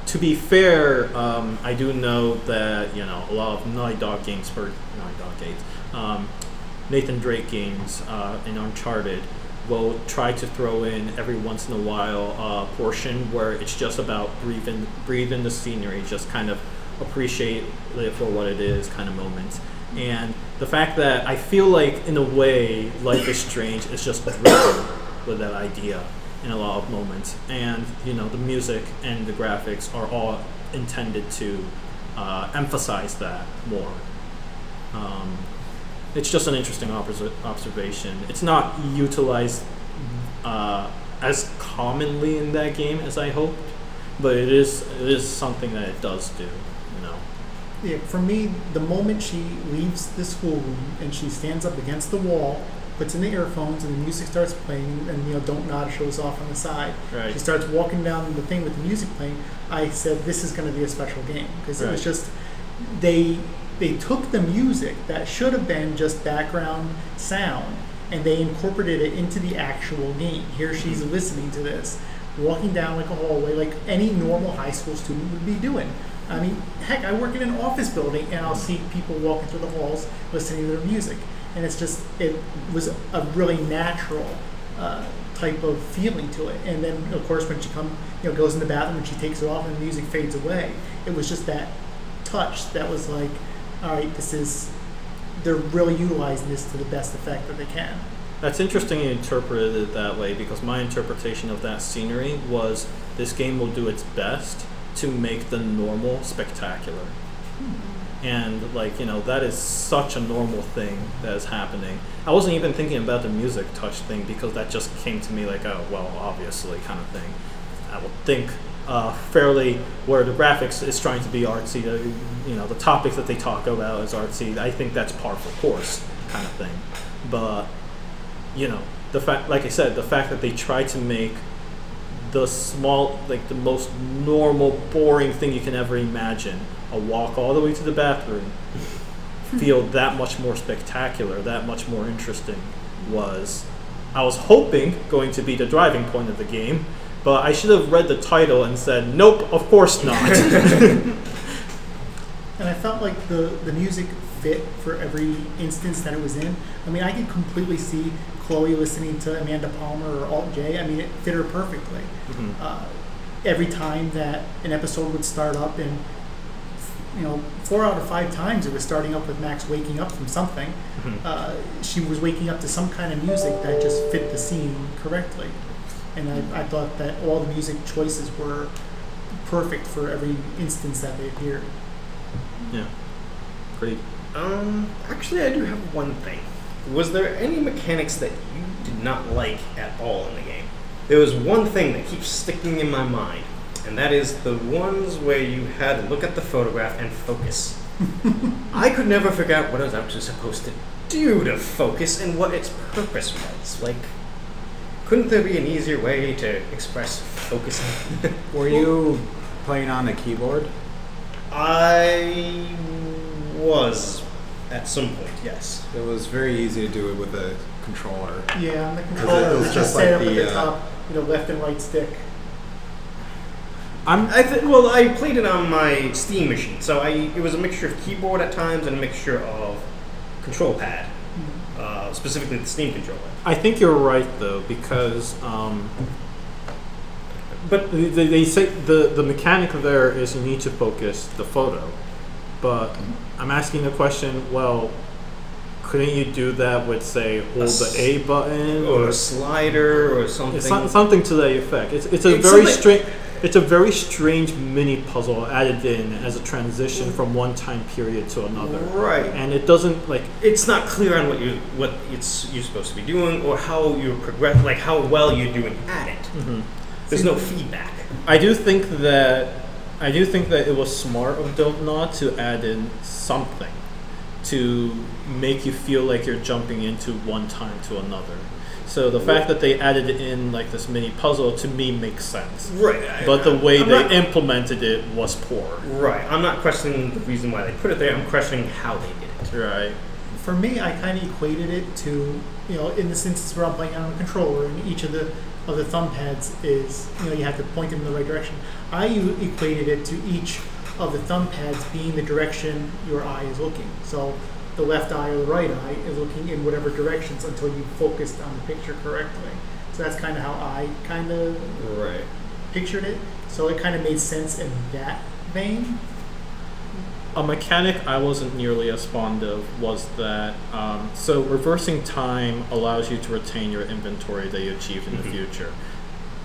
Speaker 8: To be fair, I do know that a lot of Naughty Dog games Nathan Drake games in Uncharted will try to throw in every once in a while a portion where it's just about breathe in the scenery, just kind of appreciate it for what it is kind of moments. And the fact that I feel like in a way Life is Strange is just driven with that idea in a lot of moments, and the music and the graphics are all intended to emphasize that more. It's just an interesting observation. It's not utilized as commonly in that game as I hoped, but it is something that it does do.
Speaker 1: Yeah, for me, the moment she leaves the schoolroom and she stands up against the wall, puts in the earphones, and the music starts playing, and Don't Nod shows off on the side.
Speaker 8: Right.
Speaker 1: She starts walking down the thing with the music playing. I said, this is going to be a special game, because it was
Speaker 8: Right.
Speaker 1: just they took the music that should have been just background sound, and they incorporated it into the actual game. Here she's listening to this, walking down like a hallway, like any normal high school student would be doing. I mean, heck, I work in an office building, and I'll see people walking through the halls listening to their music. And it was a really natural type of feeling to it. And then, of course, when she goes in the bathroom and she takes it off and the music fades away, it was just that touch that was like, all right, they're really utilizing this to the best effect that they can.
Speaker 8: That's interesting you interpreted it that way, because my interpretation of that scenery was this game will do its best to make the normal spectacular. And that is such a normal thing that is happening. I wasn't even thinking about the music touch thing, because that just came to me like, oh, well, obviously kind of thing. I would think fairly where the graphics is trying to be artsy, the topics that they talk about is artsy. I think that's par for course kind of thing. But the fact, like I said, the fact that they try to make the most normal, boring thing you can ever imagine, a walk all the way to the bathroom, feel that much more spectacular, that much more interesting, I was hoping going to be the driving point of the game, but I should have read the title and said, nope, of course not.
Speaker 1: And and I felt like the music fit for every instance that it was in. I mean, I could completely see Chloe listening to Amanda Palmer or Alt J. I mean, it fit her perfectly. Every time that an episode would start up, and 4 out of 5 times it was starting up with Max waking up from something. She was waking up to some kind of music that just fit the scene correctly. And I thought that all the music choices were perfect for every instance that they appeared.
Speaker 8: Yeah. Great.
Speaker 6: Actually, I do have one thing. Was there any mechanics that you did not like at all in the game? There was one thing that keeps sticking in my mind, and that is the ones where you had to look at the photograph and focus. I could never figure out what I was actually supposed to do to focus and what its purpose was. Like, couldn't there be an easier way to express focusing?
Speaker 2: Were you playing on a keyboard?
Speaker 6: I was at some point, yes.
Speaker 2: It was very easy to do it with a controller.
Speaker 1: Yeah, on the controller,
Speaker 2: it was
Speaker 1: just
Speaker 2: just
Speaker 1: set
Speaker 2: like
Speaker 1: up at
Speaker 2: the,
Speaker 1: the top, left and right stick.
Speaker 6: I played it on my Steam machine, so it was a mixture of keyboard at times and a mixture of control pad, specifically the Steam controller.
Speaker 8: I think you're right though, because but they say the mechanic there is you need to focus the photo, but I'm asking the question, well, couldn't you do that with, say, hold the A button
Speaker 6: or a slider or something?
Speaker 8: It's something to that effect. It's a very strange mini puzzle added in as a transition from one time period to another.
Speaker 6: Right.
Speaker 8: And it doesn't
Speaker 6: it's not clear on what you're supposed to be doing or how you progress, like how well you're doing at it. There's no feedback.
Speaker 8: I do think that it was smart of Don't to add in something to make you feel like you're jumping into one time to another. So the fact that they added in like this mini puzzle to me makes sense.
Speaker 6: Right.
Speaker 8: But the way they implemented it was poor.
Speaker 6: Right. I'm not questioning the reason why they put it there. I'm questioning how they did it.
Speaker 8: Right.
Speaker 1: For me, I kind of equated it to, in this instance where I'm playing on a controller and each of the thumb pads is, you have to point them in the right direction. I equated it to each of the thumb pads being the direction your eye is looking. So the left eye or the right eye is looking in whatever directions until you focused on the picture correctly. So that's kind of how I kind of pictured it. So it kind of made sense in that vein.
Speaker 8: A mechanic I wasn't nearly as fond of was that, so reversing time allows you to retain your inventory that you achieved in the future.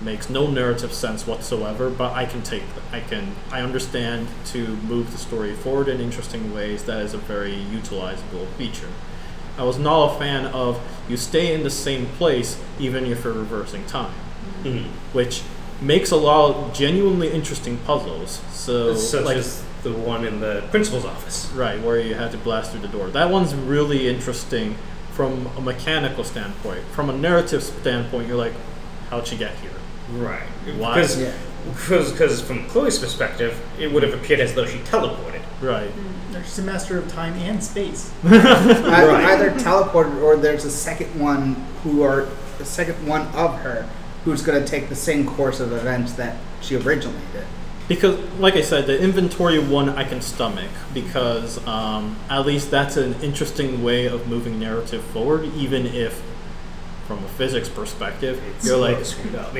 Speaker 8: Makes no narrative sense whatsoever, but I understand to move the story forward in interesting ways. That is a very utilizable feature. I was not a fan of you stay in the same place even if you're reversing time, which makes a lot of genuinely interesting puzzles.
Speaker 6: Such as the one in the principal's office.
Speaker 8: Right, where you had to blast through the door. That one's really interesting from a mechanical standpoint. From a narrative standpoint, you're like, how'd she get here?
Speaker 6: Right.
Speaker 8: Why?
Speaker 6: Because from Chloe's perspective, it would have appeared as though she teleported.
Speaker 8: Right.
Speaker 1: She's a master of time and space.
Speaker 5: Either teleported or there's a second one of her who's going to take the same course of events that she originally did.
Speaker 8: Because, like I said, the inventory one I can stomach because at least that's an interesting way of moving narrative forward, even if from a physics perspective, you're like,
Speaker 6: screwed up.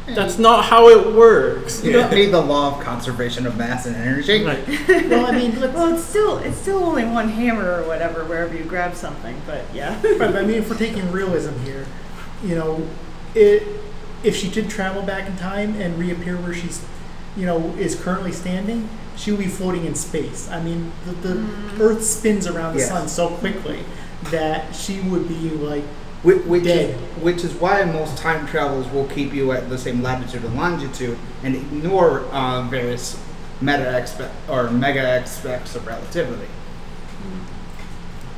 Speaker 8: that's not how it works.
Speaker 5: You don't need the law of conservation of mass and energy.
Speaker 8: Right.
Speaker 1: Well, I mean,
Speaker 3: it's still only one hammer or whatever wherever you grab something, but yeah.
Speaker 1: Right, but I mean, if we're taking realism here, if she did travel back in time and reappear where she's, is currently standing, she would be floating in space. I mean, the Earth spins around the sun so quickly that she would be like dead.
Speaker 5: Which is why most time travels will keep you at the same latitude and longitude and ignore various mega aspects of relativity.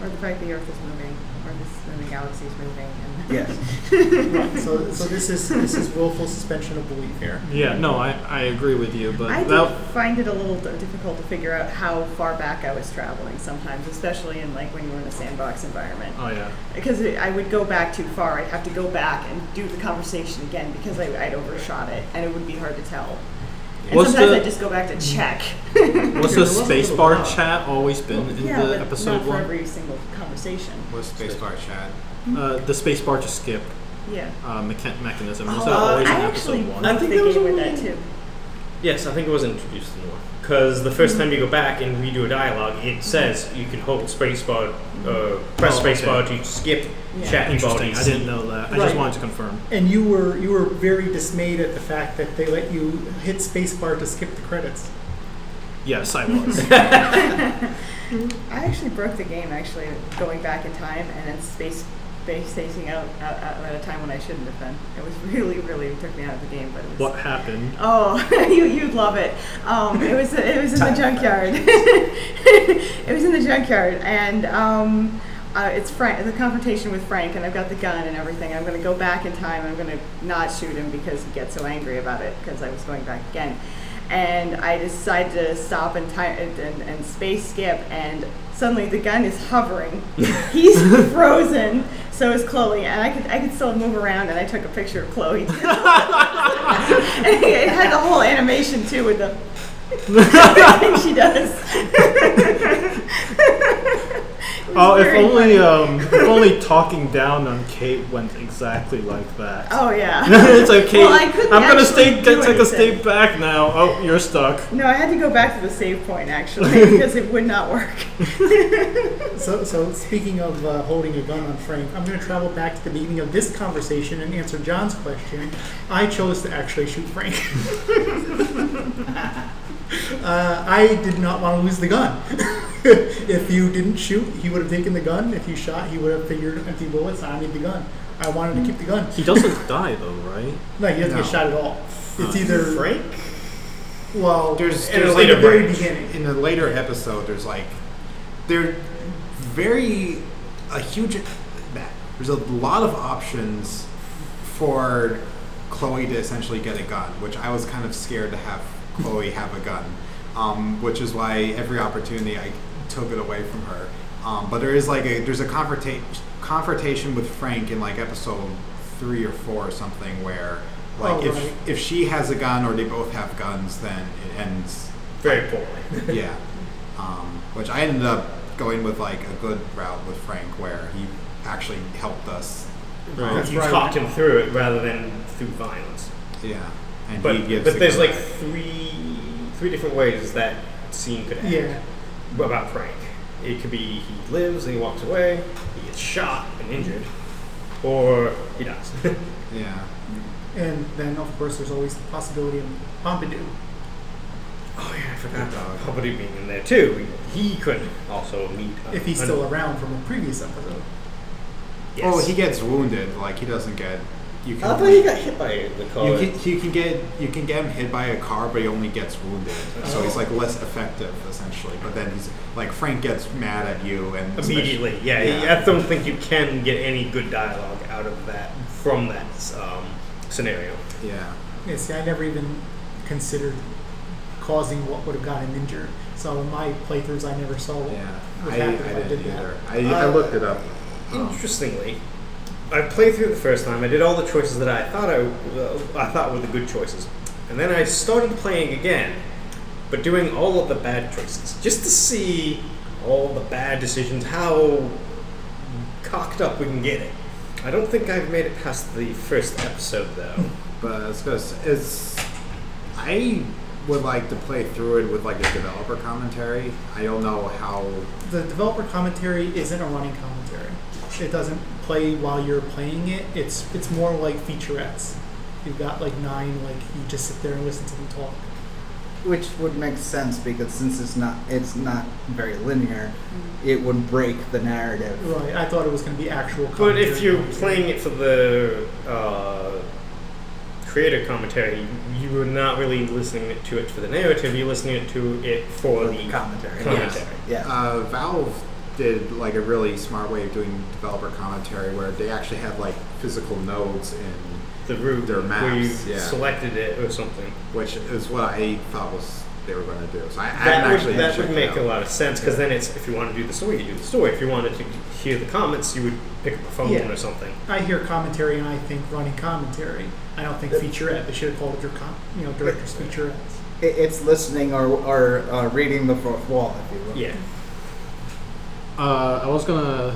Speaker 3: Or the fact the Earth is moving, or the galaxy is moving.
Speaker 5: Yes.
Speaker 1: Right. So this is willful suspension of belief here.
Speaker 8: Yeah. No, I agree with you, but
Speaker 3: I did find it a little difficult to figure out how far back I was traveling sometimes, especially in when you were in a sandbox environment.
Speaker 8: Oh yeah.
Speaker 3: Because I would go back too far. I'd have to go back and do the conversation again because I'd overshot it, and it would be hard to tell. And
Speaker 8: Was
Speaker 3: sometimes
Speaker 8: the-
Speaker 3: I just go back to check.
Speaker 8: Was the
Speaker 6: was a little
Speaker 8: spacebar
Speaker 6: loud.
Speaker 8: chat always been in
Speaker 3: Yeah,
Speaker 8: the
Speaker 3: but
Speaker 8: episode
Speaker 3: not for
Speaker 8: one?
Speaker 3: every single conversation.
Speaker 2: Was spacebar chat?
Speaker 8: The spacebar to skip
Speaker 3: Yeah.
Speaker 8: mechanism. Was
Speaker 3: Oh,
Speaker 8: that always in
Speaker 3: I
Speaker 8: episode
Speaker 3: actually
Speaker 8: one?
Speaker 6: I
Speaker 3: loved
Speaker 6: think
Speaker 3: the
Speaker 6: that was
Speaker 3: game with
Speaker 6: only-
Speaker 3: that too.
Speaker 6: Yes, I think it was introduced in one. Because the first time you go back and redo a dialogue, it says you can hold spacebar, press
Speaker 8: Oh, okay.
Speaker 6: spacebar to skip
Speaker 3: Yeah.
Speaker 6: chat
Speaker 8: Interesting.
Speaker 6: embodies.
Speaker 8: I didn't know that. I just
Speaker 1: Right.
Speaker 8: wanted to confirm.
Speaker 1: And you were very dismayed at the fact that they let you hit spacebar to skip the credits.
Speaker 8: Yes, I was.
Speaker 3: I actually broke the game going back in time and then spacing out at a time when I shouldn't have been. It was really took me out of the game, but it was.
Speaker 8: What happened?
Speaker 3: Oh, you'd love it. It was in the junkyard. It was in the junkyard, and it's Frank. The confrontation with Frank, and I've got the gun and everything. I'm going to go back in time. And I'm going to not shoot him because he gets so angry about it because I was going back again. And I decided to stop and space skip, and suddenly the gun is hovering. He's frozen. So is Chloe, and I could still move around. And I took a picture of Chloe. And it had the whole animation too with the thing she does.
Speaker 8: Oh, if
Speaker 3: very
Speaker 8: only
Speaker 3: funny.
Speaker 8: if only talking down on Kate went exactly like that.
Speaker 3: Oh yeah.
Speaker 8: It's like, Kate,
Speaker 3: Well, I couldn't
Speaker 8: I'm gonna
Speaker 3: actually do
Speaker 8: take a
Speaker 3: anything.
Speaker 8: step back now. Oh, you're stuck.
Speaker 3: No, I had to go back to the save point actually because it would not work.
Speaker 1: So speaking of holding a gun on Frank, I'm going to travel back to the beginning of this conversation and answer John's question. I chose to actually shoot Frank. I did not want to lose the gun. If you didn't shoot, he would have taken the gun. If you shot, he would have figured empty bullets. I need the gun. I wanted to keep the gun.
Speaker 8: He doesn't die though, right?
Speaker 1: No, he doesn't
Speaker 2: No.
Speaker 1: get shot at all. It's either
Speaker 6: Frank?
Speaker 1: well,
Speaker 2: There's
Speaker 6: In a
Speaker 1: like
Speaker 6: later
Speaker 1: the very
Speaker 6: branch.
Speaker 1: beginning.
Speaker 2: in the later episode, there's like there's a lot of options for Chloe to essentially get a gun, which I was kind of scared to have Chloe have a gun, which is why every opportunity I took it away from her. But there's a confrontation with Frank in like episode 3 or 4 or something where like
Speaker 1: right.
Speaker 2: if she has a gun or they both have guns, then it ends
Speaker 6: Very poorly.
Speaker 2: yeah. Which I ended up going with like a good route with Frank where he actually helped us.
Speaker 8: Right.
Speaker 6: You talked him through it rather than through violence.
Speaker 2: Yeah. And
Speaker 6: But
Speaker 2: he gives
Speaker 6: but
Speaker 2: the
Speaker 6: there's
Speaker 2: good
Speaker 6: like three different ways that scene could end.
Speaker 1: Yeah.
Speaker 6: About Frank. It could be he lives and he walks away, he gets shot and injured, or he dies.
Speaker 2: Yeah.
Speaker 1: And then, of course, there's always the possibility of Pompidou.
Speaker 6: Oh yeah, I forgot about Pompidou being in there too. He could also meet.
Speaker 1: If he's still around from a previous episode.
Speaker 6: Yes.
Speaker 2: Oh, he gets wounded. Like he doesn't get. You
Speaker 6: I
Speaker 2: can.
Speaker 6: thought he got hit by the car.
Speaker 2: You can get him hit by a car, but he only gets wounded, so he's like less effective essentially. But then he's like Frank gets mad at you and
Speaker 6: Immediately, yeah. I don't think you can get any good dialogue out of that from that scenario.
Speaker 2: Yeah.
Speaker 1: Yeah, see, I never even considered causing what would have got him injured. So in my playthroughs, I never saw what
Speaker 2: Yeah.
Speaker 1: would
Speaker 2: I
Speaker 1: happen if I
Speaker 2: didn't
Speaker 1: did
Speaker 2: either.
Speaker 1: that.
Speaker 2: I looked it up.
Speaker 6: Interestingly, I played through the first time. I did all the choices that I thought were the good choices, and then I started playing again, but doing all of the bad choices just to see all the bad decisions, how cocked up we can get it. I don't think I've made it past the first episode though.
Speaker 2: But I would like to play through it with like a developer commentary. I don't know how.
Speaker 1: The developer commentary isn't a running commentary. It doesn't play while you're playing it. It's more like featurettes. You've got like 9, like you just sit there and listen to them talk.
Speaker 5: Which would make sense because since it's not very linear, it would break the narrative.
Speaker 1: Right. I thought it was going to be actual
Speaker 6: But
Speaker 1: commentary.
Speaker 6: if you're playing it for the creator commentary, you are not really listening to it for the narrative. You're listening to it for the
Speaker 5: commentary.
Speaker 6: commentary.
Speaker 5: Yeah.
Speaker 2: Valve did like a really smart way of doing developer commentary where they actually have like physical nodes in
Speaker 6: The route
Speaker 2: Their
Speaker 6: where you
Speaker 2: maps, yeah.
Speaker 6: selected it or something.
Speaker 2: which is what I thought was they were going to do. So I haven't actually
Speaker 6: That would
Speaker 2: checked
Speaker 6: make
Speaker 2: it
Speaker 6: a
Speaker 2: out.
Speaker 6: lot of sense because then it's if you want to do the story, you do the story. If you wanted to hear the comments, you would pick up a phone
Speaker 1: Yeah.
Speaker 6: or something.
Speaker 1: I hear commentary and I think running commentary. I don't think featurette. They should have called it director's featurettes.
Speaker 5: it's listening or reading the fourth wall, if you will.
Speaker 6: Yeah.
Speaker 8: I was gonna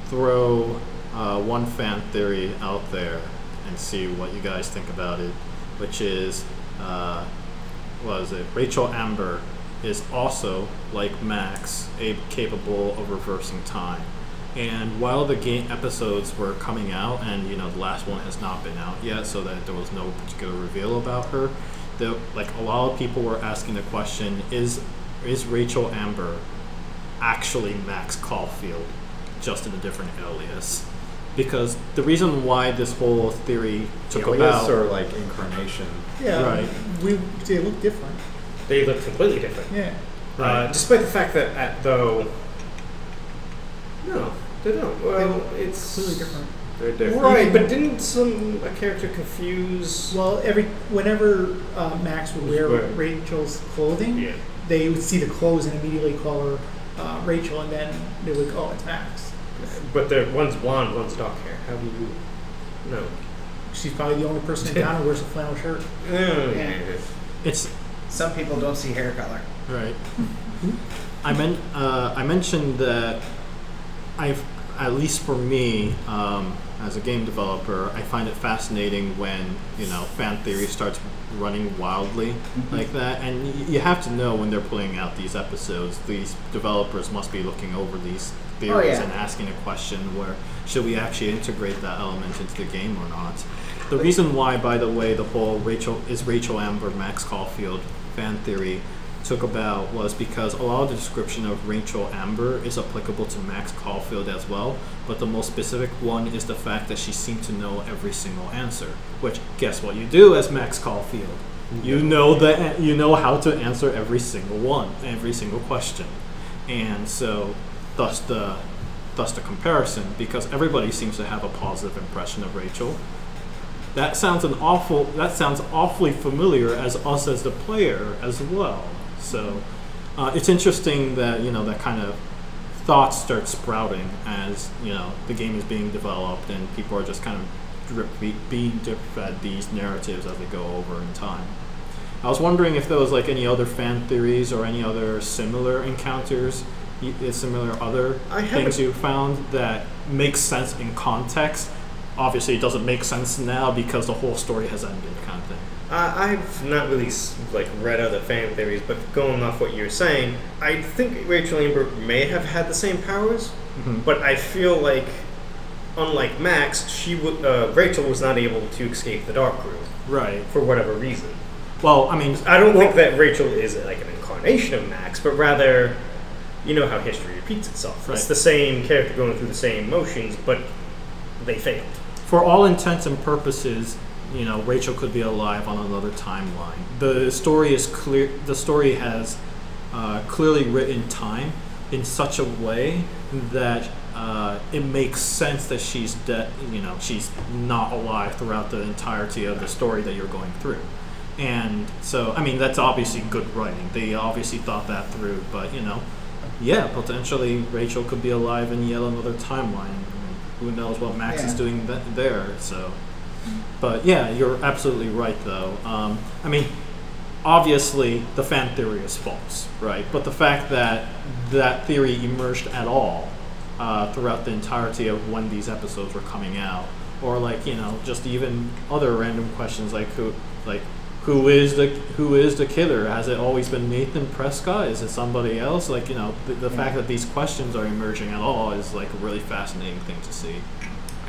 Speaker 8: throw one fan theory out there and see what you guys think about it, which is, Rachel Amber is also, like Max, capable of reversing time. And while the game episodes were coming out, and the last one has not been out yet, so that there was no particular reveal about her, a lot of people were asking the question: Is Rachel Amber actually Max Caulfield, just in a different alias? Because the reason why this whole theory took about,
Speaker 2: or like incarnation.
Speaker 1: Yeah,
Speaker 8: right.
Speaker 1: They look different.
Speaker 6: They look completely different.
Speaker 1: Yeah.
Speaker 8: Right.
Speaker 6: Despite the fact that no, they don't. Well, it's
Speaker 1: completely different.
Speaker 2: They're different.
Speaker 6: Right, but didn't a character confuse?
Speaker 1: Well, whenever Max would wear
Speaker 6: Right.
Speaker 1: Rachel's clothing,
Speaker 6: Yeah.
Speaker 1: they would see the clothes and immediately call her Rachel, and then they would go, "Oh, it's Max."
Speaker 6: But one's blonde, one's dark hair. How do you know?
Speaker 1: She's probably the only person in town who wears a flannel shirt.
Speaker 6: Yeah.
Speaker 8: it's
Speaker 5: Some people don't see hair color.
Speaker 8: right. I mentioned that at least for me, as a game developer, I find it fascinating when fan theory starts running wildly like that, and you have to know when they're putting out these episodes, these developers must be looking over these theories and asking a question where should we actually integrate that element into the game or not. The reason why, by the way, the whole Rachel Amber Max Caulfield fan theory took about was because a lot of the description of Rachel Amber is applicable to Max Caulfield as well, but the most specific one is the fact that she seemed to know every single answer, which guess what you do as Max Caulfield? You know how to answer every single question. And so thus the comparison, because everybody seems to have a positive impression of Rachel. That sounds awfully familiar as us as the player as well. So it's interesting that that kind of thoughts start sprouting as the game is being developed and people are just kind of being fed these narratives as they go over in time. I was wondering if there was any other fan theories or any other similar encounters, things you found that make sense in context. Obviously, it doesn't make sense now because the whole story has ended, kind of thing.
Speaker 6: I've not really read other fan theories, but going off what you're saying, I think Rachel Amber may have had the same powers, but I feel like, unlike Max, Rachel was not able to escape the dark room,
Speaker 8: right?
Speaker 6: For whatever reason.
Speaker 8: Well, I mean,
Speaker 6: I don't think that Rachel is an incarnation of Max, but rather, how history repeats itself.
Speaker 8: Right.
Speaker 6: It's the same character going through the same motions, but they failed.
Speaker 8: For all intents and purposes, Rachel could be alive on another timeline. The story is clear. The story has clearly written time in such a way that it makes sense that she's dead. She's not alive throughout the entirety of the story that you're going through. And so, I mean, that's obviously good writing. They obviously thought that through. But yeah, potentially Rachel could be alive in yet another timeline. Who knows what Max is doing there? So, but yeah, you're absolutely right, though. I mean, obviously the fan theory is false, right? But the fact that that theory emerged at all throughout the entirety of when these episodes were coming out, or just even other random questions who is the killer? Has it always been Nathan Prescott? Is it somebody else? The fact that these questions are emerging at all is a really fascinating thing to see.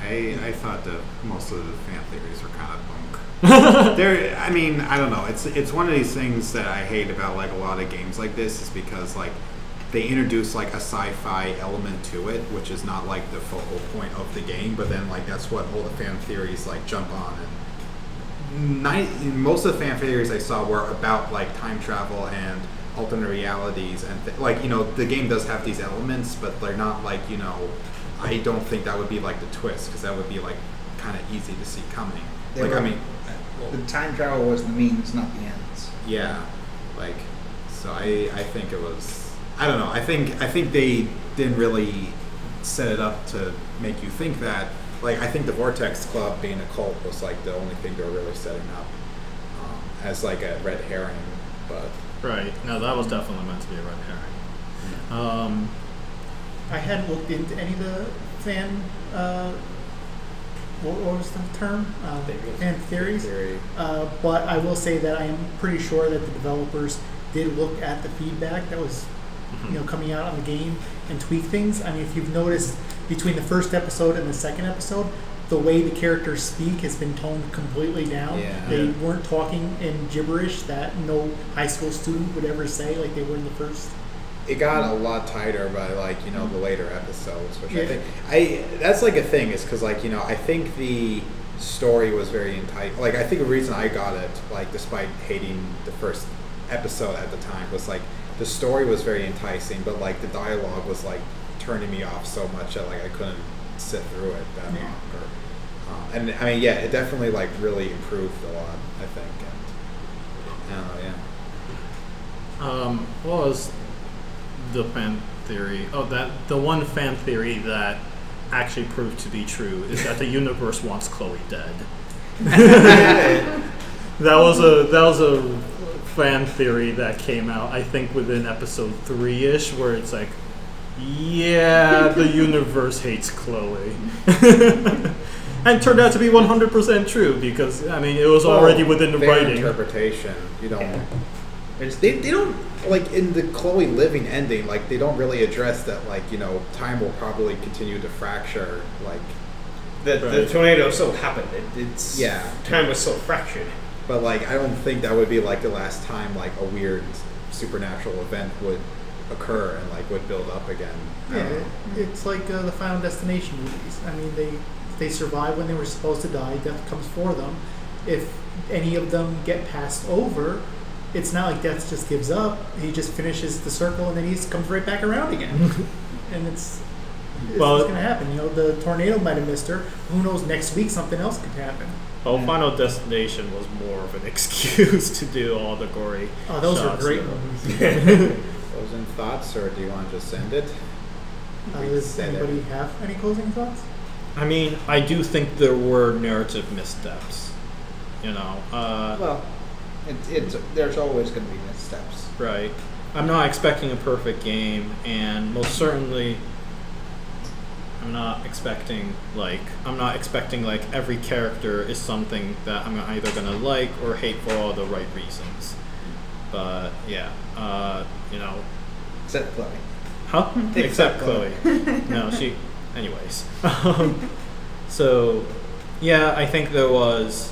Speaker 2: I thought that most of the fan theories were kind of bunk. I mean, I don't know. It's one of these things that I hate about a lot of games like this is because they introduce a sci-fi element to it, which is not the focal point of the game, but then that's what all the fan theories jump on. And most of the fan theories I saw were about time travel and alternate realities and the game does have these elements, but they're not I don't think that would be the twist, because that would be kind of easy to see coming. The
Speaker 5: time travel was the means, not the ends.
Speaker 2: Yeah, so I think it was, I don't know. I think they didn't really set it up to make you think that. I think the Vortex Club being a cult was the only thing they were really setting up as a red herring. But
Speaker 8: Right. No, that was definitely meant to be a red herring.
Speaker 1: I hadn't looked into any of the fan. What was the term?
Speaker 6: Theories.
Speaker 1: Fan theories.
Speaker 2: theory.
Speaker 1: But I will say that I am pretty sure that the developers did look at the feedback that was, coming out on the game and tweak things. I mean, if you've noticed between the first episode and the second episode, the way the characters speak has been toned completely down.
Speaker 2: Yeah.
Speaker 1: They weren't talking in gibberish that no high school student would ever say like they were in the first.
Speaker 2: It got a lot tighter by the later episodes, which I
Speaker 1: Yeah.
Speaker 2: think that's like a thing is because I think the story was very enticing. Like I think the reason I got it, like despite hating the first episode at the time, was like the story was very enticing, but like the dialogue was like turning me off so much that like I couldn't sit through it that
Speaker 1: Yeah.
Speaker 2: long. And I mean, yeah, it definitely like really improved a lot, I think. And I don't know, yeah.
Speaker 8: What was the fan theory? Oh, that the one fan theory that actually proved to be true is that the universe wants Chloe dead. That was a fan theory that came out, I think, within episode 3-ish, where it's like, yeah, the universe hates Chloe. And it turned out to be 100% true because, I mean, it was already within the
Speaker 2: their
Speaker 8: writing.
Speaker 2: interpretation. You don't.
Speaker 6: Yeah.
Speaker 2: They don't like in the Chloe living ending. Like they don't really address that. Like time will probably continue to fracture. Like,
Speaker 6: The
Speaker 8: Right.
Speaker 6: tornado so happened. It's
Speaker 2: Yeah.
Speaker 6: Time was so fractured.
Speaker 2: but like I don't think that would be like the last time like a weird supernatural event would occur and like would build up again. I don't
Speaker 1: Yeah,
Speaker 2: know.
Speaker 1: it's like the Final Destination movies. I mean, they survive when they were supposed to die. Death comes for them. If any of them get passed over, it's not like Death just gives up. He just finishes the circle and then he comes right back around again. And it's
Speaker 8: Well-
Speaker 1: going to happen. The tornado might have missed her. Who knows? Next week something else could happen.
Speaker 8: Well, Final Destination was more of an excuse to do all the gory
Speaker 1: Oh, those are
Speaker 8: shots,
Speaker 1: great
Speaker 8: though.
Speaker 1: movies.
Speaker 2: Closing thoughts, or do you want to just end it?
Speaker 1: Does
Speaker 2: Say that.
Speaker 1: anybody have any closing thoughts?
Speaker 8: I mean, I do think there were narrative missteps.
Speaker 5: Well, there's always going to be missteps.
Speaker 8: Right. I'm not expecting a perfect game, and most certainly, I'm not expecting like every character is something that I'm either gonna like or hate for all the right reasons. But yeah,
Speaker 5: Except Chloe.
Speaker 8: huh?
Speaker 5: Except
Speaker 8: Except Chloe. No, she. Anyways, so yeah, I think there was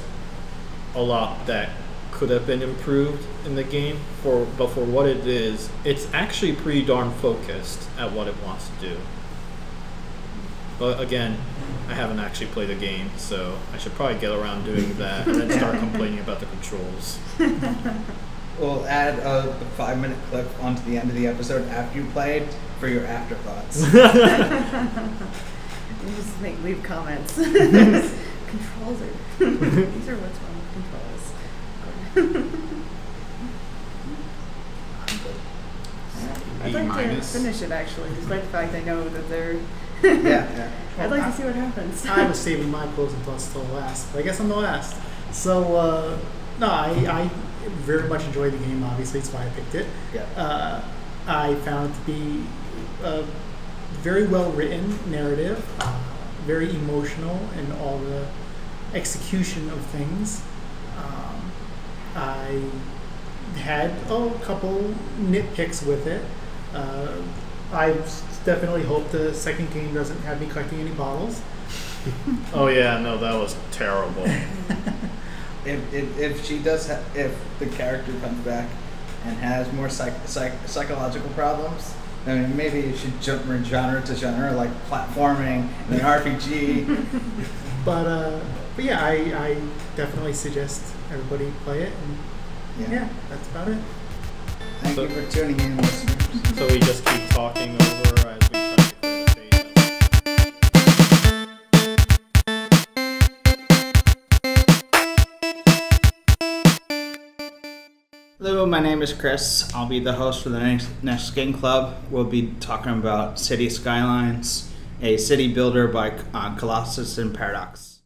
Speaker 8: a lot that could have been improved in the game. But for what it is, it's actually pretty darn focused at what it wants to do. But again, I haven't actually played a game, so I should probably get around doing that and then start complaining about the controls.
Speaker 5: We'll add a 5-minute clip onto the end of the episode after you played for your afterthoughts.
Speaker 3: You just leave comments. Controls are. These are what's wrong with controls. I'd like to finish it actually, despite the fact I know that they're.
Speaker 5: Yeah.
Speaker 3: I'd like to see what happens.
Speaker 1: I was saving my closing thoughts till last, but I guess I'm the last. So, no, I very much enjoyed the game, obviously, that's why I picked it.
Speaker 5: Yeah.
Speaker 1: I found it to be a very well written narrative, very emotional in all the execution of things. I had a couple nitpicks with it. I definitely hope the second game doesn't have me collecting any bottles.
Speaker 8: Oh yeah, no, that was terrible.
Speaker 5: If she does, if the character comes back and has more psychological problems, I mean, maybe you should jump from genre to genre, like platforming and an RPG.
Speaker 1: But yeah, I definitely suggest everybody play it. And yeah, that's about it.
Speaker 5: Thank you for tuning in, listeners.
Speaker 8: So we just keep talking over as we try to create a page.
Speaker 5: Hello, my name is Chris. I'll be the host for the next Game Club. We'll be talking about City Skylines, a city builder by Colossus and Paradox.